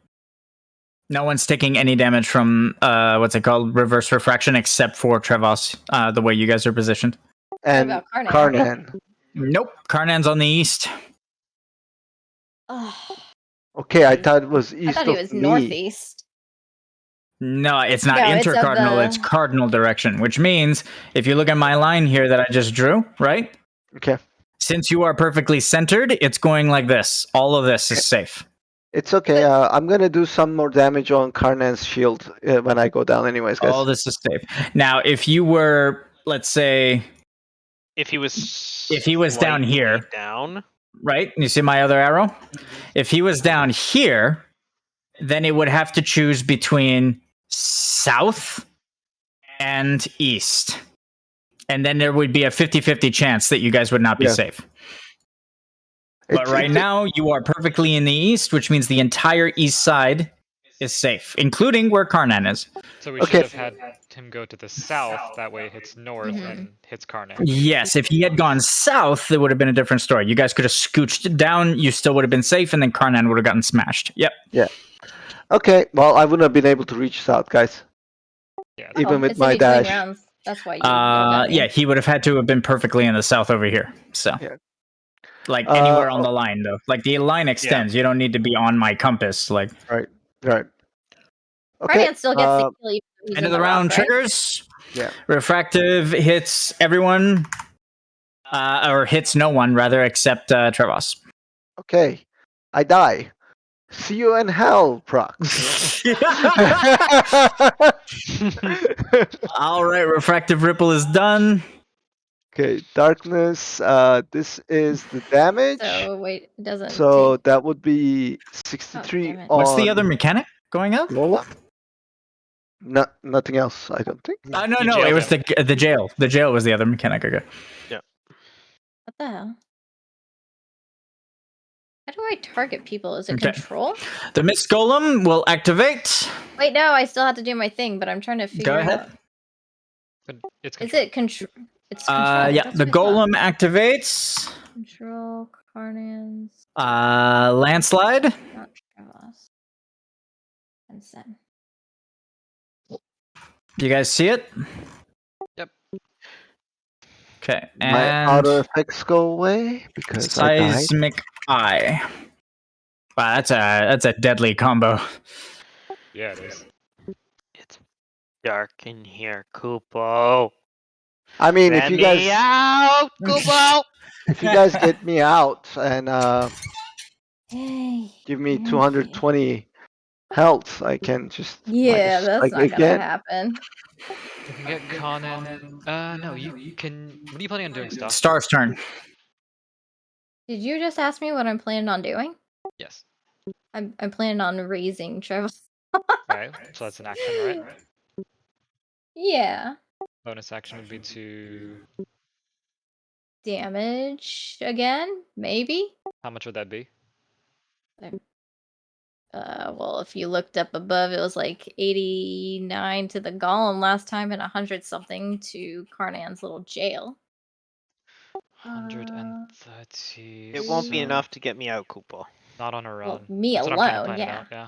A: No one's taking any damage from what's it called, reverse refraction, except for Trevas. The way you guys are positioned.
E: And
B: about Carnan?
E: Carnan.
A: Nope, Carnan's on the east.
B: Oh,
E: Okay, I thought it was
B: I
E: east
B: thought he
E: of
B: was
E: me.
B: northeast.
A: No, it's not
B: No, it's of
A: intercardinal, it's
B: the-
A: cardinal direction, which means if you look at my line here that I just drew, right?
E: Okay.
A: Since you are perfectly centered, it's going like this. All of this is safe.
E: It's okay. I'm gonna do some more damage on Carnan's shield when I go down anyways, guys.
A: All this is safe. Now, if you were, let's say,
D: If he was
A: down
D: slightly
A: here,
D: down.
A: right? You see my other arrow? If he was down here, then it would have to choose between south and east. And then there would be a 50-50 chance that you guys would not be
E: Yeah.
A: safe. But right now, you are perfectly in the east, which means the entire east side is safe, including where Carnan is.
F: So we
E: Okay.
F: should have had him go to the south. That way it hits north and hits Carnan.
A: Yes, if he had gone south, it would have been a different story. You guys could have scooched down, you still would have been safe, and then Carnan would have gotten smashed. Yep.
E: Okay, well, I wouldn't have been able to reach south, guys.
F: Yeah.
E: Even with
B: it's
E: my
B: in between
E: dash.
B: rounds. That's why you. got me.
A: Yeah, he would have had to have been perfectly in the south over here. So,
E: Yeah.
A: like anywhere on the line, though. Like the line extends. You don't need to be on my compass. Like
E: Right.
B: Carnan
E: Okay.
B: still gets to kill you.
A: end of the round
B: rock, right?
A: triggers.
E: Yeah.
A: Refractive hits everyone, or hits no one rather, except Trevas.
E: Okay. I die. See you in hell, Prox.
A: All right, refractive ripple is done.
E: Okay, darkness. This is the damage.
B: So wait, it doesn't.
E: So that would be 63
B: damn it.
E: on.
A: What's the other mechanic going up?
E: Nothing else, I don't think.
A: No,
F: You
A: it
F: jailed
A: was the jail. The jail was the other mechanic. Okay.
B: What the hell? How do I target people? Is it
A: Okay.
B: control?
A: The Mist Golem will activate.
B: Wait, no, I still have to do my thing, but I'm trying to figure
A: Go
B: out.
A: ahead.
F: But it's
B: Is
F: control.
B: it control? It's control.
A: Yeah,
B: That's
A: the
B: what I thought.
A: Golem activates.
B: Control Carnan's.
A: Landslide.
B: Not Trevas. And Sen.
A: You guys see it?
F: Yep.
A: Okay,
E: My
A: and
E: auto effects go away because I died.
A: seismic eye. Wow, that's a deadly combo.
F: Yeah, it is.
H: It's dark in here, Kupo.
E: I mean,
H: Let
E: if you
H: me
E: guys
H: out, Kupo.
E: if you guys get me out and
B: Hey.
E: give me
B: thank you.
E: 220 health, I can just
B: Yeah, that's
E: like
B: not
E: again.
B: gonna happen.
F: You can get Carnan. No, you can. What are you planning on doing, stuff?
A: Star's turn.
B: Did you just ask me what I'm planning on doing?
F: Yes.
B: I'm planning on raising Trevas.
F: Right. So that's an action, right?
B: Yeah.
F: Bonus action would be to.
B: Damage again? Maybe?
F: How much would that be?
B: Well, if you looked up above, it was like 89 to the golem last time and 100 something to Carnan's little jail.
F: 130.
H: It won't be
F: so
H: enough to get me out, Kupo.
F: Not on her
B: Well,
F: own.
B: me
F: That's what I'm trying to
B: alone,
F: plan it
B: yeah.
F: out, yeah.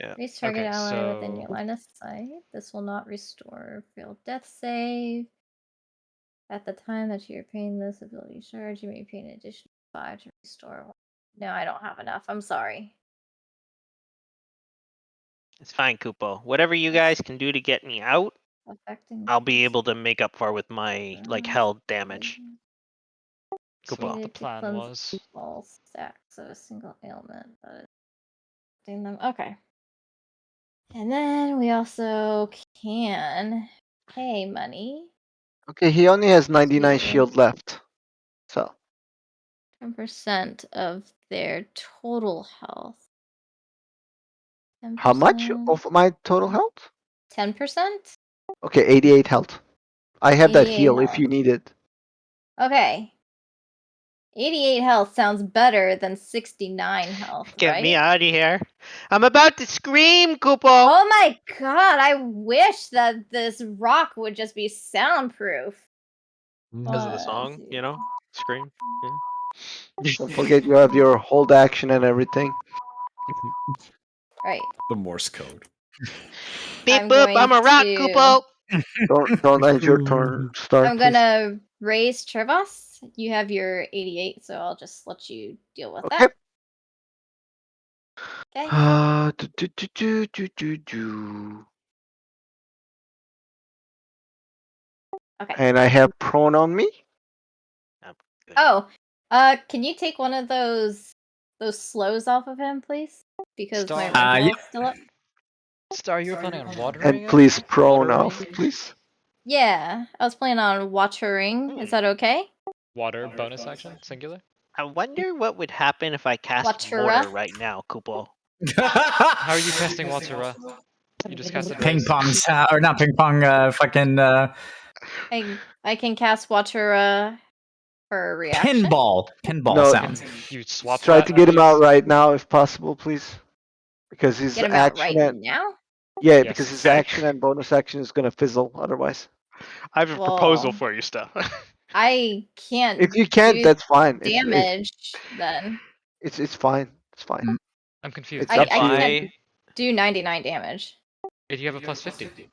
H: Yeah.
B: Raise target
F: Okay,
B: ally within your
F: so-
B: line of sight. This will not restore failed death save. At the time that you're paying this ability charge, you may pay an additional 5 to restore. No, I don't have enough. I'm sorry.
H: It's fine, Kupo. Whatever you guys can do to get me out,
B: Affecting.
H: I'll be able to make up for with my held damage.
F: So
H: Kupo.
F: what the plan was.
B: All stacks of a single ailment. That is affecting them. Okay. And then we also can pay money.
E: Okay, he only has 99
B: Yeah.
E: shield left. So
B: 10% of their total health.
E: How much of my total health?
B: 10%?
E: Okay, 88 health. I have that
B: 88
E: heal if
B: health.
E: you need it.
B: Okay. 88 health sounds better than 69 health,
H: Get
B: right?
H: me out of here. I'm about to scream, Kupo.
B: Oh my god, I wish that this rock would just be soundproof.
D: Because of the
B: One,
D: song,
B: two.
D: you know? Scream.
E: Don't forget you have your hold action and everything.
B: Right.
G: The Morse code.
H: Beep
B: I'm
H: boop,
B: going
H: I'm a rock,
B: to-
H: Kupo.
E: Don't end your turn. Start.
B: I'm gonna raise Trevas. You have your 88, so I'll just let you deal with
E: Okay.
B: that. Okay. Okay.
E: And I have prone on me.
B: Oh, can you take one of those slows off of him, please? Because my
F: Stop.
B: rental
A: yeah.
B: is still up.
F: Star, you were planning on watering
E: And
F: it?
E: please prone
F: Watering?
E: off, please.
B: Yeah, I was planning on watering. Is that okay?
F: Water bonus action, singular.
H: I wonder what would happen if I cast
B: Watura?
H: water right now, Kupo.
F: How are you casting Watsura? You just casted
A: Ping
F: raise?
A: pong sound, or not ping pong, fucking
B: I can cast Watura for a reaction.
A: pinball
E: No.
A: sounds.
F: You swap
E: Try
F: that
E: to get
F: and
E: him out
F: use-
E: right now if possible, please. Because his
B: Get him out
E: action
B: right
E: and
B: now.
E: yeah,
F: Yes.
E: because his action and bonus action is gonna fizzle otherwise.
D: I have a proposal
B: Well,
D: for you, Steph.
B: I can't.
E: If you can't,
B: do
E: that's fine.
B: damage then.
E: It's fine. It's fine.
F: I'm confused.
E: It's up to
B: I
E: you.
B: can't do 99 damage.
F: If you have a plus 50.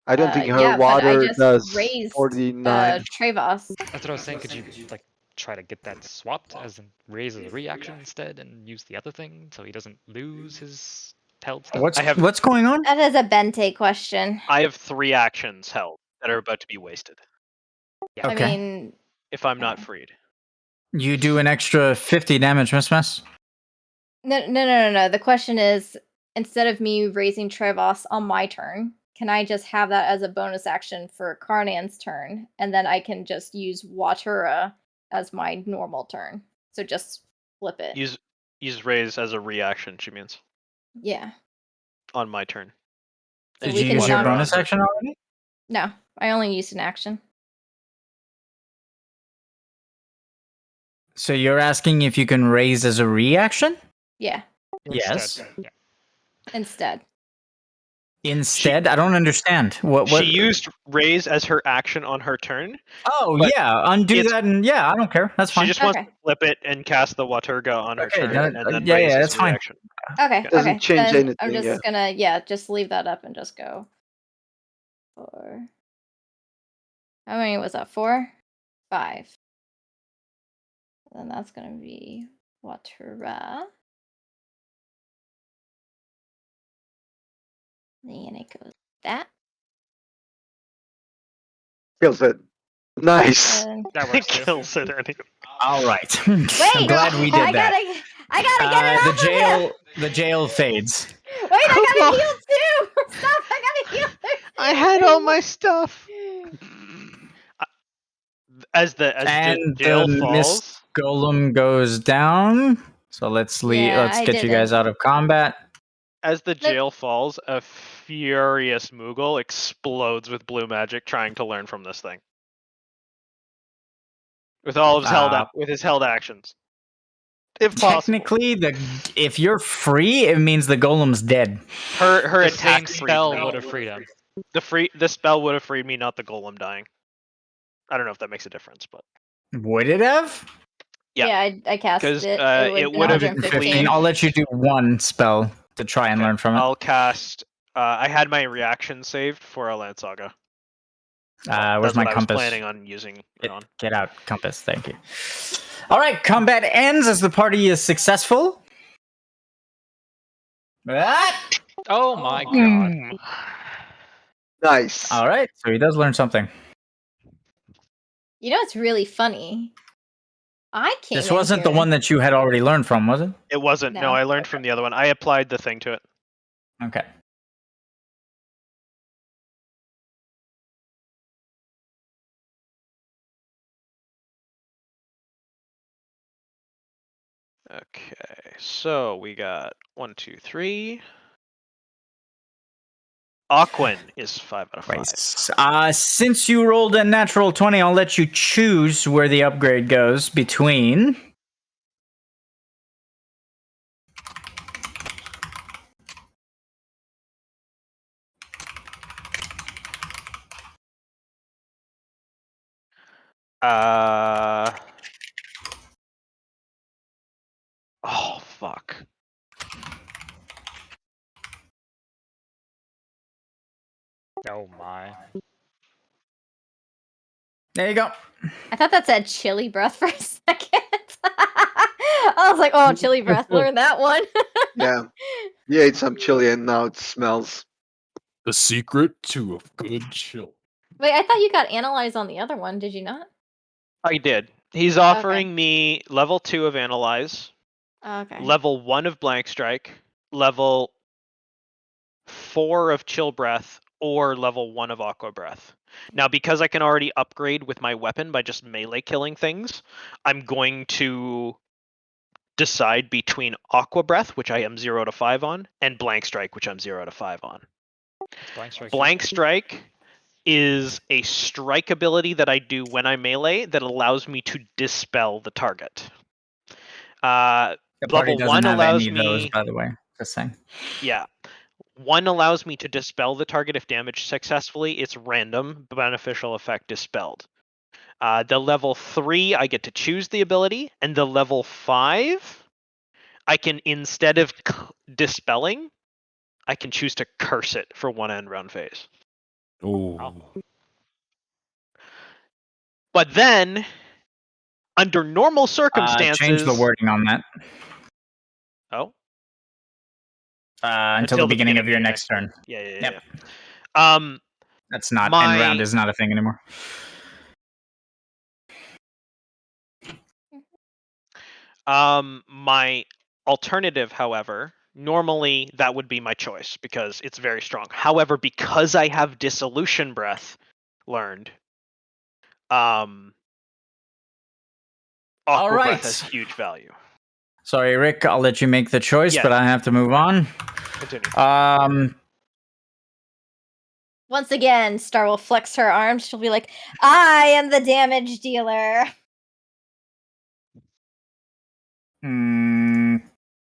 E: I don't think her
B: Yeah, but I
E: water
B: just
E: does
B: raised
E: 49.
B: Trevas.
F: That's what I was saying. Could you like try to get that swapped as in raise as a reaction instead and use the other thing so he doesn't lose his held stuff?
A: What's going on?
B: That is a Bente question.
D: I have 3 actions held that are about to be wasted
B: I
A: Okay.
B: mean,
D: if I'm not
B: Okay.
D: freed.
A: You do an extra 50 damage, Miss.
B: no. The question is, instead of me raising Trevas on my turn, can I just have that as a bonus action for Carnan's turn, and then I can just use Watura as my normal turn? So just flip it.
D: Use raise as a reaction, she means,
B: Yeah.
D: on my turn.
B: So
A: Did
B: we
A: you
B: can
A: use your
B: knock-
A: bonus action already?
B: No, I only used an action.
A: So you're asking if you can raise as a reaction?
B: Yeah.
A: Yes.
F: Yeah.
B: Instead.
A: Instead, I don't understand. What?
D: She used raise as her action on her turn.
A: Oh
D: but
A: yeah, undo
D: it's-
A: that, and yeah, I don't care. That's
D: She
A: fine.
D: just wants
B: Okay.
D: to flip it and cast the Waturga on her
A: Okay,
D: turn,
A: no,
D: and then
A: yeah,
D: raise
A: yeah,
D: as
A: that's
D: a
A: fine.
D: reaction.
B: Okay.
E: Doesn't
B: okay.
E: change
B: Then I'm
E: anything,
B: just gonna just leave that up and just go. 4. How many was that? 4? 5. Then that's gonna be Watura. And it goes that.
E: Kills it. Nice.
B: And
F: That works too.
D: Kills it anyway.
A: All right.
B: wait,
A: I'm glad we did
B: I
A: that.
B: gotta get it off of him.
A: The jail fades.
B: Wait, I gotta heal too. Stop! I gotta heal.
H: I had all my stuff.
D: As the
A: And
D: jail
A: the
D: falls,
A: Mist Golem goes down. So let's
B: Yeah,
A: let's
B: I
A: get you guys
B: didn't.
A: out of combat.
D: as the jail falls, a furious Moogle explodes with blue magic, trying to learn from this thing. With all of his held actions, if possible.
A: Technically, if you're free, it means the golem's dead.
D: Her
F: The
D: attack
F: same
D: freed
F: spell
D: me.
F: would have freed him.
D: The spell would have freed me, not the golem dying. I don't know if that makes a difference, but
A: Would it have?
D: Yeah.
B: Yeah, I cast
D: 'Cause,
B: it.
D: it would have
B: 115.
A: I'll let you do one spell to try and learn from it.
D: I'll cast. I had my reaction saved for a Land Saga.
A: Where's
D: That's
A: my
D: what
A: compass?
D: I was planning on using it on.
A: Get out, compass. Thank you. All right, combat ends as the party is successful. Ah!
F: Oh my god.
E: Nice.
A: All right, so he does learn something.
B: You know what's really funny? I came.
A: This wasn't the one that you had already learned from, was it?
D: It wasn't. No,
B: No.
D: I learned from the other one. I applied the thing to it.
A: Okay.
D: Okay, so we got 1, 2, 3. Aquan is 5 out of 5.
A: Right. Since you rolled a natural 20, I'll let you choose where the upgrade goes between.
D: Oh, fuck.
F: Oh my.
A: There you go.
B: I thought that said chili breath for a second. I was like, oh, chili breath. Learn that one.
E: Yeah. You ate some chili and now it smells.
G: The secret to a good chill.
B: Wait, I thought you got analyzed on the other one. Did you not?
D: I did. He's offering me level 2 of Analyze,
B: Okay.
D: level 1 of Blank Strike, level 4 of Chill Breath, or level 1 of Aqua Breath. Now, because I can already upgrade with my weapon by just melee killing things, I'm going to decide between Aqua Breath, which I am 0 to 5 on, and Blank Strike, which I'm 0 to 5 on.
F: Blank strike.
D: Blank Strike is a strike ability that I do when I melee that allows me to dispel the target.
A: The party
D: Level
A: doesn't
D: 1
A: have
D: allows
A: any of those,
D: me.
A: by the way. Just saying.
D: Yeah. 1 allows me to dispel the target if damaged successfully. It's random, beneficial effect dispelled. The level 3, I get to choose the ability, and the level 5, I can, instead of dispelling, I can choose to curse it for 1 end round phase.
G: Oh.
D: But then, under normal circumstances,
A: Change the wording on that.
D: Oh,
A: until the beginning of your next turn.
D: Yeah.
A: Yep. That's not end round is not a thing anymore.
D: My alternative, however, normally that would be my choice because it's very strong. However, because I have Dissolution Breath learned, Aqua Breath has huge value.
A: Sorry, Rick, I'll let you make the choice,
D: Yeah.
A: but I have to move on.
D: Continue.
B: Once again, Star will flex her arms. She'll be like, I am the damage dealer.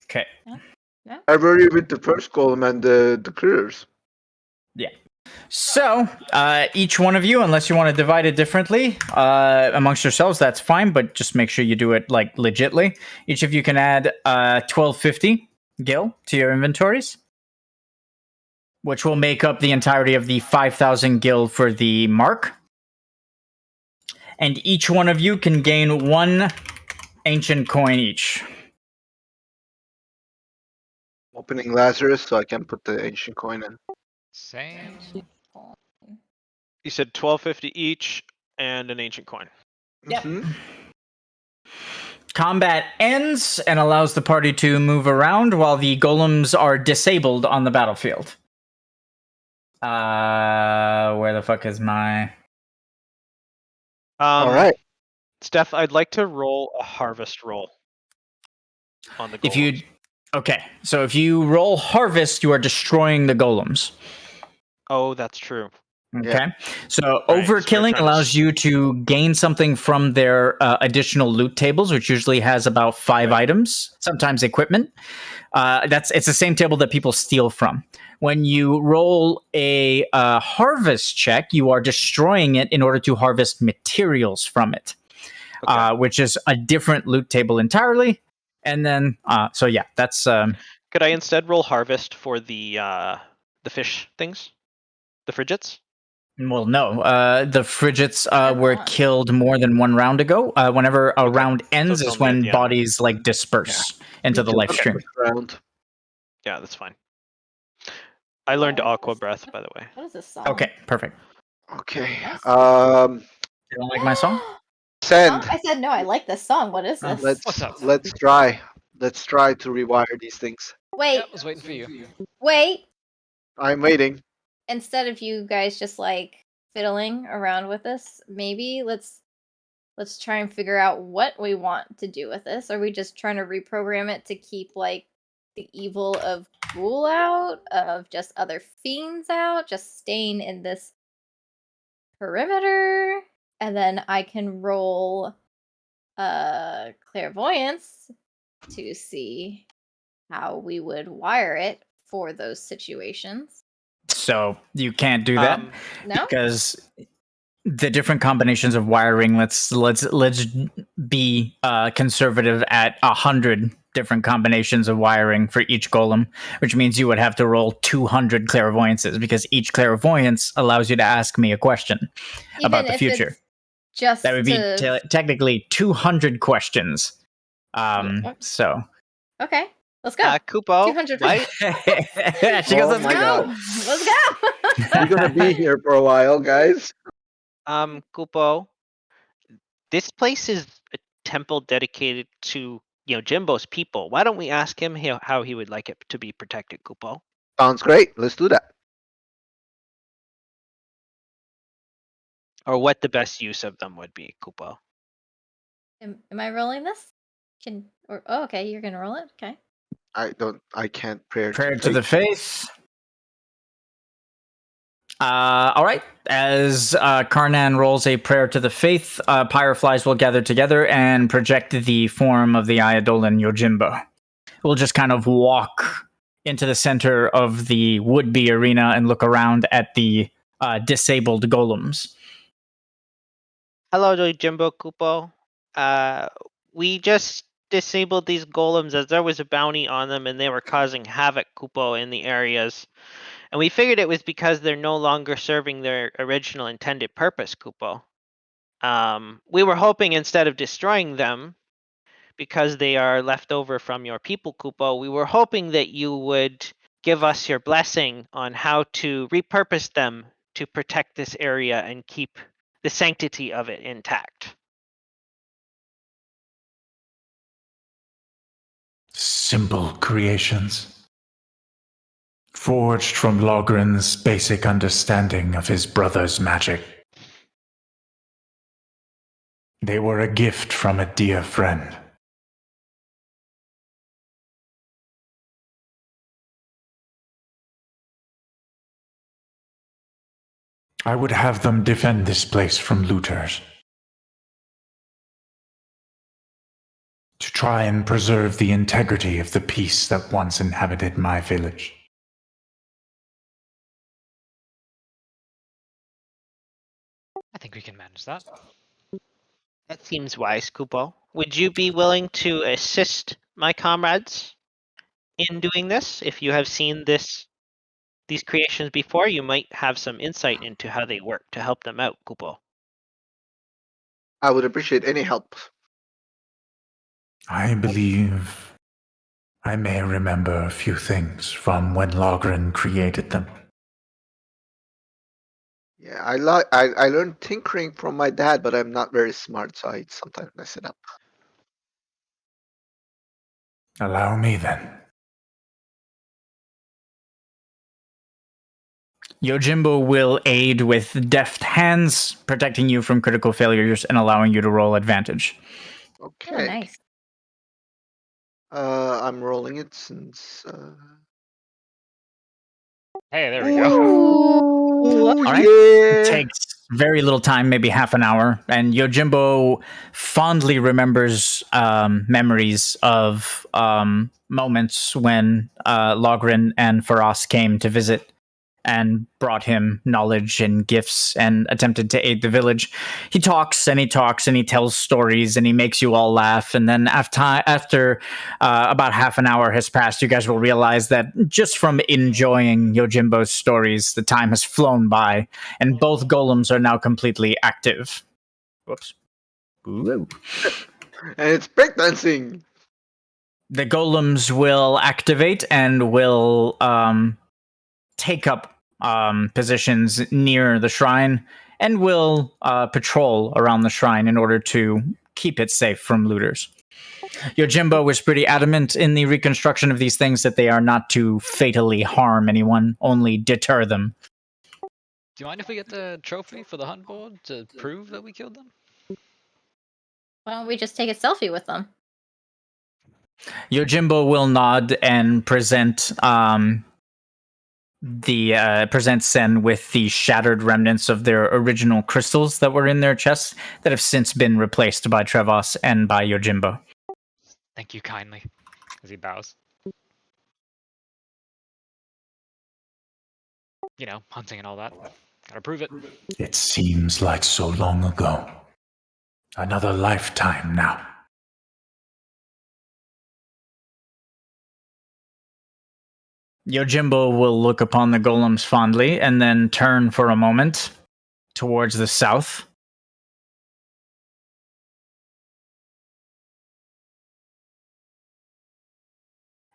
A: Okay.
B: No?
E: I were you with the first golem and the critters?
A: Yeah. So, each one of you, unless you want to divide it differently amongst yourselves, that's fine, but just make sure you do it like legitly. Each of you can add 1250 gil to your inventories, which will make up the entirety of the 5,000 gil for the mark. And each one of you can gain 1 ancient coin each.
E: Opening Lazarus so I can put the ancient coin in.
F: Same.
D: You said 1250 each and an ancient coin.
A: Yep. Combat ends and allows the party to move around while the golems are disabled on the battlefield. Where the fuck is my...
E: All right.
D: Steph, I'd like to roll a harvest roll on the golems.
A: If you... Okay, so if you roll harvest, you are destroying the golems.
D: Oh, that's true.
A: Okay,
E: Yeah.
A: so
D: Right, so we're
A: overkilling
D: trying to
A: allows you to gain something from their additional loot tables, which usually has about 5 items, sometimes equipment. It's the same table that people steal from. When you roll a harvest check, you are destroying it in order to harvest materials from it, which is a different loot table entirely. And then, so yeah, that's.
D: Could I instead roll harvest for the fish things, the frigets?
A: Well, no. The frigates were killed more than 1 round ago. Whenever a round ends
D: it's
A: is
D: only at
A: when
D: the end.
A: bodies like disperse into the live stream.
E: Round.
D: Yeah, that's fine. I learned Aqua Breath, by the way.
B: What is this song?
A: Okay, perfect.
E: Okay.
A: You don't like my song?
E: Send.
B: I said no. I like this song. What is this?
E: Let's try. Let's try to rewire these things.
B: Wait.
F: Yeah, I was waiting for you.
B: Wait.
E: I'm waiting.
B: Instead of you guys just like fiddling around with this, maybe let's let's try and figure out what we want to do with this. Are we just trying to reprogram it to keep like the evil of Ghoul out, of just other fiends out, just staying in this perimeter? And then I can roll clairvoyance to see how we would wire it for those situations.
A: So you can't do that
B: No?
A: because the different combinations of wiring. Let's be conservative at 100 different combinations of wiring for each golem, which means you would have to roll 200 clairvoyances because each clairvoyance allows you to ask me a question about the
B: if
A: future.
B: it's just
A: That would be technically 200 questions. So
B: okay, let's go.
H: Kupo,
B: 200
H: why?
A: she goes,
E: Oh
A: let's
E: my
A: go.
E: God.
B: Let's go.
E: We're gonna be here for a while, guys.
H: Kupo, this place is a temple dedicated to, Jimbo's people. Why don't we ask him how he would like it to be protected, Kupo?
E: Sounds great. Let's do that.
H: Or what the best use of them would be, Kupo?
B: Am I rolling this? Okay, you're gonna roll it. Okay.
E: I can't pray
A: Prayer to the faith. All right. As Carnan rolls a prayer to the faith, pyreflies will gather together and project the form of the Eidolon Yojimbo. We'll just kind of walk into the center of the would-be arena and look around at the disabled golems.
H: Hello, Jimbo Kupo. We just disabled these golems as there was a bounty on them and they were causing havoc, Kupo, in the areas. And we figured it was because they're no longer serving their original intended purpose, Kupo. We were hoping instead of destroying them, because they are left over from your people, Kupo, we were hoping that you would give us your blessing on how to repurpose them to protect this area and keep the sanctity of it intact.
C: Simple creations. Forged from Logren's basic understanding of his brother's magic. They were a gift from a dear friend. I would have them defend this place from looters. To try and preserve the integrity of the peace that once inhabited my village.
F: I think we can manage that.
H: That seems wise, Kupo. Would you be willing to assist my comrades in doing this? If you have seen these creations before, you might have some insight into how they work to help them out, Kupo.
E: I would appreciate any help.
C: I believe I may remember a few things from when Logren created them.
E: Yeah, I learned tinkering from my dad, but I'm not very smart, so I sometimes mess it up.
C: Allow me then.
A: Yojimbo will aid with deft hands, protecting you from critical failures and allowing you to roll advantage.
E: Okay.
B: Oh, nice.
E: I'm rolling it since.
F: Hey, there we go.
E: Ooh,
A: All right.
E: yeah.
A: It takes very little time, maybe half an hour, and Yojimbo fondly remembers memories of moments when Logren and Faraz came to visit and brought him knowledge and gifts and attempted to aid the village. He talks and he talks and he tells stories and he makes you all laugh. And then after about half an hour has passed, you guys will realize that just from enjoying Yojimbo's stories, the time has flown by and both golems are now completely active. Whoops. Ooh.
E: And it's breakdancing.
A: The golems will activate and will take up positions near the shrine and will patrol around the shrine in order to keep it safe from looters. Yojimbo was pretty adamant in the reconstruction of these things that they are not to fatally harm anyone, only deter them.
F: Do you mind if we get the trophy for the hunt board to prove that we killed them?
B: Why don't we just take a selfie with them?
A: Yojimbo will nod and present present Sen with the shattered remnants of their original crystals that were in their chests that have since been replaced by Trevas and by Yojimbo.
F: Thank you kindly. As he bows. You know, hunting and all that. Gotta prove it.
C: It seems like so long ago. Another lifetime now.
A: Yojimbo will look upon the golems fondly and then turn for a moment towards the south.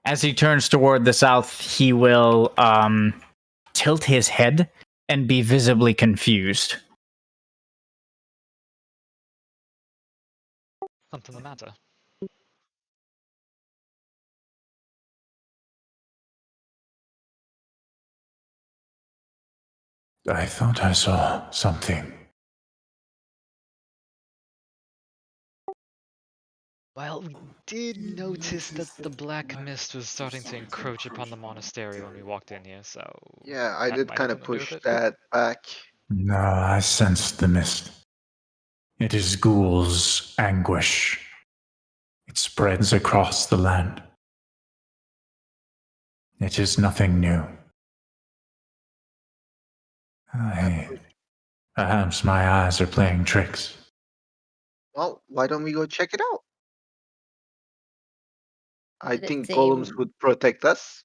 A: As he turns toward the south, he will tilt his head and be visibly confused.
F: Something the matter.
C: I thought I saw something.
F: Well, we did notice that the black mist was starting to encroach upon the monastery when we walked in here, so...
E: Yeah, I
F: that
E: did
F: might
E: kind
F: have
E: of
F: something to do
E: push
F: with it.
E: that back.
C: No, I sensed the mist. It is Ghoul's anguish. It spreads across the land. It is nothing new. Perhaps my eyes are playing tricks.
E: Well, why don't we go check it out? I
B: Did it
E: think golems
B: seem-
E: would protect us.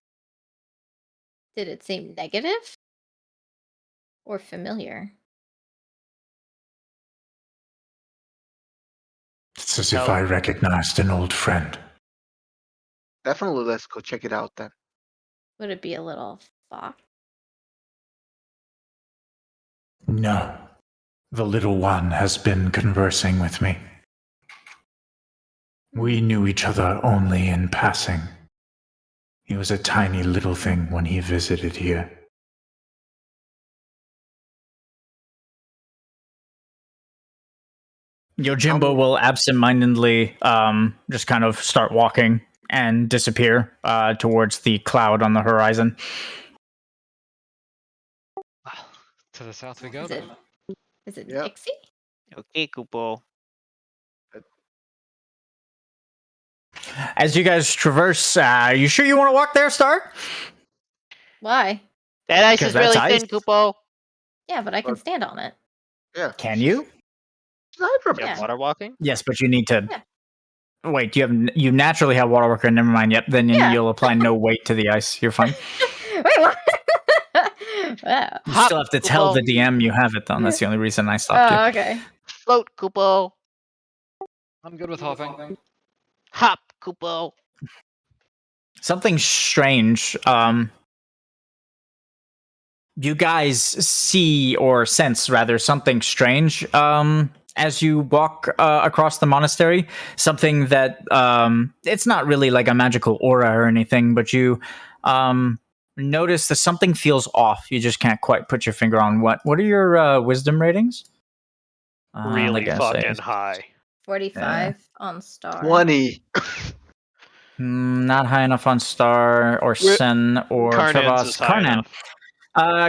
B: Did it seem negative? Or familiar?
C: It's as if I recognized an old friend.
E: Definitely, let's go check it out then.
B: Would it be a little fox?
C: No, the little one has been conversing with me. We knew each other only in passing. He was a tiny little thing when he visited here.
A: Yojimbo will absentmindedly just kind of start walking and disappear towards the cloud on the horizon.
F: Well, to the south we go
B: Is
F: then.
B: it
E: Yeah.
B: Dixie?
H: Okay, Kupo.
A: As you guys traverse, are you sure you want to walk there, Star?
B: Why?
H: That ice
A: 'Cause
H: is
A: that's
H: really
A: ice.
H: thin, Kupo.
B: Yeah, but I can
E: But-
B: stand on it.
E: Yeah.
A: Can you?
E: Hydro
H: Do you have
B: Yeah.
H: water walking?
A: Yes, but you need to.
B: Yeah.
A: Wait, you naturally have water worker. Never mind. Yep. Then
B: Yeah.
A: you'll apply no weight to the ice. You're fine.
B: Wait, what? Wow.
A: You
H: Hop,
A: still have to tell
H: Kupo.
A: the DM you have it, though. That's the only reason I stopped you.
B: Oh, okay.
H: Float, Kupo.
F: I'm good with hopping.
H: Hop, Kupo.
A: Something strange. You guys see or sense rather something strange as you walk across the monastery. Something that it's not really like a magical aura or anything, but you notice that something feels off. You just can't quite put your finger on what. What are your wisdom ratings?
D: Really
A: Like I
D: fucking
A: say.
D: high.
B: 45 on Star.
E: 20.
A: Not high enough on Star or Sen or
D: Carnan's
A: Trevas.
D: is high
A: Carnan.
D: enough.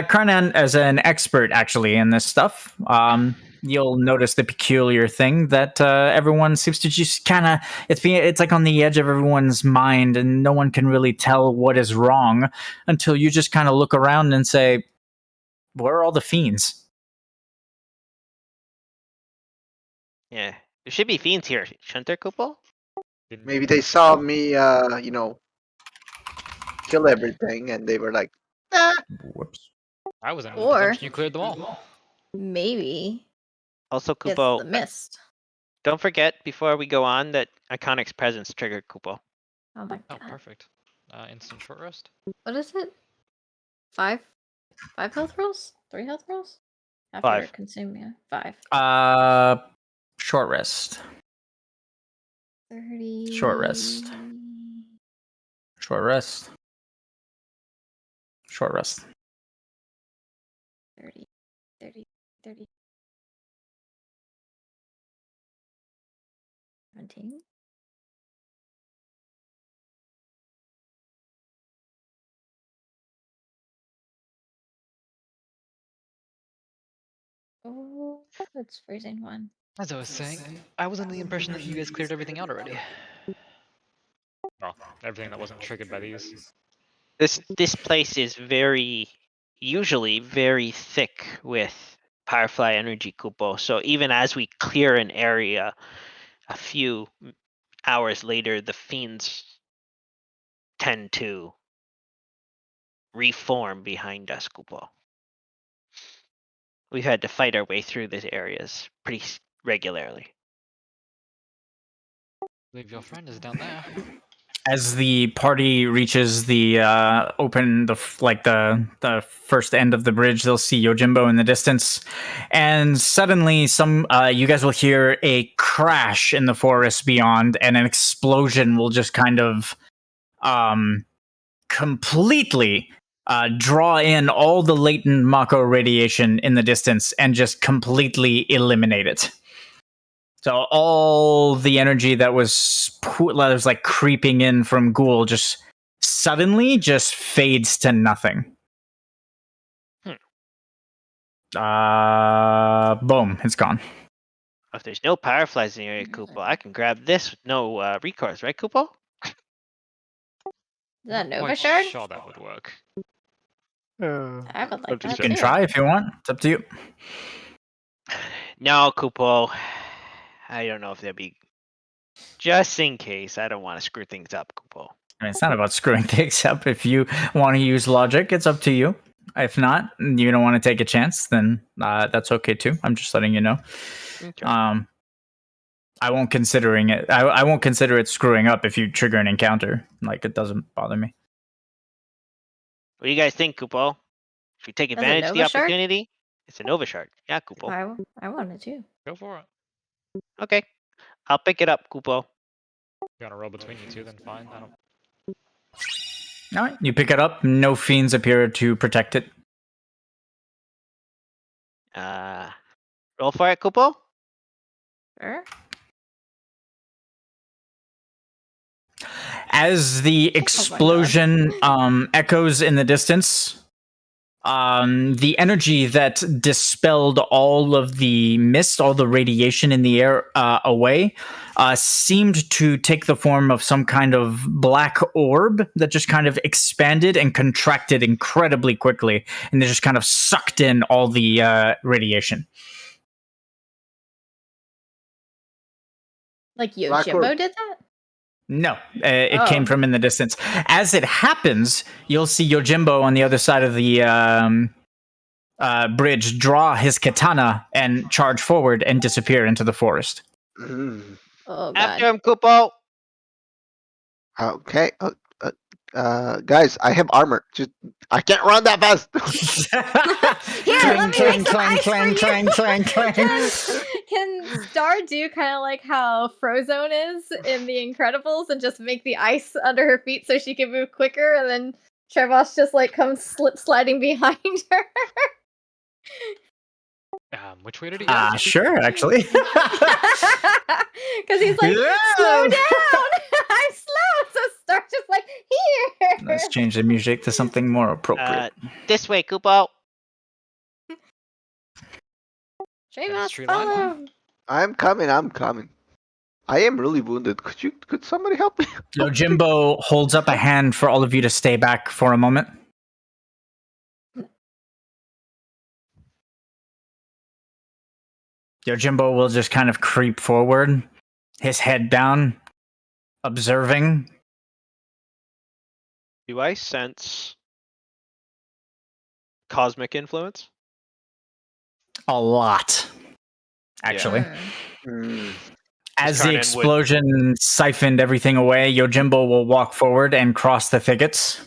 A: Carnan, as an expert actually in this stuff, you'll notice the peculiar thing that everyone seems to just kind of it's like on the edge of everyone's mind, and no one can really tell what is wrong until you just kind of look around and say, "Where are all the fiends?"
H: Yeah. There should be fiends here, shouldn't there, Kupo?
E: Maybe they saw me, kill everything, and they were like, "Nah."
A: Whoops.
F: I was under the
B: Or-
F: presumption you cleared them all.
B: Maybe
H: Also,
B: it's
H: Kupo,
B: the mist.
H: don't forget before we go on that Iconic's presence triggered Kupo.
B: Oh my
F: Oh,
B: god.
F: perfect. Instant short rest.
B: What is it? 5 health rolls? 3 health rolls? After
H: 5.
B: consuming 5.
A: Short rest.
B: 30.
A: Short rest. Short rest. Short rest.
B: 30. 30. 30. Hunting. Oh, it's freezing one.
F: As I was saying, I was under the impression that you guys cleared everything out already. Well, everything that wasn't triggered by these.
H: This place is usually very thick with Firefly energy, Kupo. So even as we clear an area, a few hours later, the fiends tend to reform behind us, Kupo. We've had to fight our way through these areas pretty regularly.
F: I believe your friend is down there.
A: As the party reaches the the first end of the bridge, they'll see Yojimbo in the distance, and suddenly you guys will hear a crash in the forest beyond, and an explosion will just kind of completely draw in all the latent Mako radiation in the distance and just completely eliminate it. So all the energy that was like creeping in from Ghoul just suddenly just fades to nothing. Boom, it's gone.
H: If there's no Fireflies in the area, Kupo, I can grab this with no recourse, right, Kupo?
B: Is that Nova
F: Quite
B: Shard?
F: sure that would work.
B: I would like
A: You
B: that
A: can
B: too.
A: try if you want. It's up to you.
H: No, Kupo. I don't know if that'd be... Just in case, I don't want to screw things up, Kupo.
A: I mean, it's not about screwing things up. If you want to use logic, it's up to you. If not, you don't want to take a chance, then that's okay too. I'm just letting you know.
H: Okay.
A: I won't considering it. I won't consider it screwing up if you trigger an encounter. Like, it doesn't bother me.
H: What do you guys think, Kupo? If we take
B: That's a
H: advantage of the
B: Nova Shard?
H: opportunity, it's a Nova Shard. Yeah, Kupo.
B: I wanted to.
F: Go for it.
H: Okay. I'll pick it up, Kupo.
F: You want to roll between you two, then fine. I don't.
A: All right, you pick it up. No fiends appear to protect it.
H: Roll for it, Kupo.
B: Sure.
A: As the explosion echoes in the distance, the energy that dispelled all of the mist, all the radiation in the air away, seemed to take the form of some kind of black orb that just kind of expanded and contracted incredibly quickly, and they just kind of sucked in all the radiation.
B: Like
E: Black
B: Yojimbo
E: Orb.
B: did that?
A: No, it came
B: Oh.
A: from in the distance. As it happens, you'll see Yojimbo on the other side of the bridge draw his katana and charge forward and disappear into the forest.
E: Mm.
B: Oh god.
H: After him, Kupo.
E: Okay. Guys, I have armor. Just I can't run that fast.
B: Here, let me make some ice for you.
A: clang.
B: Can Star do kind of like how Frozone is in The Incredibles and just make the ice under her feet so she can move quicker, and then Trevas just like comes sliding behind her?
F: Which way did he go?
A: Sure, actually.
B: Because he's like, slow down! I'm slow! So Star's just like, here!
A: Let's change the music to something more appropriate.
H: This way, Kupo.
B: Trevas,
F: tree line.
B: follow!
E: I'm coming. I am really wounded. Could somebody help me?
A: Yojimbo holds up a hand for all of you to stay back for a moment. Yojimbo will just kind of creep forward, his head down, observing.
D: Do I sense cosmic influence?
A: A lot, actually.
E: Mm.
A: As
D: Carnan
A: the
D: would-
A: explosion siphoned everything away, Yojimbo will walk forward and cross the thickets.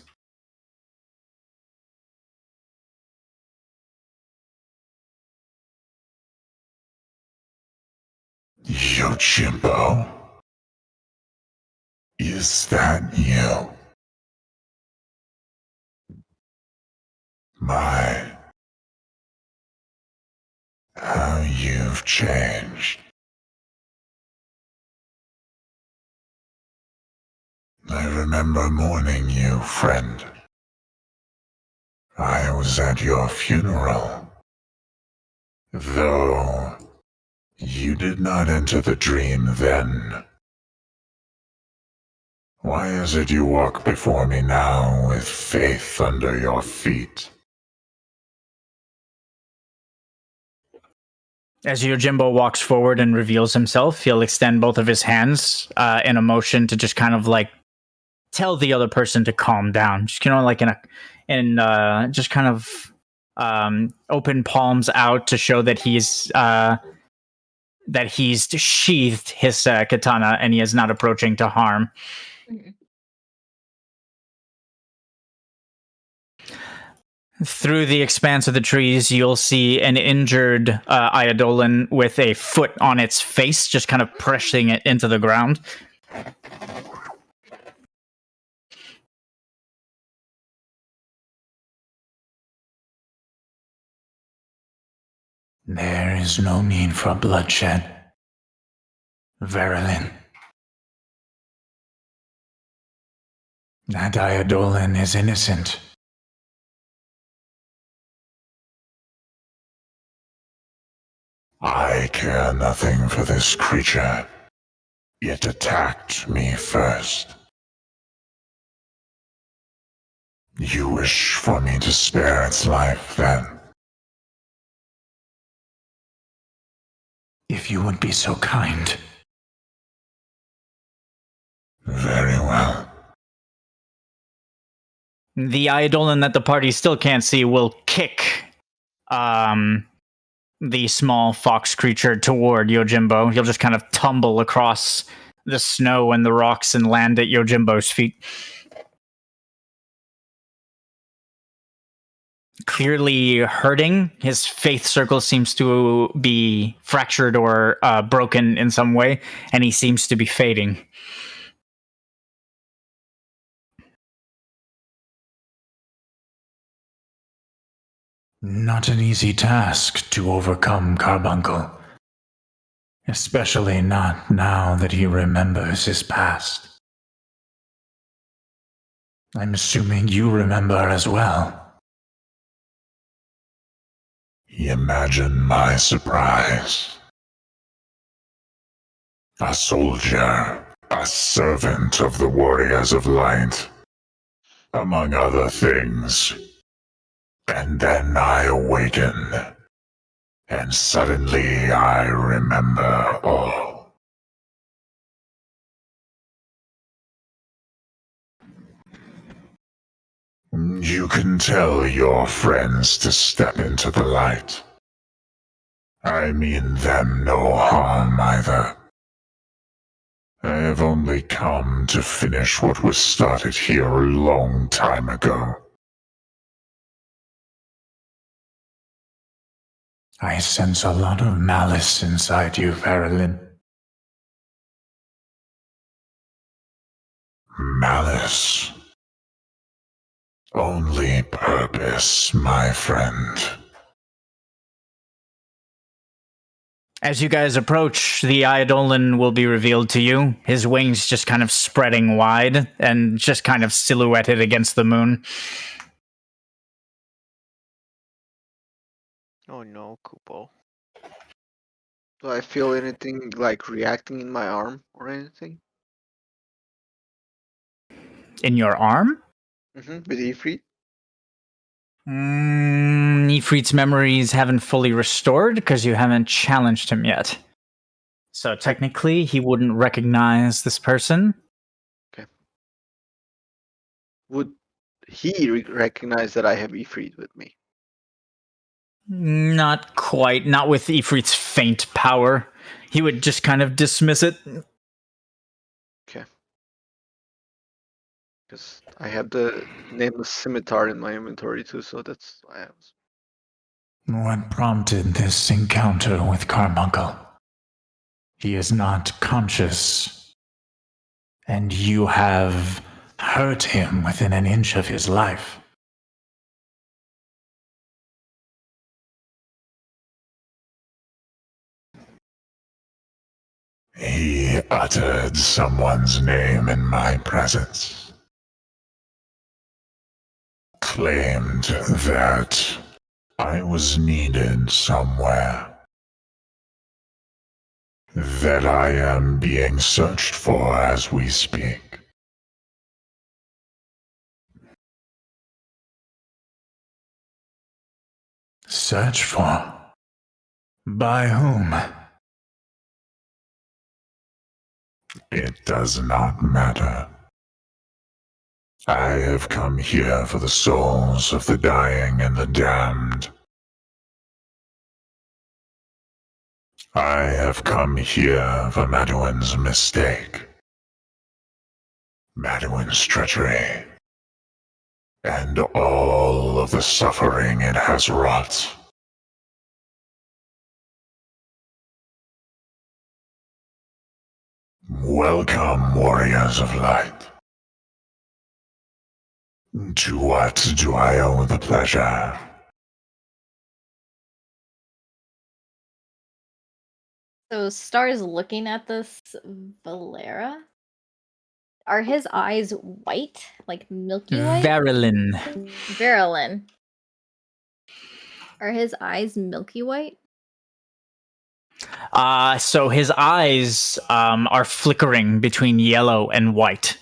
I: Yojimbo, is that you? My, how you've changed. I remember mourning you, friend. I was at your funeral. Though you did not enter the dream then. Why is it you walk before me now with faith under your feet?
A: As Yojimbo walks forward and reveals himself, he'll extend both of his hands in a motion to just kind of like tell the other person to calm down. Just like just kind of open palms out to show that he's sheathed his katana and he is not approaching to harm.
B: Mhm.
A: Through the expanse of the trees, you'll see an injured Eidolon with a foot on its face, just kind of pressing it into the ground.
I: There is no need for bloodshed, Verilyn. That Eidolon is innocent. I care nothing for this creature. It attacked me first. You wish for me to spare its life, then? If you would be so kind. Very well.
A: The Eidolon that the party still can't see will kick the small fox creature toward Yojimbo. He'll just kind of tumble across the snow and the rocks and land at Yojimbo's feet. Clearly hurting. His faith circle seems to be fractured or broken in some way, and he seems to be fading.
I: Not an easy task to overcome Carbuncle. Especially not now that he remembers his past. I'm assuming you remember as well. Imagine my surprise. A soldier, a servant of the Warriors of Light, among other things. And then I awaken, and suddenly I remember all. You can tell your friends to step into the light. I mean them no harm either. I have only come to finish what was started here a long time ago. I sense a lot of malice inside you, Verilyn. Malice. Only purpose, my friend.
A: As you guys approach, the Eidolon will be revealed to you. His wings just kind of spreading wide and just kind of silhouetted against the moon.
H: Oh no, Kupo.
E: Do I feel anything like reacting in my arm or anything?
A: In your arm?
E: With Ifrit?
A: Ifrit's memories haven't fully restored because you haven't challenged him yet. So technically, he wouldn't recognize this person.
E: Okay. Would he recognize that I have Ifrit with me?
A: Not quite. Not with Ifrit's faint power. He would just kind of dismiss it.
E: Okay. Because I have the nameless scimitar in my inventory too, so that's why I was.
I: What prompted this encounter with Carbuncle? He is not conscious, and you have hurt him within an inch of his life. He uttered someone's name in my presence. Claimed that I was needed somewhere. That I am being searched for as we speak. Search for? By whom? It does not matter. I have come here for the souls of the dying and the damned. I have come here for Maduin's mistake. Maduin's treachery. And all of the suffering it has wrought. Welcome, warriors of light. To what do I owe the pleasure?
B: So Star's looking at this Velara. Are his eyes white, like milky white?
A: Verilyn.
B: Verilyn. Are his eyes milky white?
A: So his eyes are flickering between yellow and white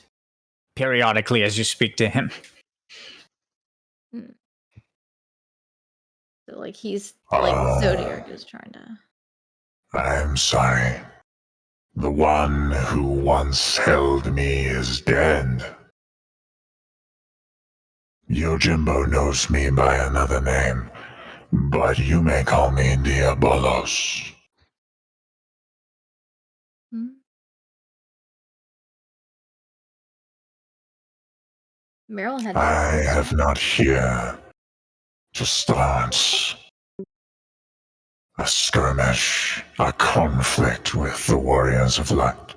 A: periodically as you speak to him.
B: So like he's like Zodiac is trying to.
I: I'm sorry. The one who once held me is dead. Yojimbo knows me by another name, but you may call me Diabolos.
B: Meryl had.
I: I have not here to start a skirmish, a conflict with the warriors of light.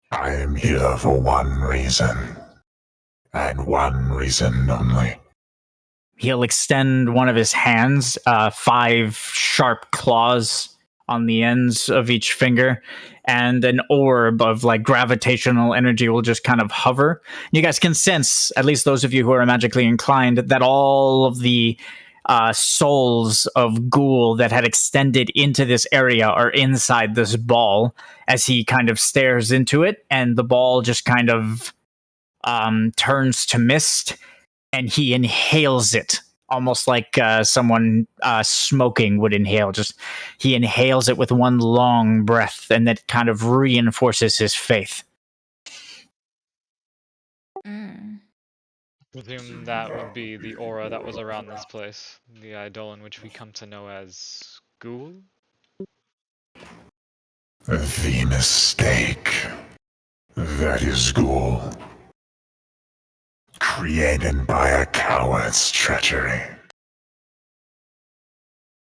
I: I am here for one reason, and one reason only.
A: He'll extend one of his hands, 5 sharp claws on the ends of each finger, and an orb of like gravitational energy will just kind of hover. You guys can sense, at least those of you who are magically inclined, that all of the souls of Ghoul that had extended into this area are inside this ball as he kind of stares into it, and the ball just kind of turns to mist, and he inhales it almost like someone smoking would inhale. Just he inhales it with one long breath, and that kind of reinforces his faith.
F: Presume that would be the aura that was around this place, the Eidolon which we come to know as Ghoul.
I: The mistake. That is Ghoul. Created by a coward's treachery.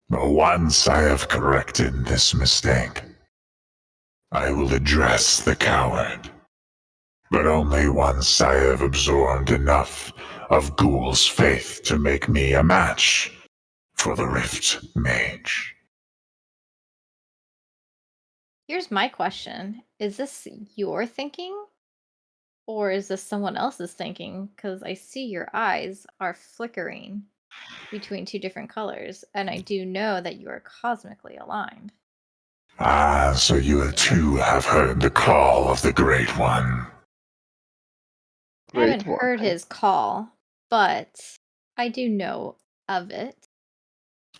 I: But once I have corrected this mistake, I will address the coward. But only once I have absorbed enough of Ghoul's faith to make me a match for the Rift Mage.
B: Here's my question. Is this your thinking? Or is this someone else's thinking? Because I see your eyes are flickering between 2 different colors, and I do know that you are cosmically aligned.
I: Ah, so you too have heard the call of the Great One.
B: I haven't heard his call, but I do know of it.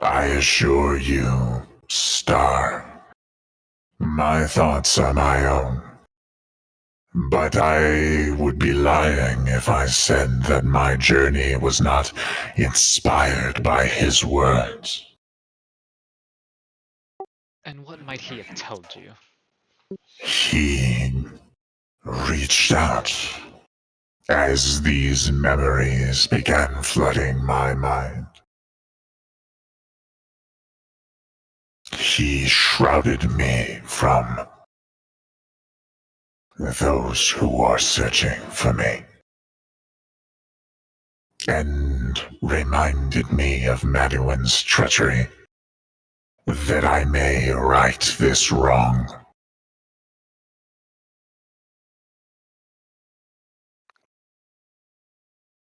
I: I assure you, Star, my thoughts are my own. But I would be lying if I said that my journey was not inspired by his words.
F: And what might he have told you?
I: He reached out as these memories began flooding my mind. He shrouded me from those who are searching for me, and reminded me of Maduin's treachery that I may right this wrong.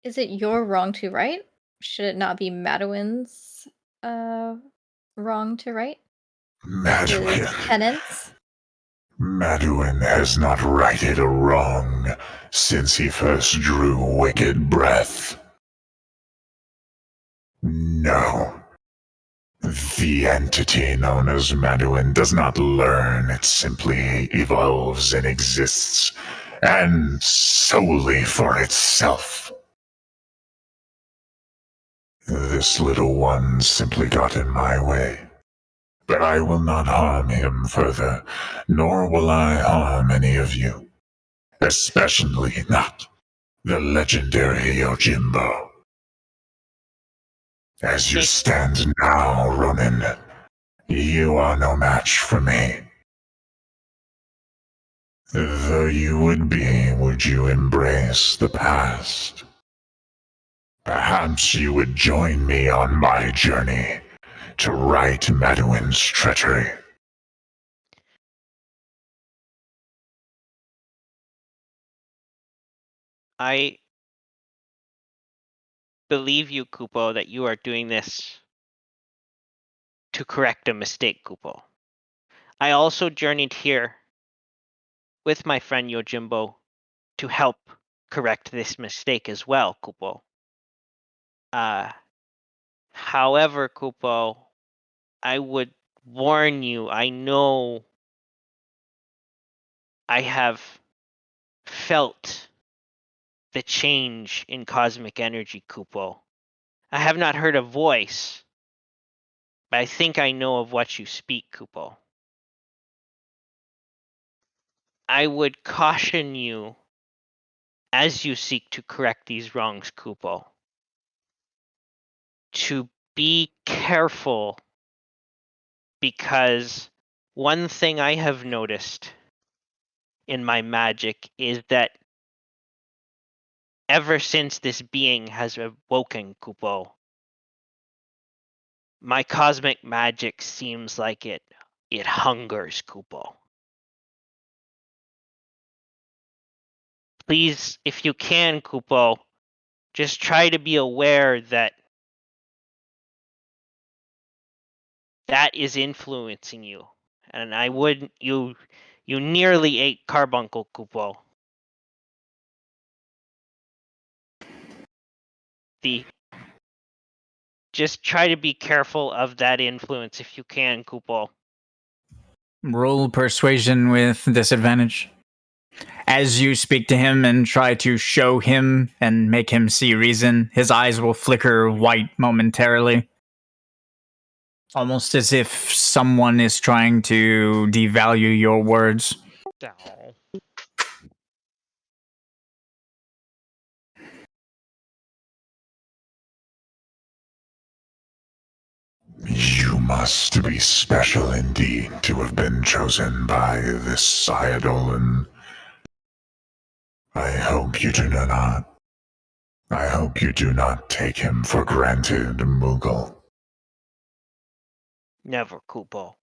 B: Is it your wrong to right? Should it not be Madawin's wrong to right? His
I: Maduin.
B: penance?
I: Maduin has not righted a wrong since he first drew wicked breath. No. The entity known as Maduin does not learn, it simply evolves and exists, and solely for itself. This little one simply got in my way. But I will not harm him further, nor will I harm any of you. Especially not the legendary Yojimbo. As you stand now, Ronin, you are no match for me. Though you would be, would you embrace the past? Perhaps you would join me on my journey to right Maduin's treachery.
H: I believe you, Kupo, that you are doing this to correct a mistake, Kupo. I also journeyed here with my friend Yojimbo to help correct this mistake as well, Kupo. However, Kupo, I would warn you, I know I have felt the change in cosmic energy, Kupo. I have not heard a voice, but I think I know of what you speak, Kupo. I would caution you as you seek to correct these wrongs, Kupo, to be careful, because one thing I have noticed in my magic is that ever since this being has awoken, Kupo, my cosmic magic seems like it hungers, Kupo. Please, if you can, Kupo, just try to be aware that that is influencing you. And I wouldn't, you nearly ate Carbuncle, Kupo. Just try to be careful of that influence if you can, Kupo.
A: Roll persuasion with disadvantage. As you speak to him and try to show him and make him see reason, his eyes will flicker white momentarily. Almost as if someone is trying to devalue your words.
F: Ow.
I: You must be special indeed to have been chosen by this Eidolon. I hope you do not. I hope you do not take him for granted, Moogle.
H: Never, Kupo.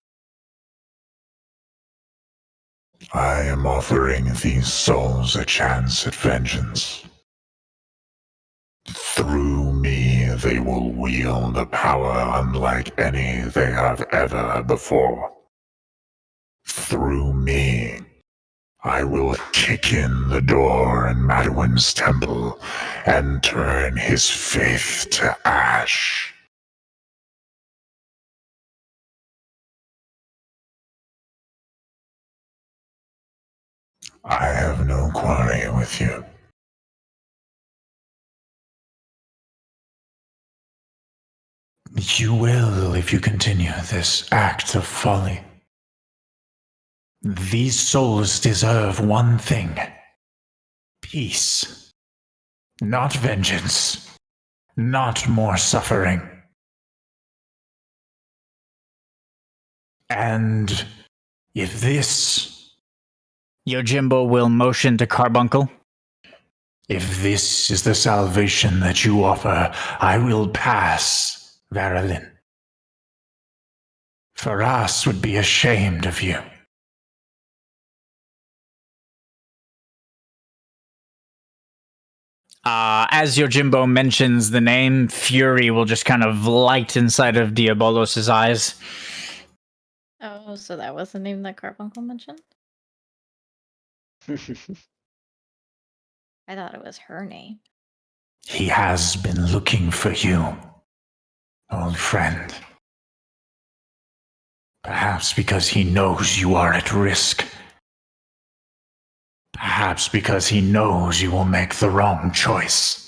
I: I am offering these souls a chance at vengeance. Through me, they will wield a power unlike any they have ever before. Through me, I will kick in the door in Maduin's temple and turn his faith to ash. I have no quarry with you. You will if you continue this act of folly. These souls deserve one thing. Peace. Not vengeance. Not more suffering. And if this...
A: Yojimbo will motion to Carbuncle.
I: If this is the salvation that you offer, I will pass, Velara. Faras would be ashamed of you.
A: As Yojimbo mentions the name, fury will just kind of light inside of Diabolos' eyes.
B: Oh, so that was the name that Carbuncle mentioned? I thought it was her name.
I: He has been looking for you, old friend. Perhaps because he knows you are at risk. Perhaps because he knows you will make the wrong choice.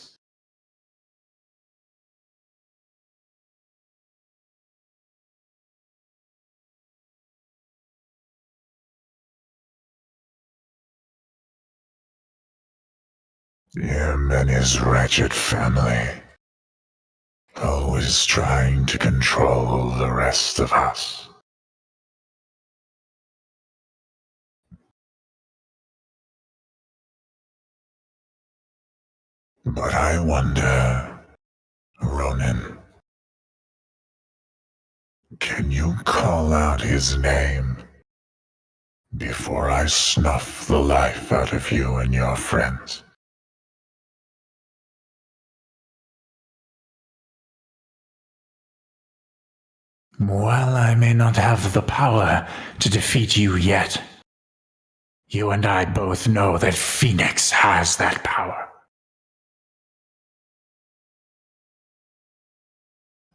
I: Him and his wretched family, always trying to control the rest of us. But I wonder, Ronan, can you call out his name before I snuff the life out of you and your friends? While I may not have the power to defeat you yet, you and I both know that Phoenix has that power.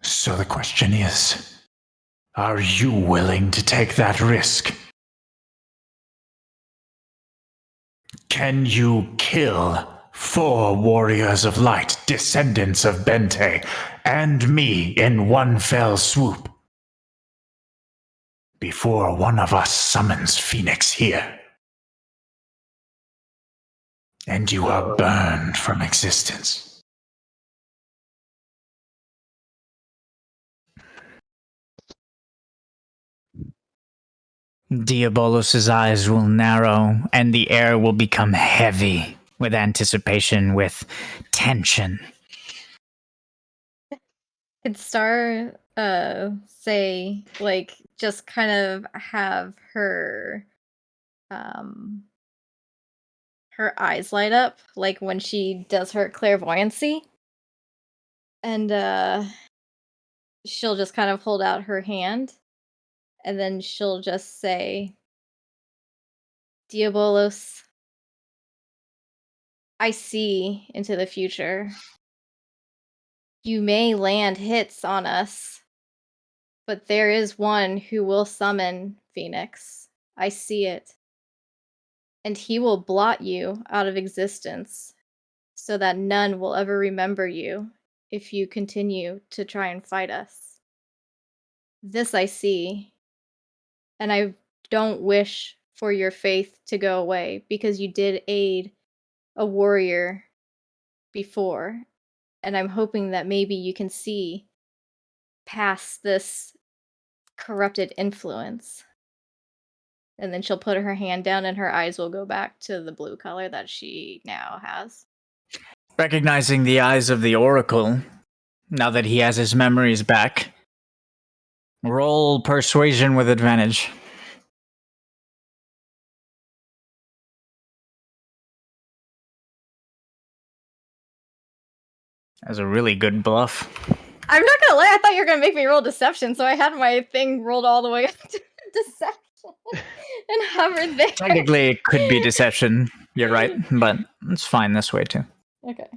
I: So the question is, are you willing to take that risk? Can you kill 4 warriors of light, descendants of Bente, and me in one fell swoop? Before one of us summons Phoenix here. And you are burned from existence.
A: Diabolos' eyes will narrow, and the air will become heavy with anticipation, with tension.
B: Could Star say, like, just kind of have her her eyes light up, like when she does her clairvoyancy? And she'll just kind of hold out her hand, and then she'll just say, Diabolos, I see into the future. You may land hits on us, but there is one who will summon Phoenix. I see it. And he will blot you out of existence, so that none will ever remember you if you continue to try and fight us. This I see, and I don't wish for your faith to go away, because you did aid a warrior before, and I'm hoping that maybe you can see past this corrupted influence. And then she'll put her hand down and her eyes will go back to the blue color that she now has.
A: Recognizing the eyes of the Oracle, now that he has his memories back, roll persuasion with advantage. That's a really good bluff.
B: I'm not gonna lie, I thought you were gonna make me roll deception, so I had my thing rolled all the way up to deception and hovered there.
A: Technically, it could be deception. You're right, but it's fine this way too.
B: Okay.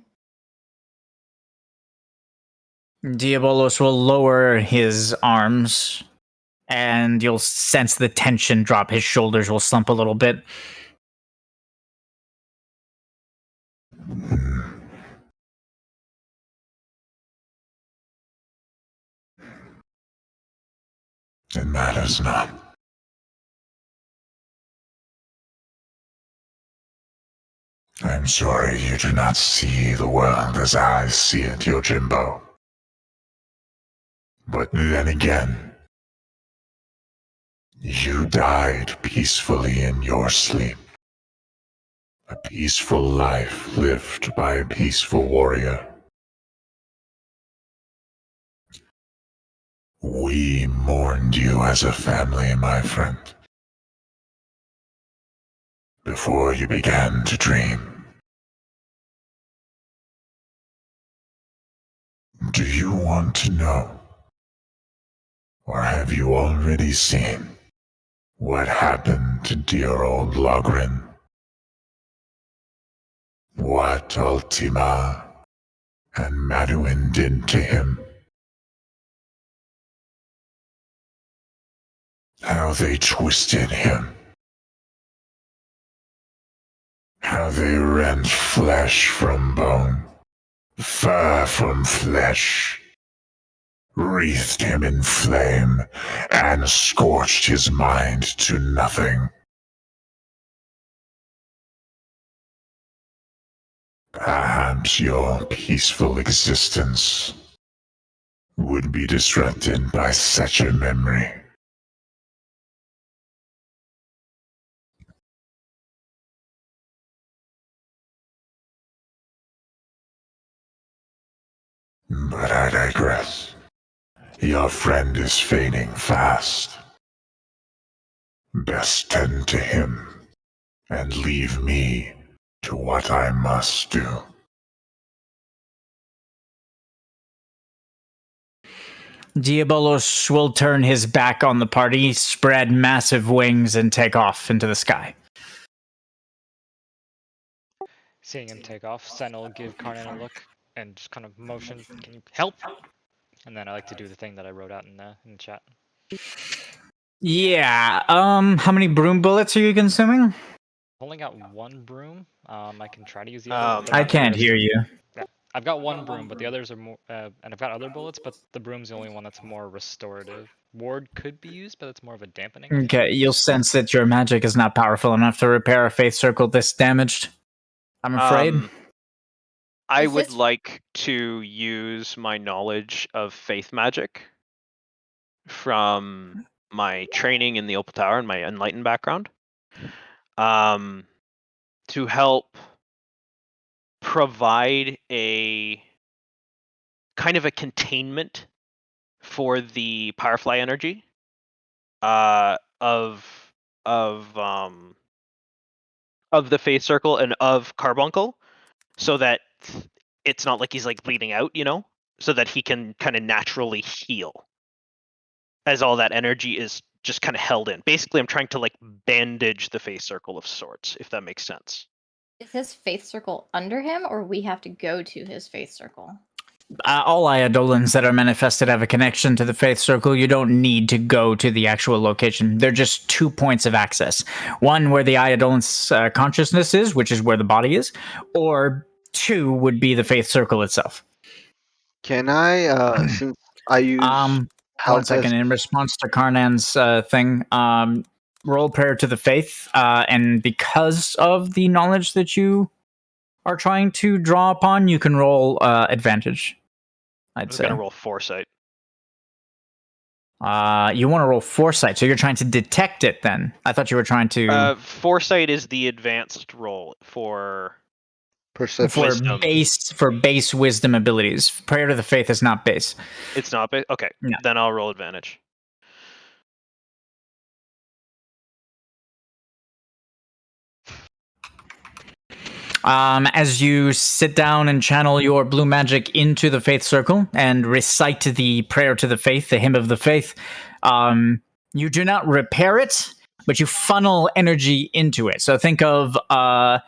A: Diabolos will lower his arms, and you'll sense the tension drop. His shoulders will slump a little bit.
I: It matters not. I'm sorry you do not see the world as I see it, Yojimbo. But then again, you died peacefully in your sleep. A peaceful life lived by a peaceful warrior. We mourned you as a family, my friend, before you began to dream. Do you want to know, or have you already seen, what happened to dear old Logrin? What Ultima and Maduin did to him? How they twisted him. How they rent flesh from bone, fur from flesh, wreathed him in flame, and scorched his mind to nothing. Perhaps your peaceful existence would be disrupted by such a memory. But I digress. Your friend is fading fast. Best tend to him, and leave me to what I must do.
A: Diabolos will turn his back on the party, spread massive wings, and take off into the sky.
F: Seeing him take off, Sen will give Carnan a look and just kind of motion, "Can you help?" And then I like to do the thing that I wrote out in the chat.
A: Yeah. How many broom bullets are you consuming?
F: Only got one broom. I can try to use the other. They're
A: I
F: not
A: can't hear
F: restorative.
A: you.
F: Yeah, I've got one broom, but the others are more. And I've got other bullets, but the broom's the only one that's more restorative. Ward could be used, but it's more of a dampening.
A: Okay, you'll sense that your magic is not powerful enough to repair a faith circle this damaged. I'm afraid.
D: I
B: Is
D: would
B: this-
D: like to use my knowledge of faith magic from my training in the Opal Tower and my enlightened background to help provide a kind of a containment for the Firefly energy of the faith circle and of Carbuncle, so that it's not like he's like bleeding out, so that he can kind of naturally heal as all that energy is just kind of held in. Basically, I'm trying to like bandage the faith circle of sorts, if that makes sense.
B: Is his faith circle under him, or we have to go to his faith circle?
A: All Eidolons that are manifested have a connection to the faith circle. You don't need to go to the actual location. They're just 2 points of access. One where the Eidolon's consciousness is, which is where the body is, or 2 would be the faith circle itself.
E: Can I, since I use
A: 1
E: help
A: second. In response to Carnan's thing, roll prayer to the faith, and because of the knowledge that you are trying to draw upon, you can roll advantage. I'd
D: I'm
A: say.
D: gonna roll foresight.
A: You want to roll foresight, so you're trying to detect it. Then I thought you were trying to
D: Foresight is the advanced roll for
E: perception.
A: for base wisdom abilities. Prayer to the faith is not base.
D: It's not base. Okay,
A: No.
D: then I'll roll advantage.
A: As you sit down and channel your blue magic into the faith circle and recite the prayer to the faith, the hymn of the faith, you do not repair it, but you funnel energy into it. So think of a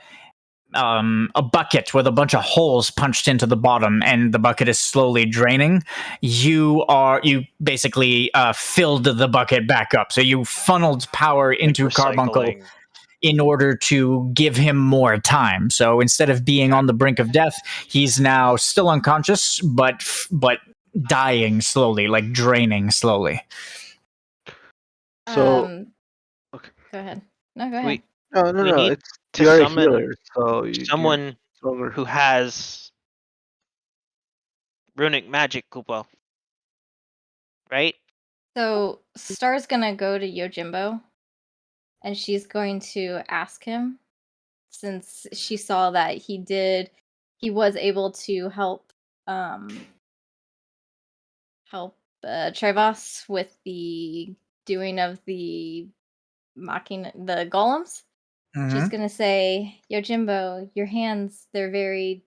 A: bucket with a bunch of holes punched into the bottom, and the bucket is slowly draining. You basically filled the bucket back up. So you funneled power into Carbuncle
D: Recycling.
A: in order to give him more time. So instead of being on the brink of death, he's now still unconscious, but dying slowly, like draining slowly.
E: So,
B: okay. Go ahead. No, go ahead.
E: no,
D: We need
E: it's
D: to
E: you're a
D: summon
E: healer, so
D: someone
E: you're
D: who has runic magic, Kupo. Right?
B: So Star's gonna go to Yojimbo, and she's going to ask him, since she saw that he was able to help Trevas with the doing of the mocking the golems. She's gonna say, Yojimbo, your hands, they're very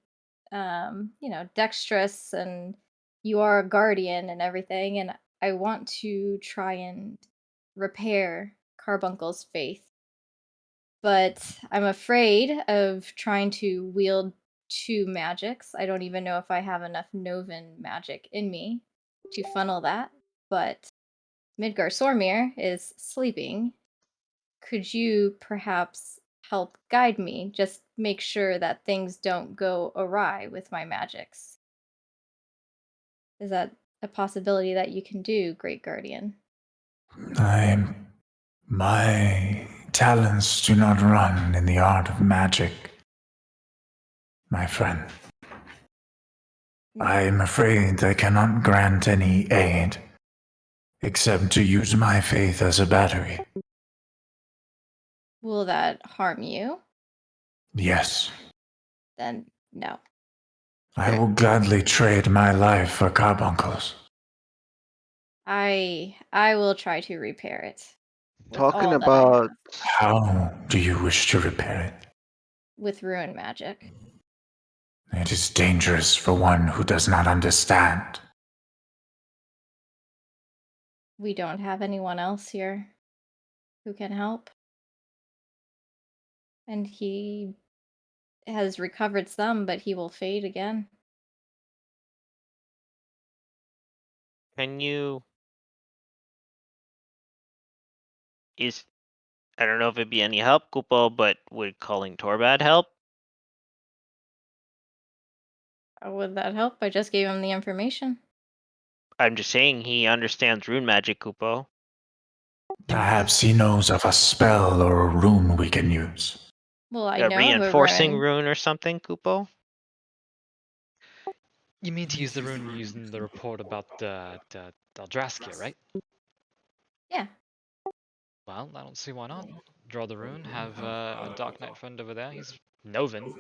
B: dexterous, and you are a guardian and everything, and I want to try and repair Carbuncle's faith. But I'm afraid of trying to wield two magics. I don't even know if I have enough Novan magic in me to funnel that, but Midgar Sormir is sleeping. Could you perhaps help guide me? Just make sure that things don't go awry with my magics. Is that a possibility that you can do, Great Guardian?
I: My talents do not run in the art of magic, my friend. I am afraid I cannot grant any aid, except to use my faith as a battery.
B: Will that harm you?
I: Yes,
B: Then no.
I: I will gladly trade my life for carbuncles.
B: I will try to repair it. With
E: Talking
B: all that I
E: about
B: have.
I: How do you wish to repair it?
B: With ruin magic.
I: It is dangerous for one who does not understand.
B: We don't have anyone else here who can help. And he has recovered some, but he will fade again.
H: Can you? I don't know if it'd be any help, Kupo, but would calling Torbad help?
B: How would that help? I just gave him the information.
H: I'm just saying he understands rune magic, Kupo.
I: Perhaps he knows of a spell or a rune we can use.
B: Well, I
H: A
B: know
H: reinforcing
B: a
H: rune or something, Kupo?
F: You mean to use the rune using the report about the Daldraskia, right?
B: Yeah.
F: Well, I don't see why not. Draw the rune, have a Dark Knight friend over there. He's Novan.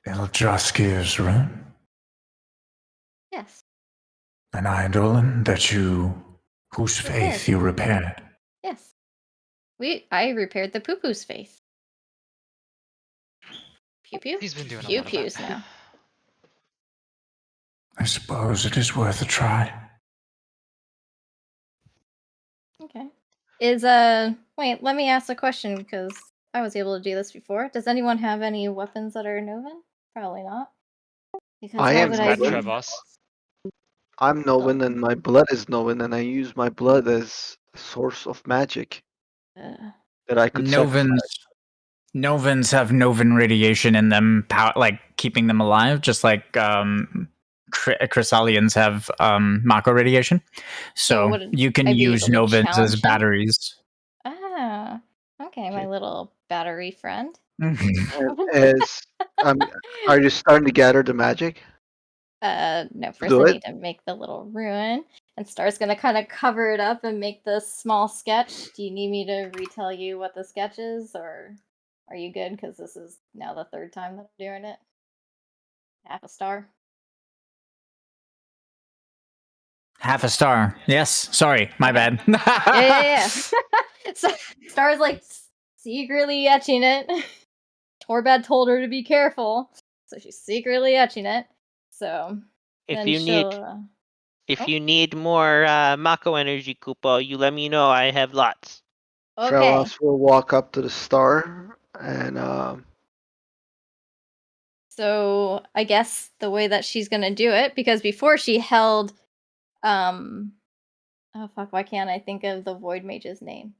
I: Eldraski's rune?
B: Yes.
I: An eidolon whose faith you repaired.
B: Yes. I repaired the poo-poo's faith. Pew-pew?
F: He's been doing a lot of
B: Pew-pews
F: that.
B: now.
I: I suppose it is worth a try.
B: Okay. Wait, let me ask a question because I was able to do this before. Does anyone have any weapons that are Novan? Probably not. Because
E: I
B: why
E: am
B: would I
E: Novan.
F: Trevas.
E: I'm Novan and my blood is Novan, and I use my blood as a source of magic that I could sacrifice.
A: Novans have Novan radiation in them, like keeping them alive, just like Chrysalians have Mako radiation. So you can use Novans as batteries.
B: Ah, okay, my little battery friend.
E: Are you starting to gather the magic?
B: No, first I need to make the little ruin. And Star's gonna kind of cover it up and make this small sketch. Do you need me to retell you what the sketch is, or are you good? Because this is now the third time that I'm doing it. Half a star.
A: Half a star. Yes. Sorry, my bad.
B: Yeah. So Star's like secretly etching it. Torbad told her to be careful, so she's secretly etching it. So
H: If you need more Mako energy, Kupo, you let me know. I have lots.
B: Okay.
E: Trevas will walk up to the star and
B: So I guess the way that she's gonna do it, because before she held oh fuck, why can't I think of the Void Mage's name?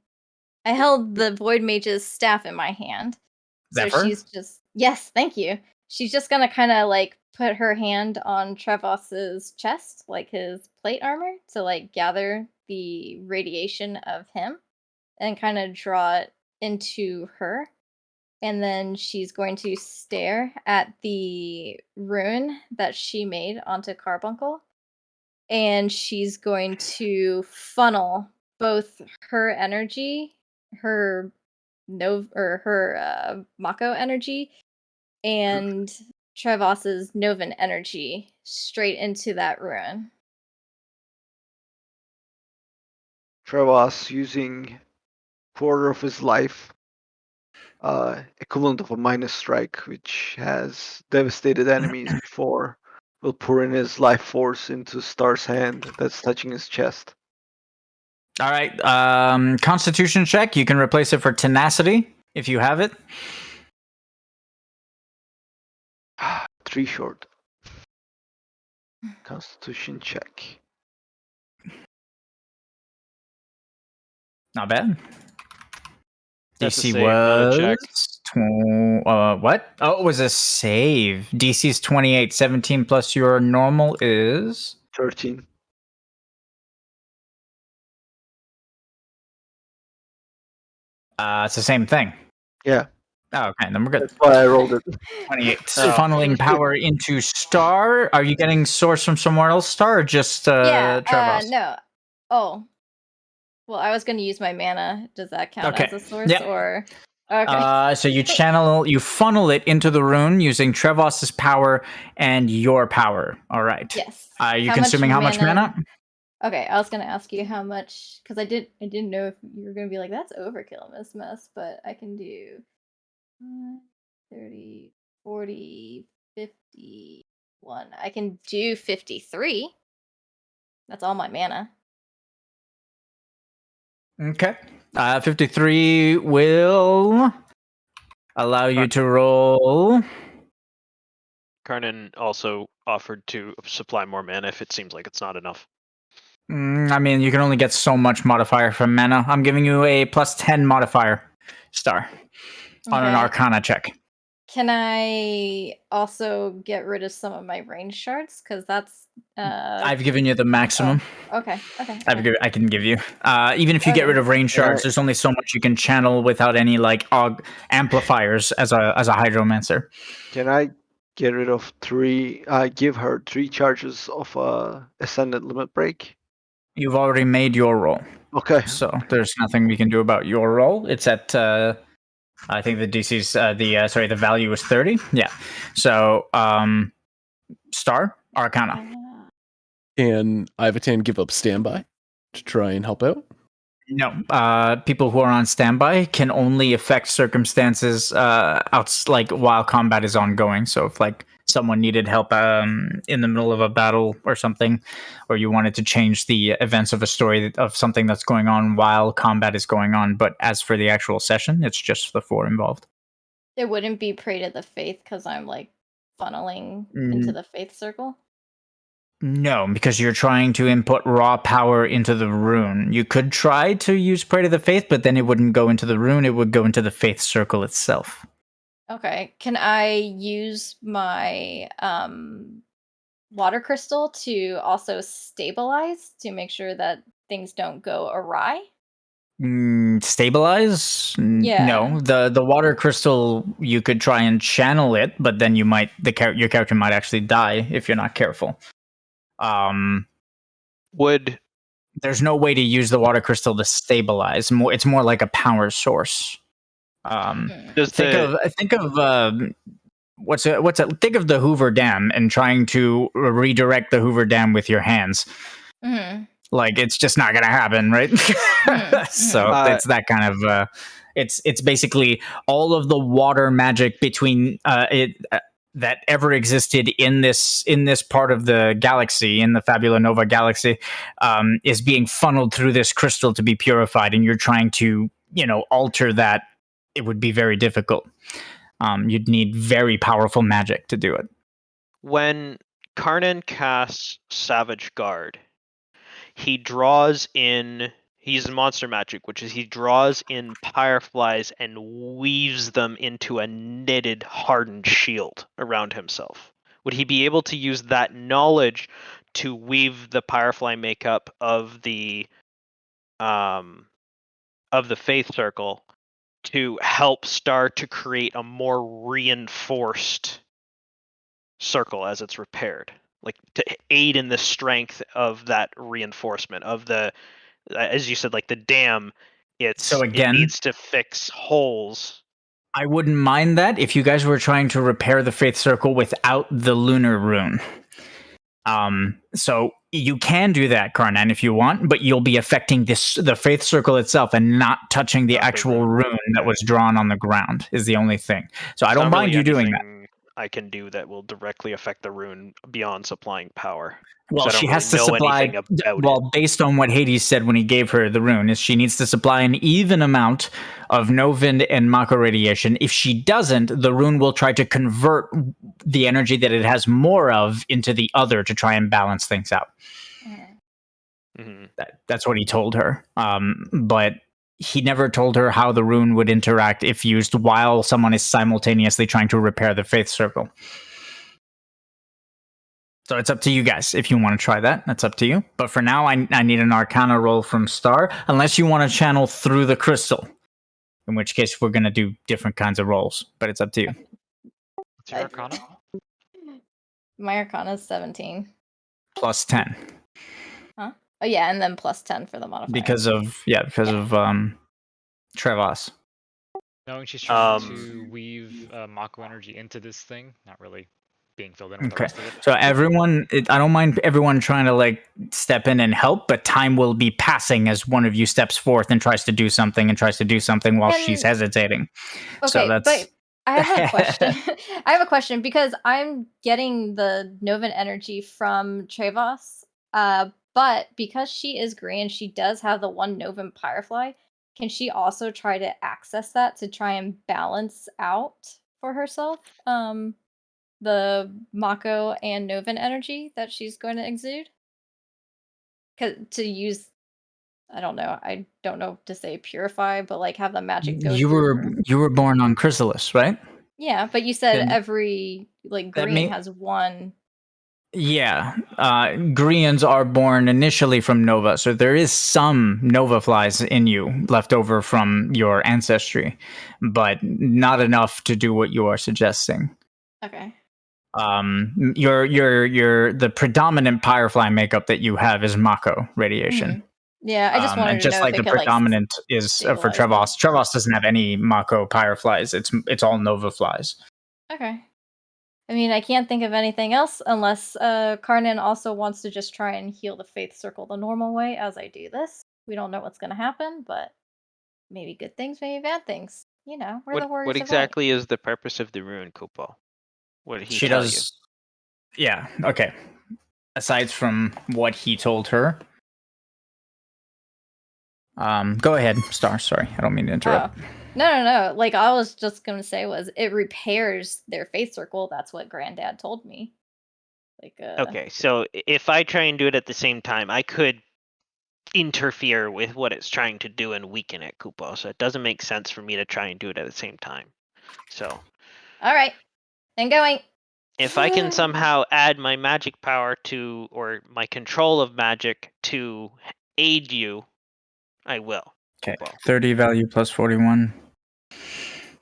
B: I held the Void Mage's staff in my hand. So
A: Zephyr?
B: she's just yes, thank you. She's just gonna kinda like put her hand on Trevas's chest, like his plate armor, to like gather the radiation of him and kind of draw it into her. And then she's going to stare at the rune that she made onto Carbuncle. And she's going to funnel both her energy, her Mako energy, and Trevas's Novan energy straight into that rune.
E: Trevas using quarter of his life, equivalent of a minus strike, which has devastated enemies before, will pour in his life force into Star's hand that's touching his chest.
A: All right. Constitution check. You can replace it for tenacity if you have it.
E: 3 short. Constitution check.
A: Not bad.
D: That's a
A: DC
D: save, not a check.
A: was what? Oh, it was a save. DC's 28. 17 plus your normal is
E: 13.
A: it's the same thing.
E: Yeah,
A: Oh, okay, then we're good.
E: that's why I rolled it.
A: 28.
D: Oh.
A: Funneling power into Star. Are you getting source from somewhere else, Star, or just Trevas?
B: No. Oh. Well, I was going to use my mana. Does that count
A: Okay.
B: as a source
A: Yep.
B: or okay?
A: So you funnel it into the rune using Trevas's power and your power. All right.
B: Yes.
A: Are you consuming how much mana?
B: Okay, I was gonna ask you how much because I didn't know if you were gonna be like that's overkill, Miss Mess, but I can do 30, 40, 51. I can do 53. That's all my mana.
A: Okay. 53 will allow you to roll.
D: Carnan also offered to supply more mana if it seems like it's not enough.
A: I mean, you can only get so much modifier from mana. I'm giving you a plus 10 modifier, Star, on an
B: Okay.
A: Arcana check.
B: Can I also get rid of some of my range shards? Because that's
A: I've given you the maximum.
B: okay.
A: I can give you. Even if you get
B: Okay.
A: rid of range shards, there's only so much you can channel without any like amplifiers as a hydromancer.
E: Can I get rid of 3? Give her 3 charges of Ascendant Limit Break.
A: You've already made your roll,
E: Okay.
A: so there's nothing we can do about your roll. It's at I think the DC's the value is 30. Yeah. So Star Arcana.
J: Can Ivatan give up standby to try and help out?
A: No, people who are on standby can only affect circumstances like while combat is ongoing. So if like someone needed help in the middle of a battle or something, or you wanted to change the events of a story of something that's going on while combat is going on. But as for the actual session, it's just the 4 involved.
B: It wouldn't be Pray to the Faith because I'm like funneling into the Faith circle.
A: No, because you're trying to input raw power into the rune. You could try to use Pray to the Faith, but then it wouldn't go into the rune, it would go into the Faith circle itself.
B: Okay. Can I use my water crystal to also stabilize to make sure that things don't go awry?
A: Stabilize?
B: Yeah.
A: No. The water crystal, you could try and channel it, but then your character might actually die if you're not careful.
D: Would
A: There's no way to use the water crystal to stabilize. It's more like a power source.
D: does
A: Think of think of the Hoover Dam and trying to redirect the Hoover Dam with your hands.
B: Mm-hmm.
A: Like it's just not gonna happen, right? So it's that kind of it's basically all of the water magic between that ever existed in this part of the galaxy, in the Fabula Nova galaxy, is being funneled through this crystal to be purified, and you're trying to alter that. It would be very difficult. You'd need very powerful magic to do it.
D: When Carnan casts Savage Guard, he draws in. He's monster magic, which is he draws in fireflies and weaves them into a knitted, hardened shield around himself. Would he be able to use that knowledge to weave the firefly makeup of the Faith Circle to help Star to create a more reinforced circle as it's repaired, like to aid in the strength of that reinforcement of the, as you said, like the dam, it needs to fix holes.
A: I wouldn't mind that if you guys were trying to repair the Faith Circle without the lunar rune. So you can do that, Carnan, if you want, but you'll be affecting the faith circle itself and not touching the
D: Not the
A: actual
D: rune.
A: rune that was drawn on the ground is the only thing. So I
D: It's
A: don't
D: not
A: mind
D: really
A: you doing that.
D: anything I can do that will directly affect the rune beyond supplying power.
A: Well,
D: I don't
A: she has
D: really
A: to
D: know
A: supply.
D: anything about
A: Well, based on what Hades said when he gave her the rune, is she needs to supply an even amount of Novind and Mako radiation. If she doesn't, the rune will try to convert the energy that it has more of into the other to try and balance things out.
D: Mhm.
A: That's what he told her. But he never told her how the rune would interact if used while someone is simultaneously trying to repair the faith circle. So it's up to you guys. If you want to try that, that's up to you. But for now, I need an Arcana roll from Star, unless you want to channel through the crystal. In which case, we're going to do different kinds of rolls. But it's up to you.
F: What's your Arcana?
B: My Arcana is 17.
A: Plus 10.
B: Huh? Oh yeah, and then plus 10 for the modifier.
A: Because of Trevas.
F: Knowing she's trying to weave Mako energy into this thing, not really being filled in with the
A: Okay.
F: rest of it.
A: So everyone, I don't mind everyone trying to like step in and help, but time will be passing as one of you steps forth and tries to do something while she's hesitating.
B: Okay,
A: So that's...
B: but I have a question. I have a question because I'm getting the Novan energy from Trevas, but because she is green, she does have the one Novan Firefly. Can she also try to access that to try and balance out for herself the Mako and Novan energy that she's going to exude? To use, I don't know to say purify, but like have the magic go
A: You
B: through her.
A: were born on Chrysalis, right?
B: Yeah, but you said
A: Then
B: every like
A: that
B: green has one.
A: Yeah, Grians are born initially from Nova, so there is some Nova flies in you left over from your ancestry, but not enough to do what you are suggesting.
B: Okay.
A: The predominant Firefly makeup that you have is Mako radiation.
B: Yeah, I just wanted
A: and
B: to
A: just
B: know
A: like
B: if
A: the
B: it could, like,
A: predominant is for
B: stabilize
A: Trevas. Trevas doesn't have any Mako Fireflies. It's all Nova flies.
B: Okay. I mean, I can't think of anything else unless Carnan also wants to just try and heal the Faith Circle the normal way as I do this. We don't know what's going to happen, but maybe good things, maybe bad things. You know, we're the warriors
H: What
B: of light.
H: exactly is the purpose of the rune, Kupo? What did he
A: She
H: tell
A: does. Yeah. Okay. Aside from what he told her. Go ahead, Star. Sorry, I don't mean to interrupt.
B: Oh. No. Like, I was just going to say was it repairs their Faith Circle. That's what Granddad told me. Like,
H: Okay, so if I try and do it at the same time, I could interfere with what it's trying to do and weaken it, Kupo. So it doesn't make sense for me to try and do it at the same time. So.
B: All right, then going.
H: If I can somehow add my magic power to, or my control of magic to aid you, I will.
A: Okay, 30 value plus 41.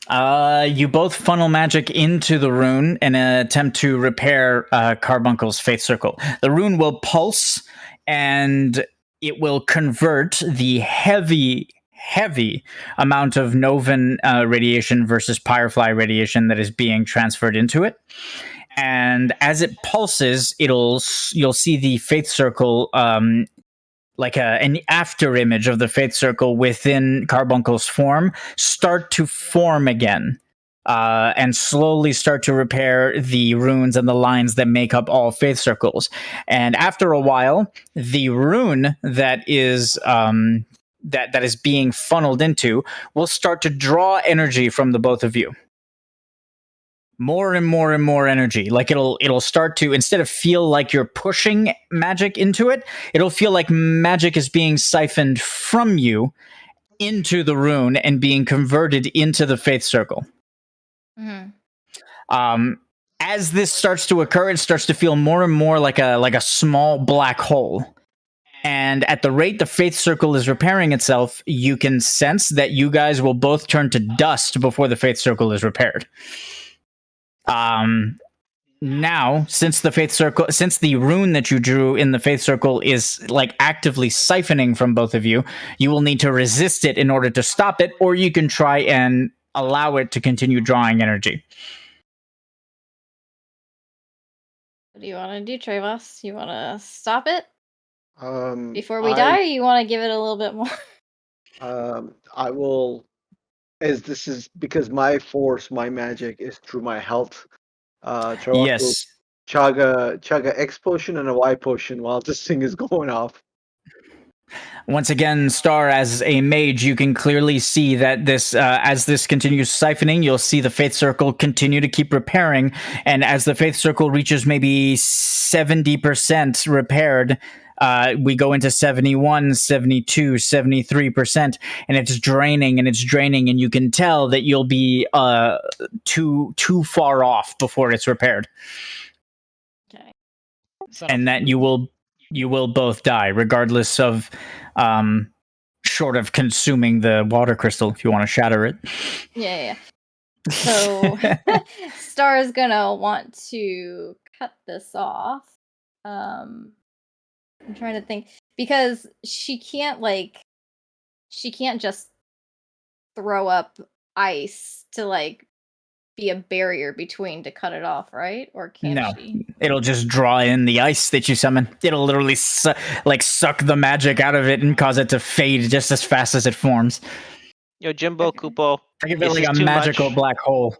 A: You both funnel magic into the rune in an attempt to repair Carbuncle's Faith Circle. The rune will pulse, and it will convert the heavy amount of Novan radiation versus Firefly radiation that is being transferred into it. And as it pulses, you'll see the Faith Circle, like an after image of the Faith Circle within Carbuncle's form, start to form again, and slowly start to repair the runes and the lines that make up all Faith Circles. And after a while, the rune that is that is being funneled into will start to draw energy from the both of you. More and more and more energy. Like it'll start to, instead of feel like you're pushing magic into it, it'll feel like magic is being siphoned from you into the rune and being converted into the Faith Circle. As this starts to occur, it starts to feel more and more like a small black hole. And at the rate the Faith Circle is repairing itself, you can sense that you guys will both turn to dust before the Faith Circle is repaired. Now, since the rune that you drew in the Faith Circle is like actively siphoning from both of you, you will need to resist it in order to stop it, or you can try and allow it to continue drawing energy.
B: do you want to do, Trevas? You want to stop it before we
E: I
B: die, or you want to give it a little bit more?
E: I will, as this is because my force, my magic is through my health. Trevas will
A: Yes.
E: chug a X potion and a Y potion while this thing is going off.
A: Once again, Star, as a mage, you can clearly see that this, as this continues siphoning, you'll see the Faith Circle continue to keep repairing. And as the Faith Circle reaches maybe 70% repaired, we go into 71, 72, 73%, and it's draining and it's draining. And you can tell that you'll be too far off before it's repaired.
B: Okay.
A: And that you will both die, regardless of short of consuming the water crystal if you want to shatter it.
B: Yeah. So Star is gonna want to cut this off. I'm trying to think, because she can't just throw up ice to be a barrier between to cut it off, right? Or can
A: No,
B: she?
A: it'll just draw in the ice that you summon. It'll literally suck the magic out of it and cause it to fade just as fast as it forms.
H: Yo, Jimbo, Kupo.
A: Think of it
H: This
A: like
H: is
A: a
H: too
A: magical
H: much.
A: black hole.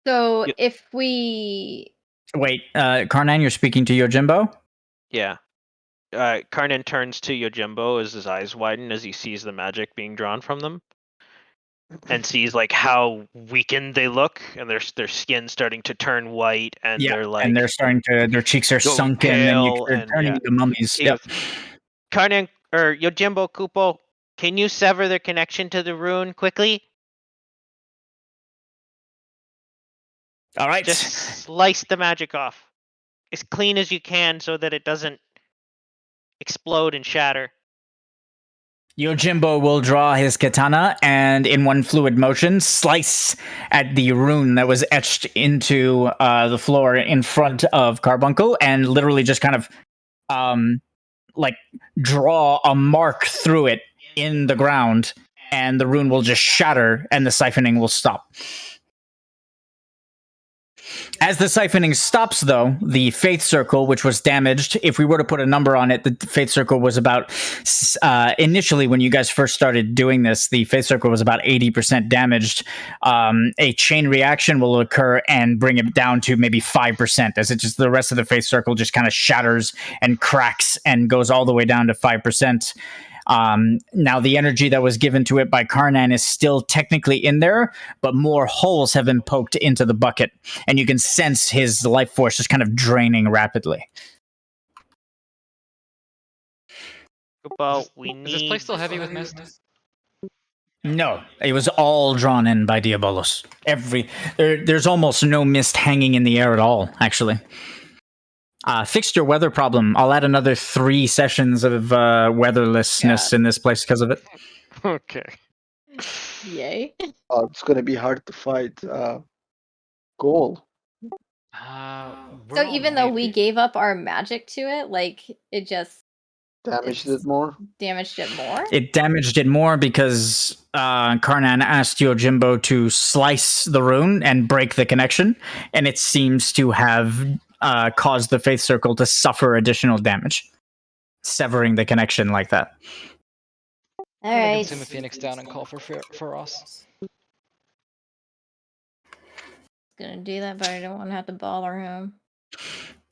B: So
H: Yep.
B: if we
A: Wait, Carnan, you're speaking to Yojimbo?
H: Yeah. Carnan turns to Yojimbo as his eyes widen as he sees the magic being drawn from them, and sees how weakened they look, and their skin starting to turn white, and
A: Yeah,
H: they're
A: and they're starting to, their cheeks are
H: go
A: sunken,
H: pale,
A: they're
H: and
A: turning into mummies.
H: he
A: Yep.
H: goes, Carnan or Yojimbo, Kupo, can you sever their connection to the rune quickly?
A: All right.
H: Just slice the magic off as clean as you can so that it doesn't explode and shatter.
A: Yojimbo will draw his katana and, in one fluid motion, slice at the rune that was etched into the floor in front of Carbuncle, and literally just kind of draw a mark through it in the ground, and the rune will just shatter and the siphoning will stop. As the siphoning stops, though, the Faith Circle, which was damaged, if we were to put a number on it, the Faith Circle was about, initially when you guys first started doing this, the Faith Circle was about 80% damaged. A chain reaction will occur and bring it down to maybe 5%, as it just, the rest of the Faith Circle just kind of shatters and cracks and goes all the way down to 5%. Now, the energy that was given to it by Carnan is still technically in there, but more holes have been poked into the bucket, and you can sense his life force just kind of draining rapidly.
H: Kupo,
F: Is this place still heavy with mist?
A: No, it was all drawn in by Diabolos. There's almost no mist hanging in the air at all, actually. Fixed your weather problem. I'll add another 3 sessions of weatherlessness in this place because of it.
D: Okay.
B: Yay.
E: It's gonna be hard to fight Goal.
F: We're
B: So
F: on
B: even though
F: way-
B: we gave up our magic to it, it just
E: Damaged
B: It's-
E: it more.
B: damaged it more?
A: It damaged it more because Carnan asked Yojimbo to slice the rune and break the connection, and it seems to have caused the Faith Circle to suffer additional damage, severing the connection like that.
B: All
F: I'm gonna
B: right.
F: consume a phoenix down and call for us.
B: Gonna do that, but I don't want to have to bother him.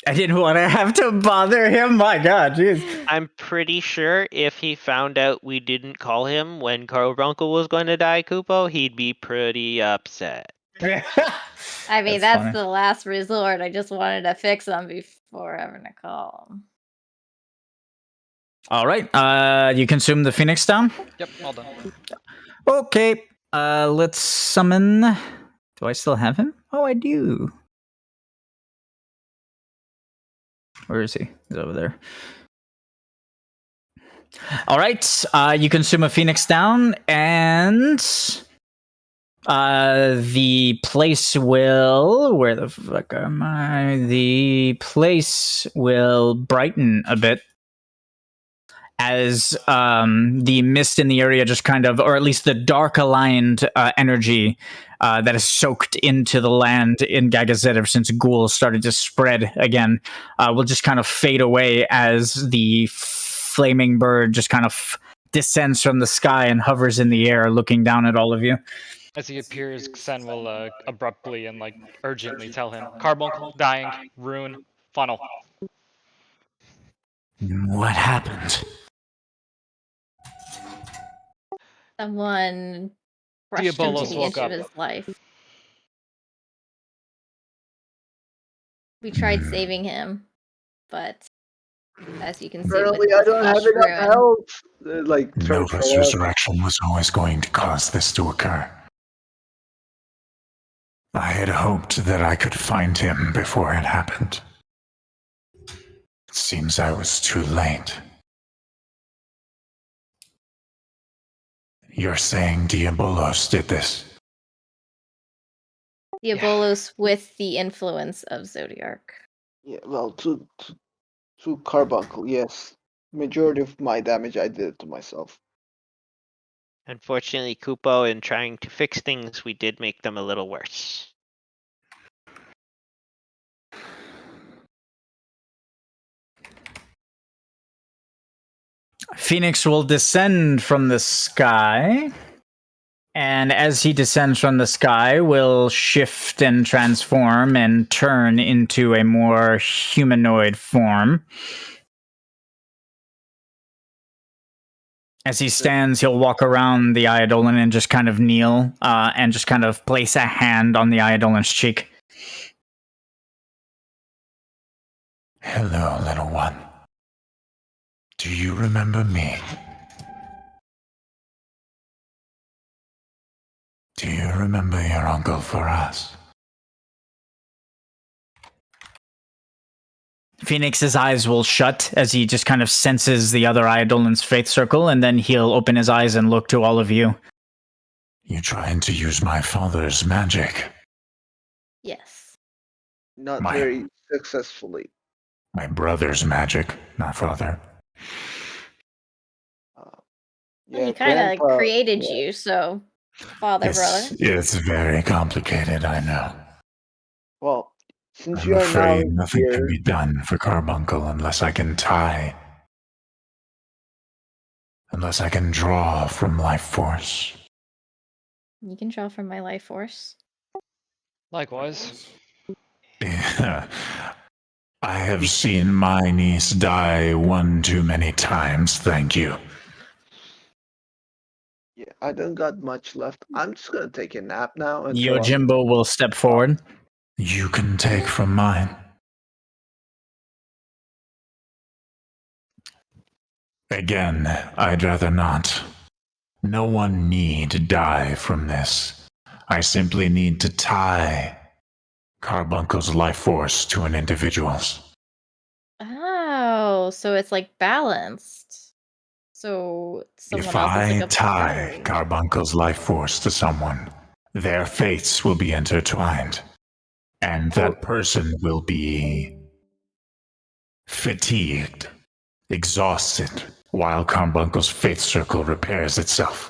A: I didn't want to have to bother him. My God, jeez.
H: I'm pretty sure if he found out we didn't call him when Carbuncle was going to die, Kupo, he'd be pretty upset.
B: I mean,
A: That's
B: that's
A: funny.
B: the last resort. I just wanted to fix them before having to call him.
A: All right, you consume the Phoenix Down?
F: Yep, all done.
A: Okay, let's summon... Do I still have him? Oh, I do. Where is he? He's over there. All right, you consume a Phoenix Down, and the place will... Where the fuck am I? The place will brighten a bit as the mist in the area just kind of, or at least the dark aligned energy that is soaked into the land in Gagazet ever since ghouls started to spread again will just kind of fade away as the flaming bird just kind of descends from the sky and hovers in the air looking down at all of you.
F: As he appears, Xen will abruptly and urgently tell him, Carbuncle, dying, rune, funnel.
I: What happened?
B: Someone brushed him to
F: Diabolos
B: the
F: woke
B: edge
F: up.
B: of his life. We tried saving him, but as you can see,
E: Apparently,
B: with
E: I don't have
B: flesh
E: enough
B: ruin.
E: health. Like
I: Nova's
E: Trevas.
I: resurrection was always going to cause this to occur. I had hoped that I could find him before it happened. It seems I was too late. You're saying Diabolos did this?
B: Diabolos with the influence of Zodiark.
E: Yeah, well, to Carbuncle, yes. Majority of my damage I did it to myself.
H: Unfortunately, Kupo, in trying to fix things, we did make them a little worse.
A: Phoenix will descend from the sky, and as he descends from the sky, will shift and transform and turn into a more humanoid form. As he stands, he'll walk around the Eidolon and just kind of kneel and just kind of place a hand on the Eidolon's cheek.
I: Hello, little one. Do you remember me? Do you remember your uncle Faraz?
A: Phoenix's eyes will shut as he just kind of senses the other Eidolon's faith circle, and then he'll open his eyes and look to all of you.
I: You trying to use my father's magic?
B: Yes.
E: Not very successfully.
I: My brother's magic, not father.
E: Yeah,
B: He kind of
E: Grandpa-
B: created
E: yeah.
B: you, so father, brother.
I: It's very complicated, I know.
E: Well, since
I: I'm
E: you are now
I: afraid nothing can
E: here,
I: be done for Carbuncle unless I can tie. Unless I can draw from life force.
B: You can draw from my life force.
F: Likewise.
I: I have seen my niece die one too many times, thank you.
E: yeah, I don't got much left. I'm just gonna take a nap now. And
A: Yojimbo will step forward.
I: You can take from mine. Again, I'd rather not. No one need die from this. I simply need to tie Carbuncle's life force to an individual's.
B: Oh, so it's balanced. So someone
I: If
B: else is
I: I
B: a
I: tie
B: battery.
I: Carbuncle's life force to someone, their fates will be intertwined. And that person will be fatigued, exhausted, while Carbuncle's faith circle repairs itself.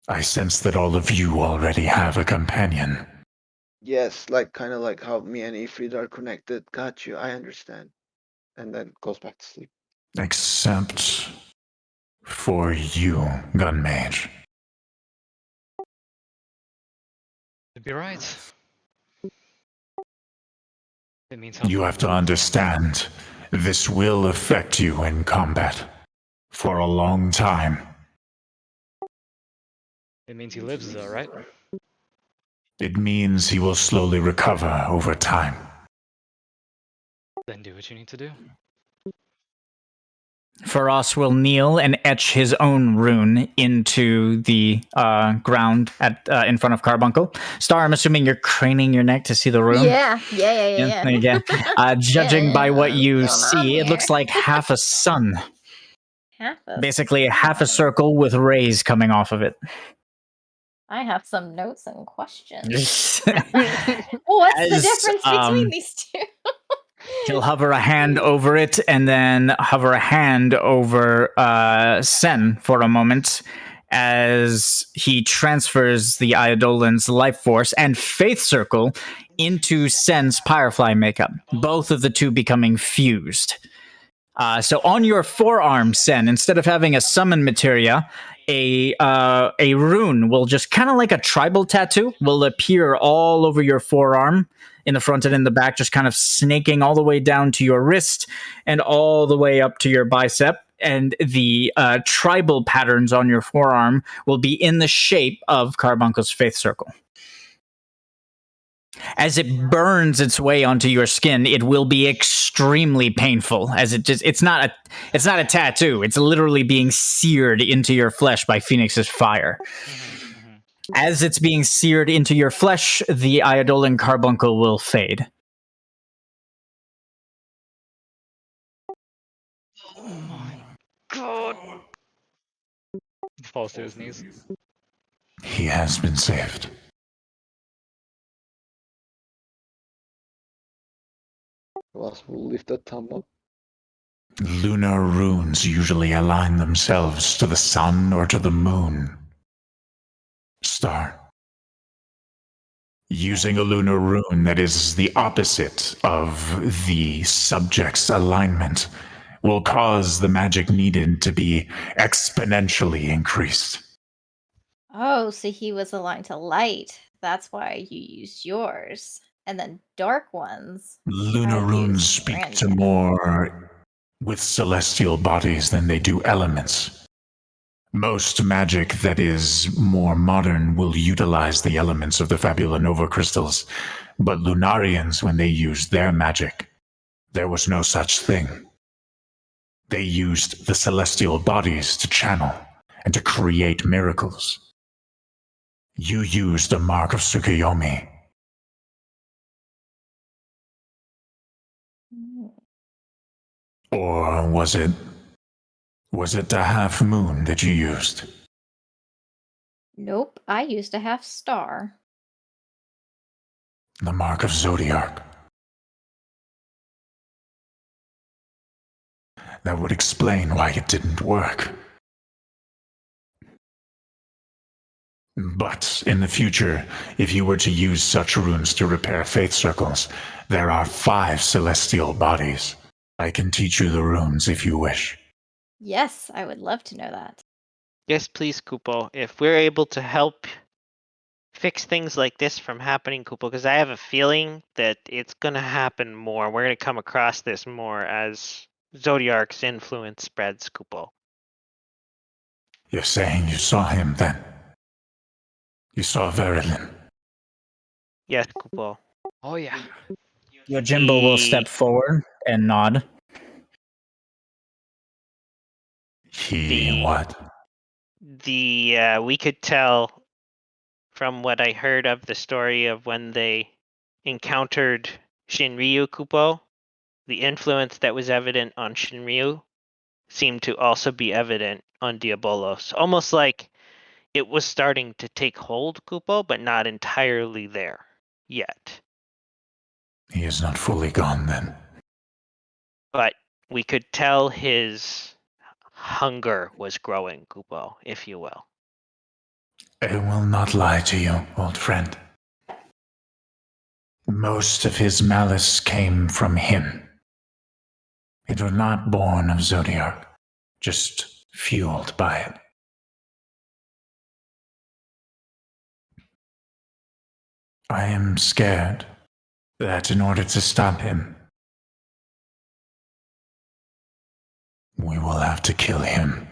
I: I sense that all of you already have a companion.
E: yes, kind of like how me and Ifrit are connected. Got you. I understand. And then goes back to sleep.
I: Except for you, Gun Mage.
F: You'd be right. It means
I: You have to understand, this will affect you in combat. For a long time.
F: It means he lives though, right?
I: It means he will slowly recover over time.
F: Then do what you need to do.
A: Faraz will kneel and etch his own rune into the ground in front of Carbuncle. Star, I'm assuming you're craning your neck to see the rune.
B: Yeah.
A: There you go. Judging by what you see, it looks like half a sun. Basically, half a circle with rays coming off of it.
B: I have some notes and questions. What's the difference between these two?
A: He'll hover a hand over it and then hover a hand over Sen for a moment as he transfers the Eidolon's life force and faith circle into Sen's Firefly makeup, both of the two becoming fused. So on your forearm, Sen, instead of having a summon materia, a rune will just kind of like a tribal tattoo will appear all over your forearm, in the front and in the back, just kind of snaking all the way down to your wrist and all the way up to your bicep. And the tribal patterns on your forearm will be in the shape of Carbuncle faith circle. As it burns its way onto your skin, it will be extremely painful, as it's not a tattoo. It's literally being seared into your flesh by Phoenix's fire. As it's being seared into your flesh, the Eidolon carbuncle will fade.
F: Oh my god. He falls to his knees.
I: He has been saved.
E: Trevas will lift a thumb up.
I: Lunar runes usually align themselves to the sun or to the moon. Star. Using a lunar rune that is the opposite of the subject's alignment will cause the magic needed to be exponentially increased.
B: Oh, so he was aligned to light. That's why you used yours. And then dark ones.
I: Lunar
B: I
I: runes
B: used
I: speak
B: brand
I: to
B: new.
I: more with celestial bodies than they do elements. Most magic that is more modern will utilize the elements of the Fabula Nova crystals, but Lunarians, when they used their magic, there was no such thing. They used the celestial bodies to channel and to create miracles. You used a mark of Tsukuyomi. Or was it the half moon that you used?
B: Nope, I used a half star.
I: The mark of Zodiac. That would explain why it didn't work. But in the future, if you were to use such runes to repair faith circles, there are 5 celestial bodies. I can teach you the runes if you wish.
B: Yes, I would love to know that.
H: Yes, please, Kupo. If we're able to help fix things like this from happening, Kupo, because I have a feeling that it's going to happen more. We're going to come across this more as Zodiarc's influence spreads, Kupo.
I: You're saying you saw him then? You saw Verilyn?
H: Yes, Kupo.
F: Oh yeah.
A: Yojimbo will step forward and nod.
I: He what?
H: We could tell from what I heard of the story of when they encountered Shinryu, Kupo, the influence that was evident on Shinryu seemed to also be evident on Diabolos. Almost like it was starting to take hold, Kupo, but not entirely there yet.
I: He is not fully gone then.
H: But we could tell his hunger was growing, Kupo, if you will.
I: I will not lie to you, old friend. Most of his malice came from him. It was not born of Zodiac, just fueled by it. I am scared that in order to stop him, we will have to kill him.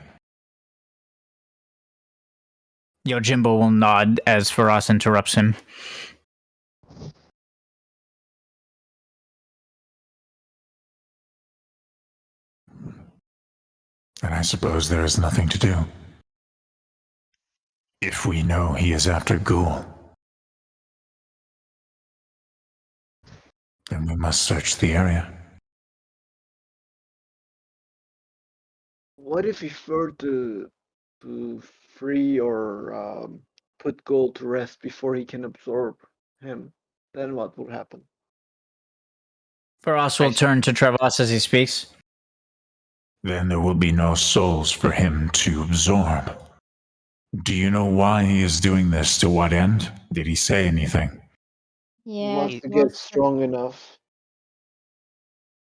A: Yojimbo will nod as Faraz interrupts him.
I: And I suppose there is nothing to do. If we know he is after Ghoul, then we must search the area.
E: What if we were to free or put Gold to rest before he can absorb him? Then what would happen?
A: Faras will turn to Trevas as he speaks.
I: Then there will be no souls for him to absorb. Do you know why he is doing this? To what end? Did he say anything?
E: He
B: Yeah,
E: wants
B: he
E: to get
B: wants to,
E: strong enough.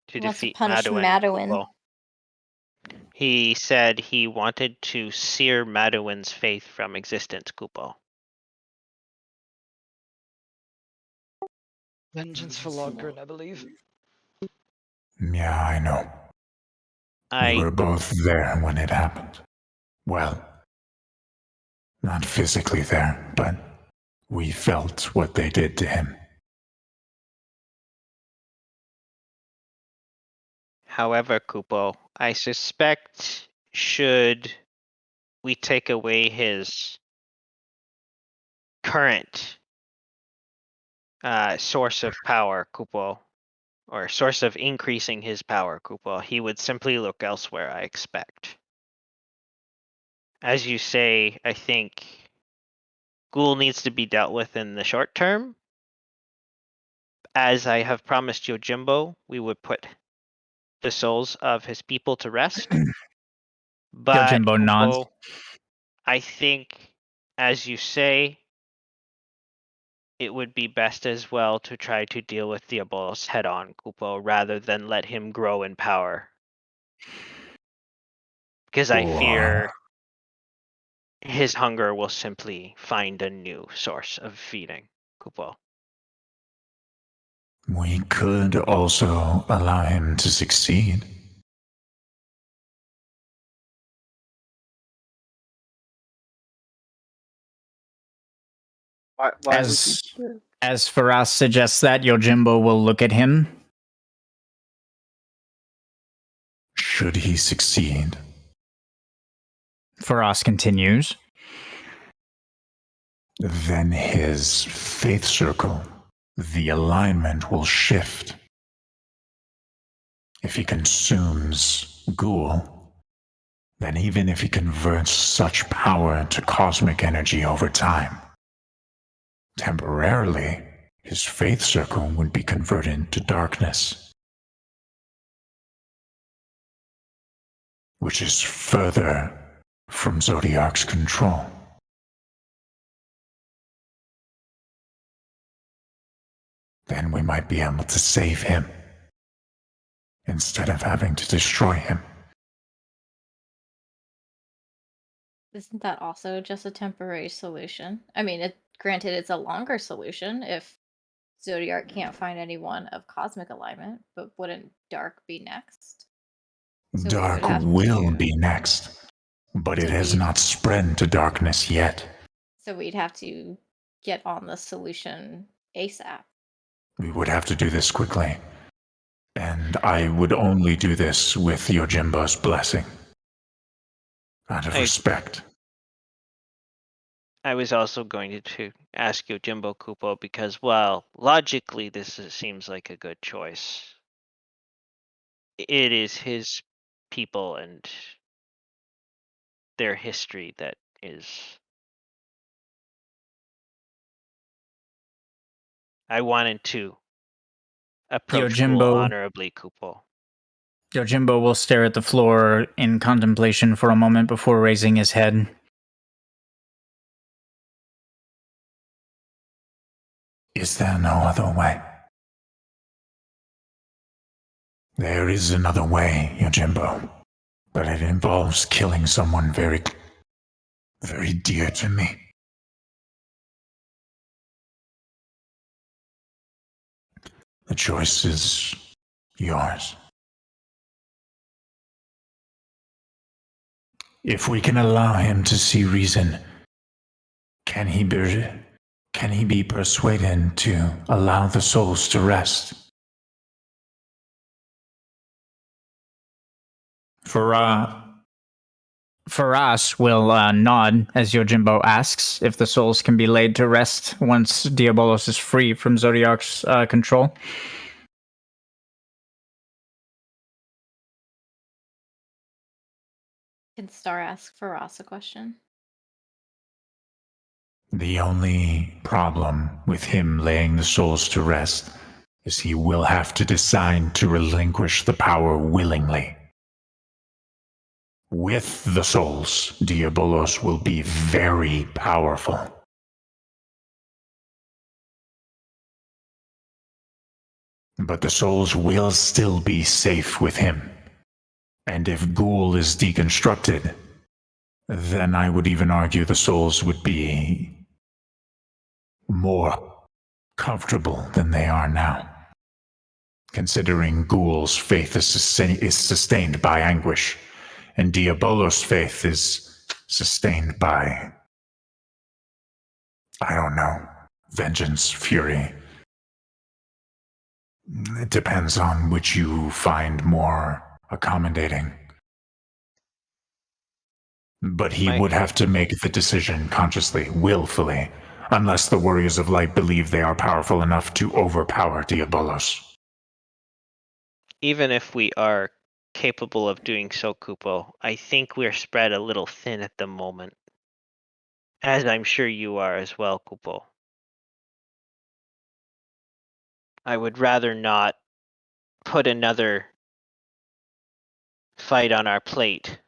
D: To
B: he wants to
D: defeat
B: punish
D: Maduin.
B: Maduin.
D: Kupo. He said he wanted to sear Maduin's faith from existence, Kupo.
F: Vengeance for Logren, I believe.
I: Yeah, I know. We were both there when it happened. Well, not physically there, but we felt what they did to him.
H: However, Kupo, I suspect should we take away his current source of power, Kupo, or source of increasing his power, Kupo, he would simply look elsewhere, I expect. As you say, I think Ghoul needs to be dealt with in the short term. As I have promised Yojimbo, we would put the souls of his people to rest. But
A: Yojimbo nods.
H: Kupo, I think, as you say, it would be best as well to try to deal with Diabolos head on, Kupo, rather than let him grow in power. Because I fear his hunger will simply find a new source of feeding, Kupo.
I: We could also allow him to succeed.
E: Why
A: As Faras suggests that, Yojimbo will look at him.
I: Should he succeed,
A: Faras continues.
I: then his faith circle, the alignment will shift. If he consumes Ghoul, then even if he converts such power to cosmic energy over time, temporarily, his faith circle would be converted to darkness, which is further from Zodiac's control. Then we might be able to save him instead of having to destroy him.
B: Isn't that also just a temporary solution? I mean, granted, it's a longer solution if Zodiac can't find anyone of cosmic alignment, but wouldn't Dark be next? So we
I: Dark
B: would have
I: will
B: to-
I: be next, but it
B: So
I: has
B: we-
I: not spread to darkness yet.
B: So we'd have to get on the solution ASAP.
I: We would have to do this quickly. And I would only do this with Yojimbo's blessing. Out of respect.
H: I was also going to ask Yojimbo, Kupo, because, well, logically, seems like a good choice. It is his people and their history that is. I wanted to approach Ghoul
A: Yojimbo-
H: honorably, Kupo.
A: Yojimbo will stare at the floor in contemplation for a moment before raising his head.
I: Is there no other way? There is another way, Yojimbo. But it involves killing someone very, very dear to me. The choice is yours. If we can allow him to see reason, can he be persuaded to allow the souls to rest?
A: Faras will nod as Yojimbo asks if the souls can be laid to rest once Diabolos is free from Zodiac's control.
B: Can Star ask Faras a question?
I: The only problem with him laying the souls to rest is he will have to decide to relinquish the power willingly. With the souls, Diabolos will be very powerful. But the souls will still be safe with him. And if Ghoul is deconstructed, then I would even argue the souls would be more comfortable than they are now. Considering Ghoul's faith is sustained by anguish, and Diabolos' faith is sustained by, I don't know, vengeance, fury. It depends on which you find more accommodating. But he would have to make the decision consciously, willfully, unless the Warriors of Light believe they are powerful enough to overpower Diabolos.
H: Even if we are capable of doing so, Kupo, I think we're spread a little thin at the moment. As I'm sure you are as well, Kupo. I would rather not put another fight on our plate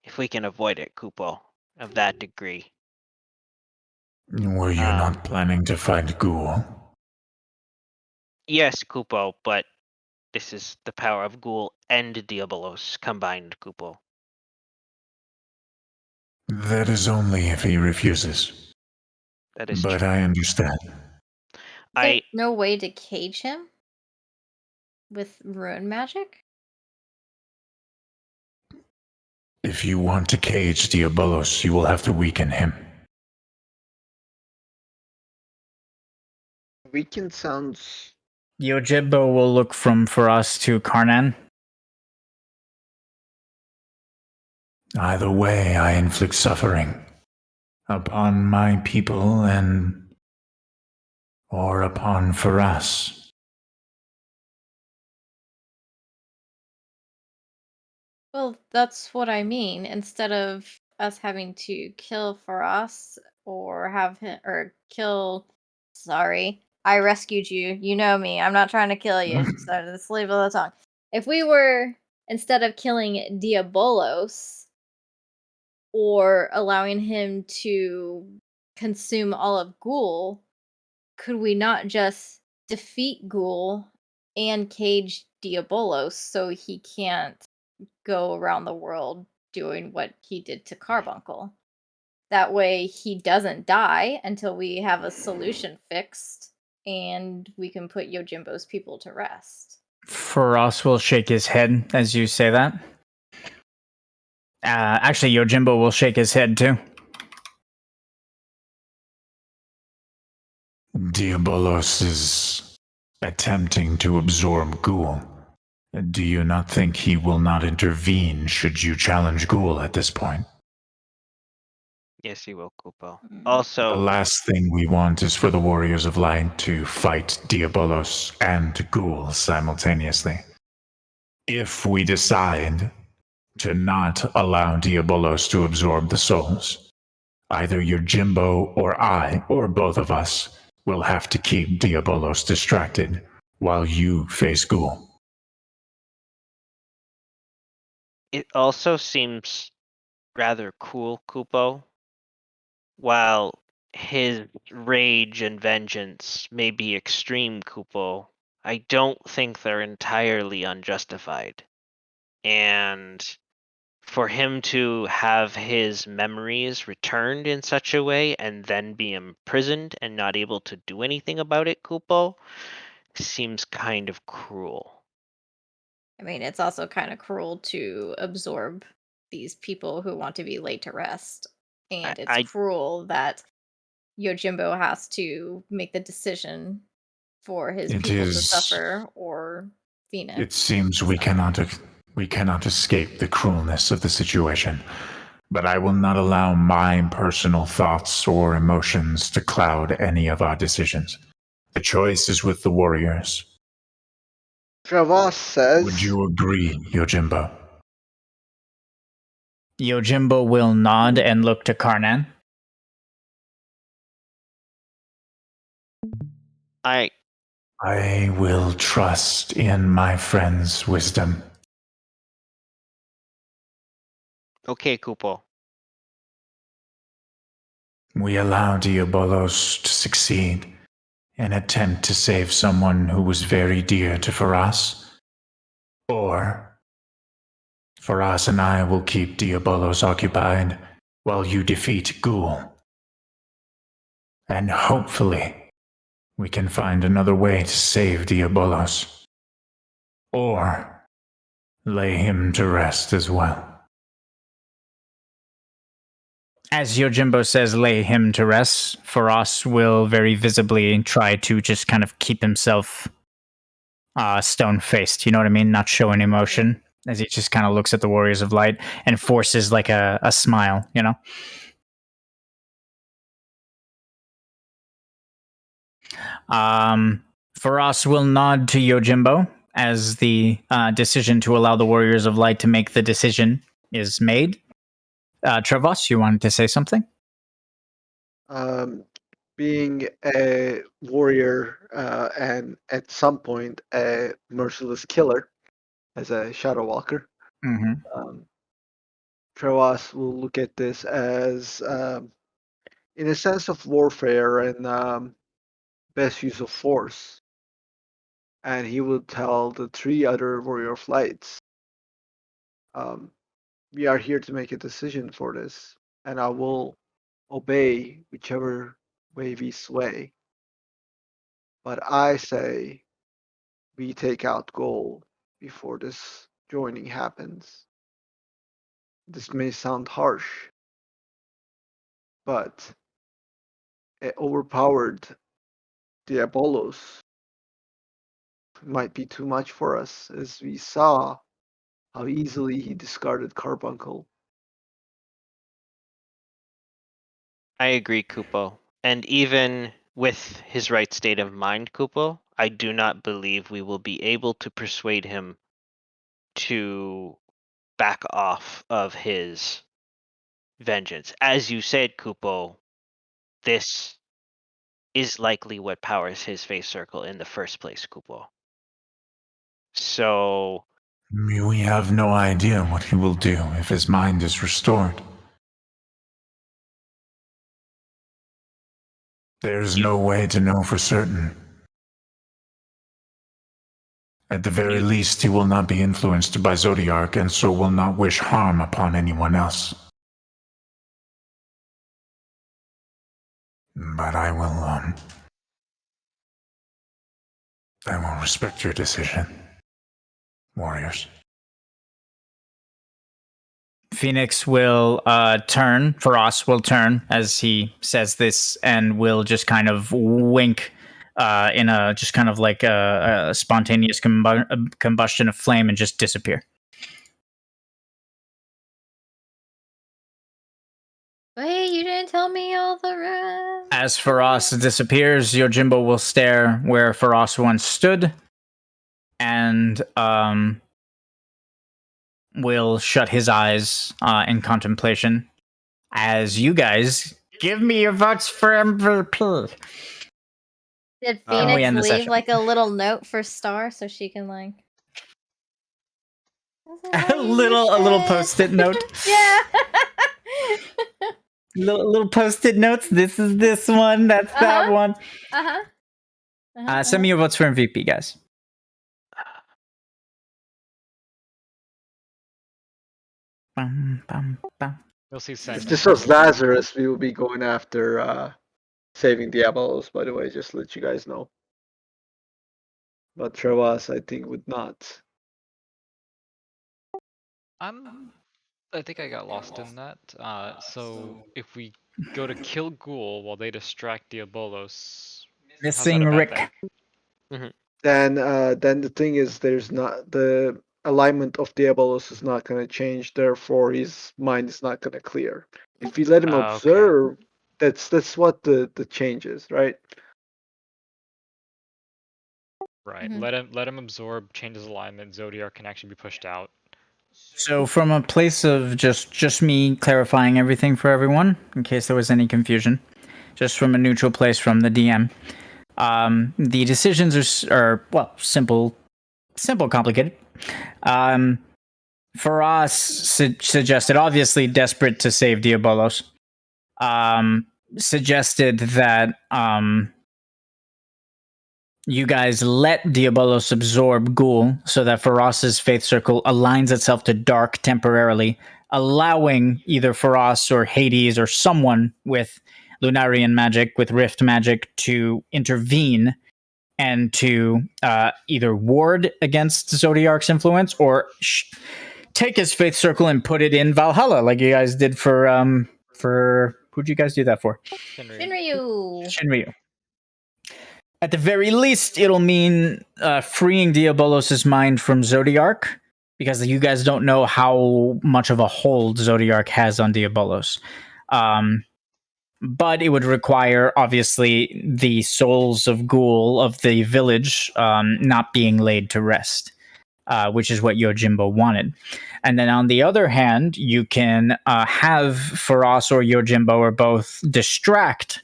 H: if we can avoid it, Kupo, of that degree.
I: Were you not planning to fight Ghoul?
H: Yes, Kupo, but this is the power of Ghoul and Diabolos combined, Kupo.
I: That is only if he refuses.
H: That is
I: But
H: true.
I: I understand.
B: There's no way to cage him with rune magic?
I: If you want to cage Diabolos, you will have to weaken him.
E: Weaken sounds.
A: Yojimbo will look for us to Carnan.
I: Either way, I inflict suffering upon my people or upon Faras.
B: Well, that's what I mean. Instead of us having to kill Faras or have him or kill. Sorry, I rescued you. You know me. I'm not trying to kill you. So just leave the tongue. If we were instead of killing Diabolos or allowing him to consume all of Ghoul, could we not just defeat Ghoul and cage Diabolos so he can't go around the world doing what he did to Carbuncle? That way he doesn't die until we have a solution fixed and we can put Yojimbo's people to rest.
A: Faras will shake his head as you say that. Actually, Yojimbo will shake his head too.
I: Diabolos is attempting to absorb Ghoul. Do you not think he will not intervene should you challenge Ghoul at this point?
H: Yes, he will, Kupo.
I: The
H: Also,
I: last thing we want is for the Warriors of Light to fight Diabolos and Ghoul simultaneously. If we decide to not allow Diabolos to absorb the souls, either Yojimbo or I, or both of us, will have to keep Diabolos distracted while you face Ghoul.
H: it also seems rather cool, Kupo. While his rage and vengeance may be extreme, Kupo, I don't think they're entirely unjustified. And for him to have his memories returned in such a way and then be imprisoned and not able to do anything about it, Kupo, seems kind of cruel.
B: I mean, it's also kind of cruel to absorb these people who want to be laid to rest. And it's cruel that Yojimbo has to make the decision for his people to suffer or Phoenix.
I: It seems we cannot escape the cruelness of the situation, but I will not allow my personal thoughts or emotions to cloud any of our decisions. The choice is with the warriors.
E: Trevas says.
I: Would you agree, Yojimbo?
A: Yojimbo will nod and look to Carnan.
H: I
I: I will trust in my friend's wisdom.
H: Okay, Kupo.
I: We allow Diabolos to succeed, an attempt to save someone who was very dear to Faras. Or Faras and I will keep Diabolos occupied while you defeat Ghoul. And hopefully, we can find another way to save Diabolos. Or lay him to rest as well.
A: As Yojimbo says, lay him to rest, Faras will very visibly try to just kind of keep himself stone-faced, you know what I mean? Not show any emotion, as he just kind of looks at the Warriors of Light and forces like a smile, you know? Faras will nod to Yojimbo as the decision to allow the Warriors of Light to make the decision is made. Trevas, you wanted to say something?
E: Being a warrior and at some point a merciless killer as a Shadow Walker, Trevas will look at this as, in a sense of warfare and best use of force. And he will tell the 3 other Warrior of Lights, we are here to make a decision for this, and I will obey whichever way we sway. But I say we take out Goal before this joining happens. This may sound harsh, but an overpowered Diabolos might be too much for us, as we saw how easily he discarded Carbuncle.
H: I agree, Kupo. And even with his right state of mind, Kupo, I do not believe we will be able to persuade him to back off of his vengeance. As you said, Kupo, this is likely what powers his face circle in the first place, Kupo. So
I: We have no idea what he will do if his mind is restored. There's no way to know for certain. At the very least, he will not be influenced by Zodiark, and so will not wish harm upon anyone else. But I will respect your decision, warriors.
A: Phoenix will turn. Faras will turn as he says this and will just kind of wink in a just kind of like a spontaneous combustion of flame and just disappear.
B: Wait, you didn't tell me all the rest.
A: As Faras disappears, Yojimbo will stare where Faras once stood and will shut his eyes in contemplation as you guys give me your votes for MVP.
B: Did
A: we
B: Phoenix
A: end the
B: leave
A: session.
B: like a little note for Star so she can like
A: a little post-it note.
B: Yeah.
A: little post-it notes. This is this one. That's that one. Send me your votes for MVP, guys. Bum, bum, bum.
F: We'll see.
E: If this was Lazarus, we would be going after saving Diabolos, by the way, just to let you guys know. But Trevas, I think, would not.
F: I think I got lost in that. So if we go to kill Ghoul while they distract Diabolos,
A: Missing Rick.
E: Then the thing is, there's not the alignment of Diabolos is not going to change. Therefore, his mind is not going to clear. If we let him observe, that's what the change is, right?
F: Right. Let him absorb, change his alignment. Zodiac can actually be pushed out.
A: So from a place of just me clarifying everything for everyone, in case there was any confusion, just from a neutral place from the DM, The decisions are well, simple, complicated. Faraz suggested, obviously desperate to save Diabolos, suggested that you guys let Diabolos absorb Ghoul so that Faraz's faith circle aligns itself to dark temporarily, allowing either Faraz or Hades or someone with Lunarian magic, with Rift magic, to intervene and to either ward against Zodiark's influence or take his faith circle and put it in Valhalla, like you guys did for who'd you guys do that for? Shinryu. At the very least, it'll mean freeing Diabolos' mind from Zodiark, because you guys don't know how much of a hold Zodiark has on Diabolos. But it would require, obviously, the souls of Ghoul of the village not being laid to rest, which is what Yojimbo wanted. And then on the other hand, you can have Faraz or Yojimbo or both distract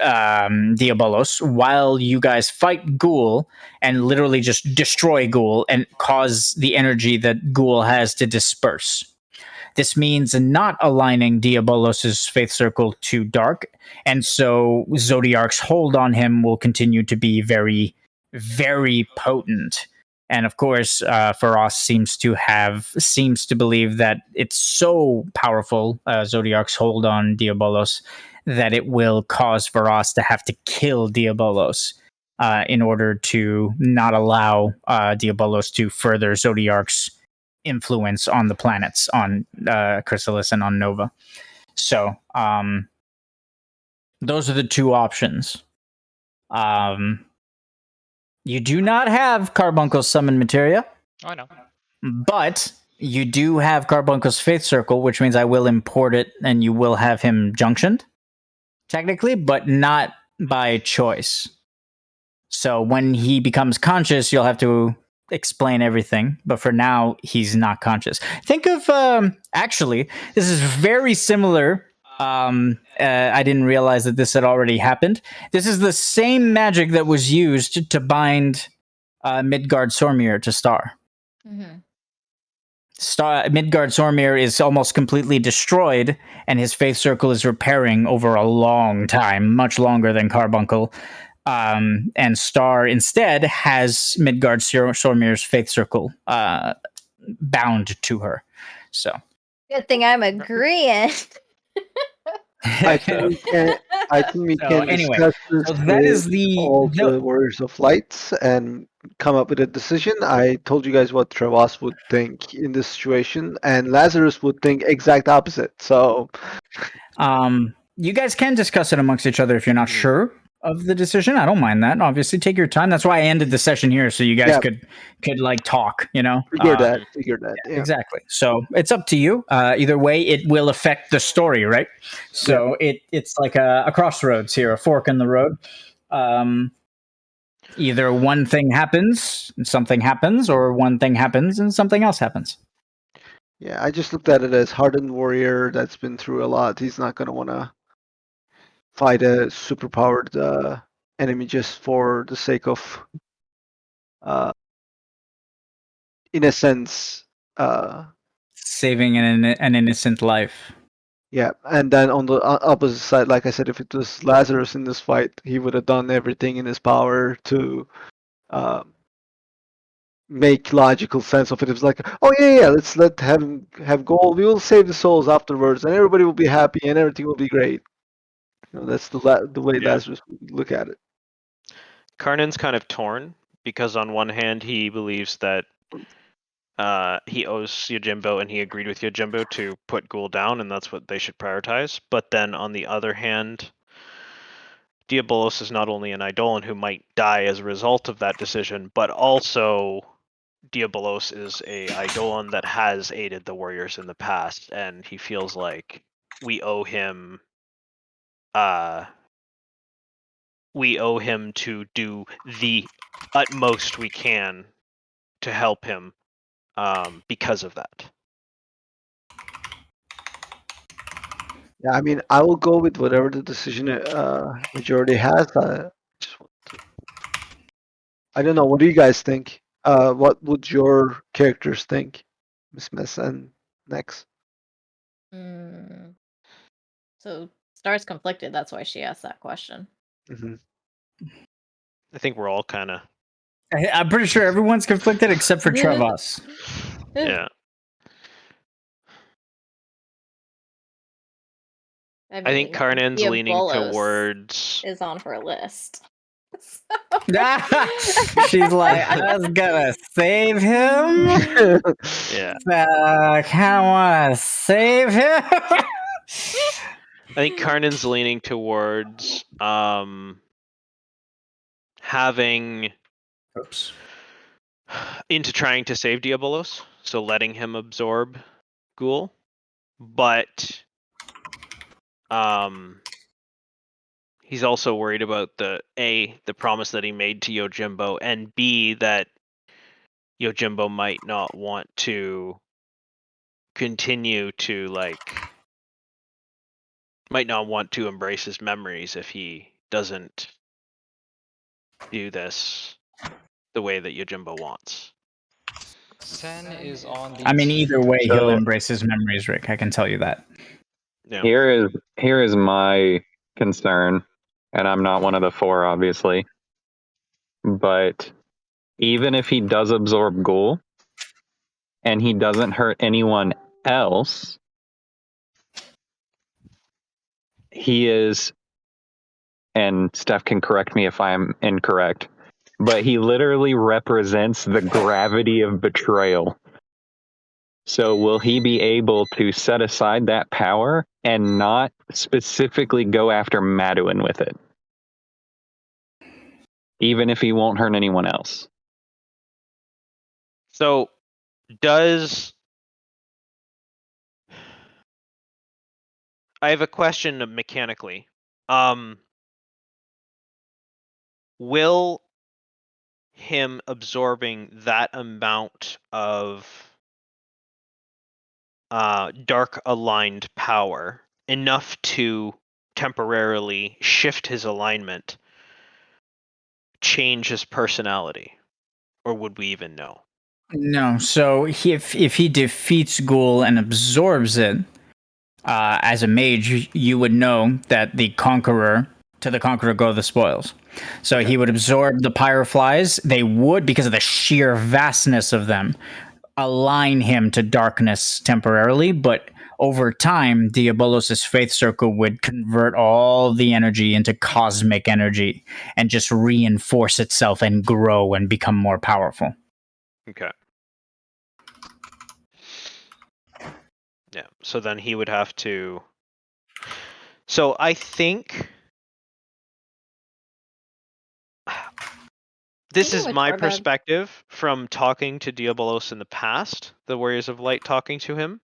A: Diabolos while you guys fight Ghoul and literally just destroy Ghoul and cause the energy that Ghoul has to disperse. This means not aligning Diabolos' faith circle to dark, and so Zodiark's hold on him will continue to be very, very potent. And of course, Faraz seems to believe that it's so powerful, Zodiark's hold on Diabolos, that it will cause Faraz to have to kill Diabolos in order to not allow Diabolos to further Zodiark's influence on the planets, on Chrysalis and on Nova. So those are the two options. You do not have Carbuncle's summon materia.
F: I know.
A: But you do have Carbuncle's faith circle, which means I will import it and you will have him junctioned, technically, but not by choice. So when he becomes conscious, you'll have to explain everything. But for now, he's not conscious. Think of, actually, this is very similar. I didn't realize that this had already happened. This is the same magic that was used to bind Midgard Sormir to Star.
B: Mm-hmm.
A: Midgard Sormir is almost completely destroyed, and his faith circle is repairing over a long time, much longer than Carbuncle. And Star instead has Midgard Sormir's faith circle bound to her. So
B: Good thing I'm agreeing.
E: I think we can
A: anyway,
E: discuss this
A: so that is
E: with
A: the
E: all the Warriors of Light and come up with a decision. I told you guys what Trevas would think in this situation, and Lazarus would think exact opposite. So,
A: you guys can discuss it amongst each other if you're not sure of the decision. I don't mind that. Obviously, take your time. That's why I ended the session here, so you guys could like talk. You know,
E: figure that. Yeah.
A: Exactly. So it's up to you. Either way, it will affect the story, right? So it's like a crossroads here, a fork in the road. Either one thing happens and something happens, or one thing happens and something else happens.
E: Yeah, I just looked at it as hardened warrior that's been through a lot. He's not going to want to fight a superpowered enemy just for the sake of, in a sense,
A: saving an innocent life.
E: Yeah, and then on the opposite side, like I said, if it was Lazarus in this fight, he would have done everything in his power to make logical sense of it. It was like, oh yeah, let's let him have gold. We will save the souls afterwards, and everybody will be happy, and everything will be great. You know, that's the way Lazarus would look at it.
D: Carnan's kind of torn because on one hand he believes that he owes Yojimbo and he agreed with Yojimbo to put Ghoul down and that's what they should prioritize. But then on the other hand, Diabolos is not only an Eidolon who might die as a result of that decision, but also Diabolos is a Eidolon that has aided the warriors in the past, and he feels like we owe him to do the utmost we can to help him because of that.
E: Yeah, I mean, I will go with whatever the decision majority has. I don't know. What do you guys think? What would your characters think, Miss Miss and Nex?
B: Hmm. So Star's conflicted. That's why she asked that question.
E: Mm-hmm.
D: I think we're all kind of.
A: I'm pretty sure everyone's conflicted except for Trevas.
D: Yeah.
B: I
D: I think
B: mean,
D: Carnan's leaning
B: Diabolos
D: towards.
B: is on her list.
A: She's like, I was gonna save him.
D: Yeah.
A: Kind of want to save him.
D: I think Carnan's leaning towards having
A: Oops.
D: into trying to save Diabolos, so letting him absorb Ghoul, but he's also worried about the promise that he made to Yojimbo, and B, that Yojimbo might not want to continue to might not want to embrace his memories if he doesn't do this the way that Yojimbo wants.
F: Sen is on the.
A: I mean, either way, he'll
K: So-
A: embrace his memories, Rick. I can tell you that.
D: Yeah.
K: Here is my concern, and I'm not one of the four, obviously. But even if he does absorb Ghoul, and he doesn't hurt anyone else, he is, and Steph can correct me if I'm incorrect, but he literally represents the gravity of betrayal. So will he be able to set aside that power and not specifically go after Maduin with it? Even if he won't hurt anyone else.
D: So does I have a question mechanically. Will him absorbing that amount of dark aligned power enough to temporarily shift his alignment change his personality? Or would we even know?
A: No, so if he defeats Ghoul and absorbs it, as a mage, you would know that the Conqueror, to the Conqueror go the spoils. So he would absorb the Pyroflies. They would, because of the sheer vastness of them, align him to darkness temporarily, but over time, Diabolos' faith circle would convert all the energy into cosmic energy and just reinforce itself and grow and become more powerful.
D: Okay. Yeah, so then he would have to. So I think this is
B: Speaking of which,
D: my
B: Barbad-
D: perspective from talking to Diabolos in the past, the Warriors of Light talking to him.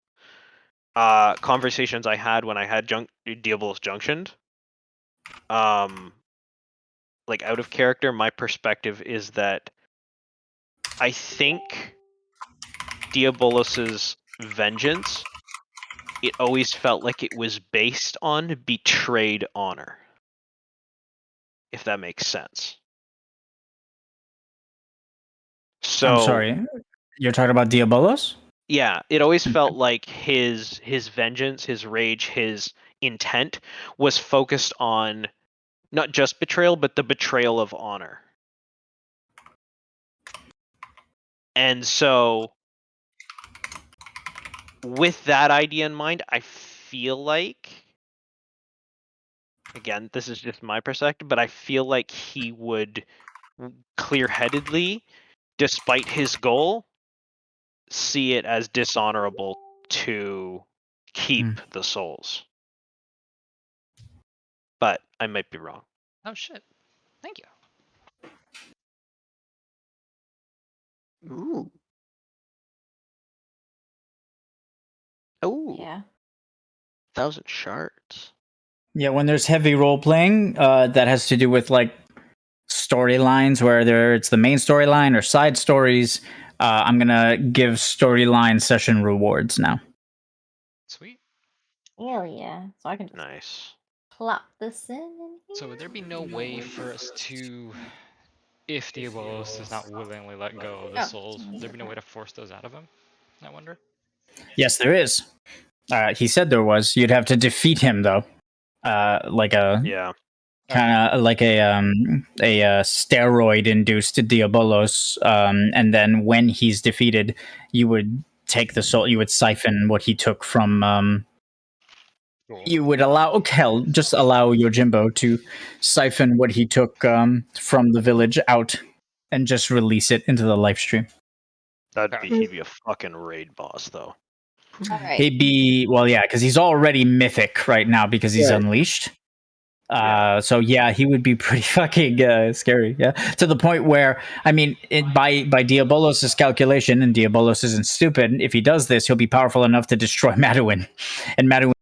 D: Conversations I had when I had Diabolos junctioned. Like out of character, my perspective is that I think Diabolos's vengeance, it always felt like it was based on betrayed honor. If that makes sense. So
A: I'm sorry, you're talking about Diabolos?
D: yeah, it always felt like his vengeance, his rage, his intent was focused on not just betrayal, but the betrayal of honor. And so with that idea in mind, I feel like, again, this is just my perspective, but I feel like he would clear-headedly, despite his goal, see it as dishonorable to keep the souls. But I might be wrong.
F: Oh shit! Thank you.
E: Ooh.
D: Oh,
B: Yeah.
D: 1,000 shards.
A: Yeah, when there's heavy role playing, that has to do with like storylines, whether it's the main storyline or side stories. I'm gonna give storyline session rewards now.
F: Sweet.
B: Hell yeah. So I can just
D: Nice.
B: plop this in.
F: So would there be no way for us to, if Diabolos does not willingly let go of the souls, would there be no way to force those out of him? I wonder.
A: Yes, there is. He said there was. You'd have to defeat him, though. Like a
D: Yeah.
A: kind of like a steroid-induced Diabolos, and then when he's defeated, you would take the soul. You would siphon what he took from. You would just allow Yojimbo to siphon what he took from the village out, and just release it into the life stream.
D: He'd be a fucking raid boss, though.
B: All right.
A: He'd be because he's already mythic right now because he's unleashed. So he would be pretty fucking scary. Yeah, to the point where by Diabolos' calculation, and Diabolos isn't stupid. If he does this, he'll be powerful enough to destroy Maduin, and Maduin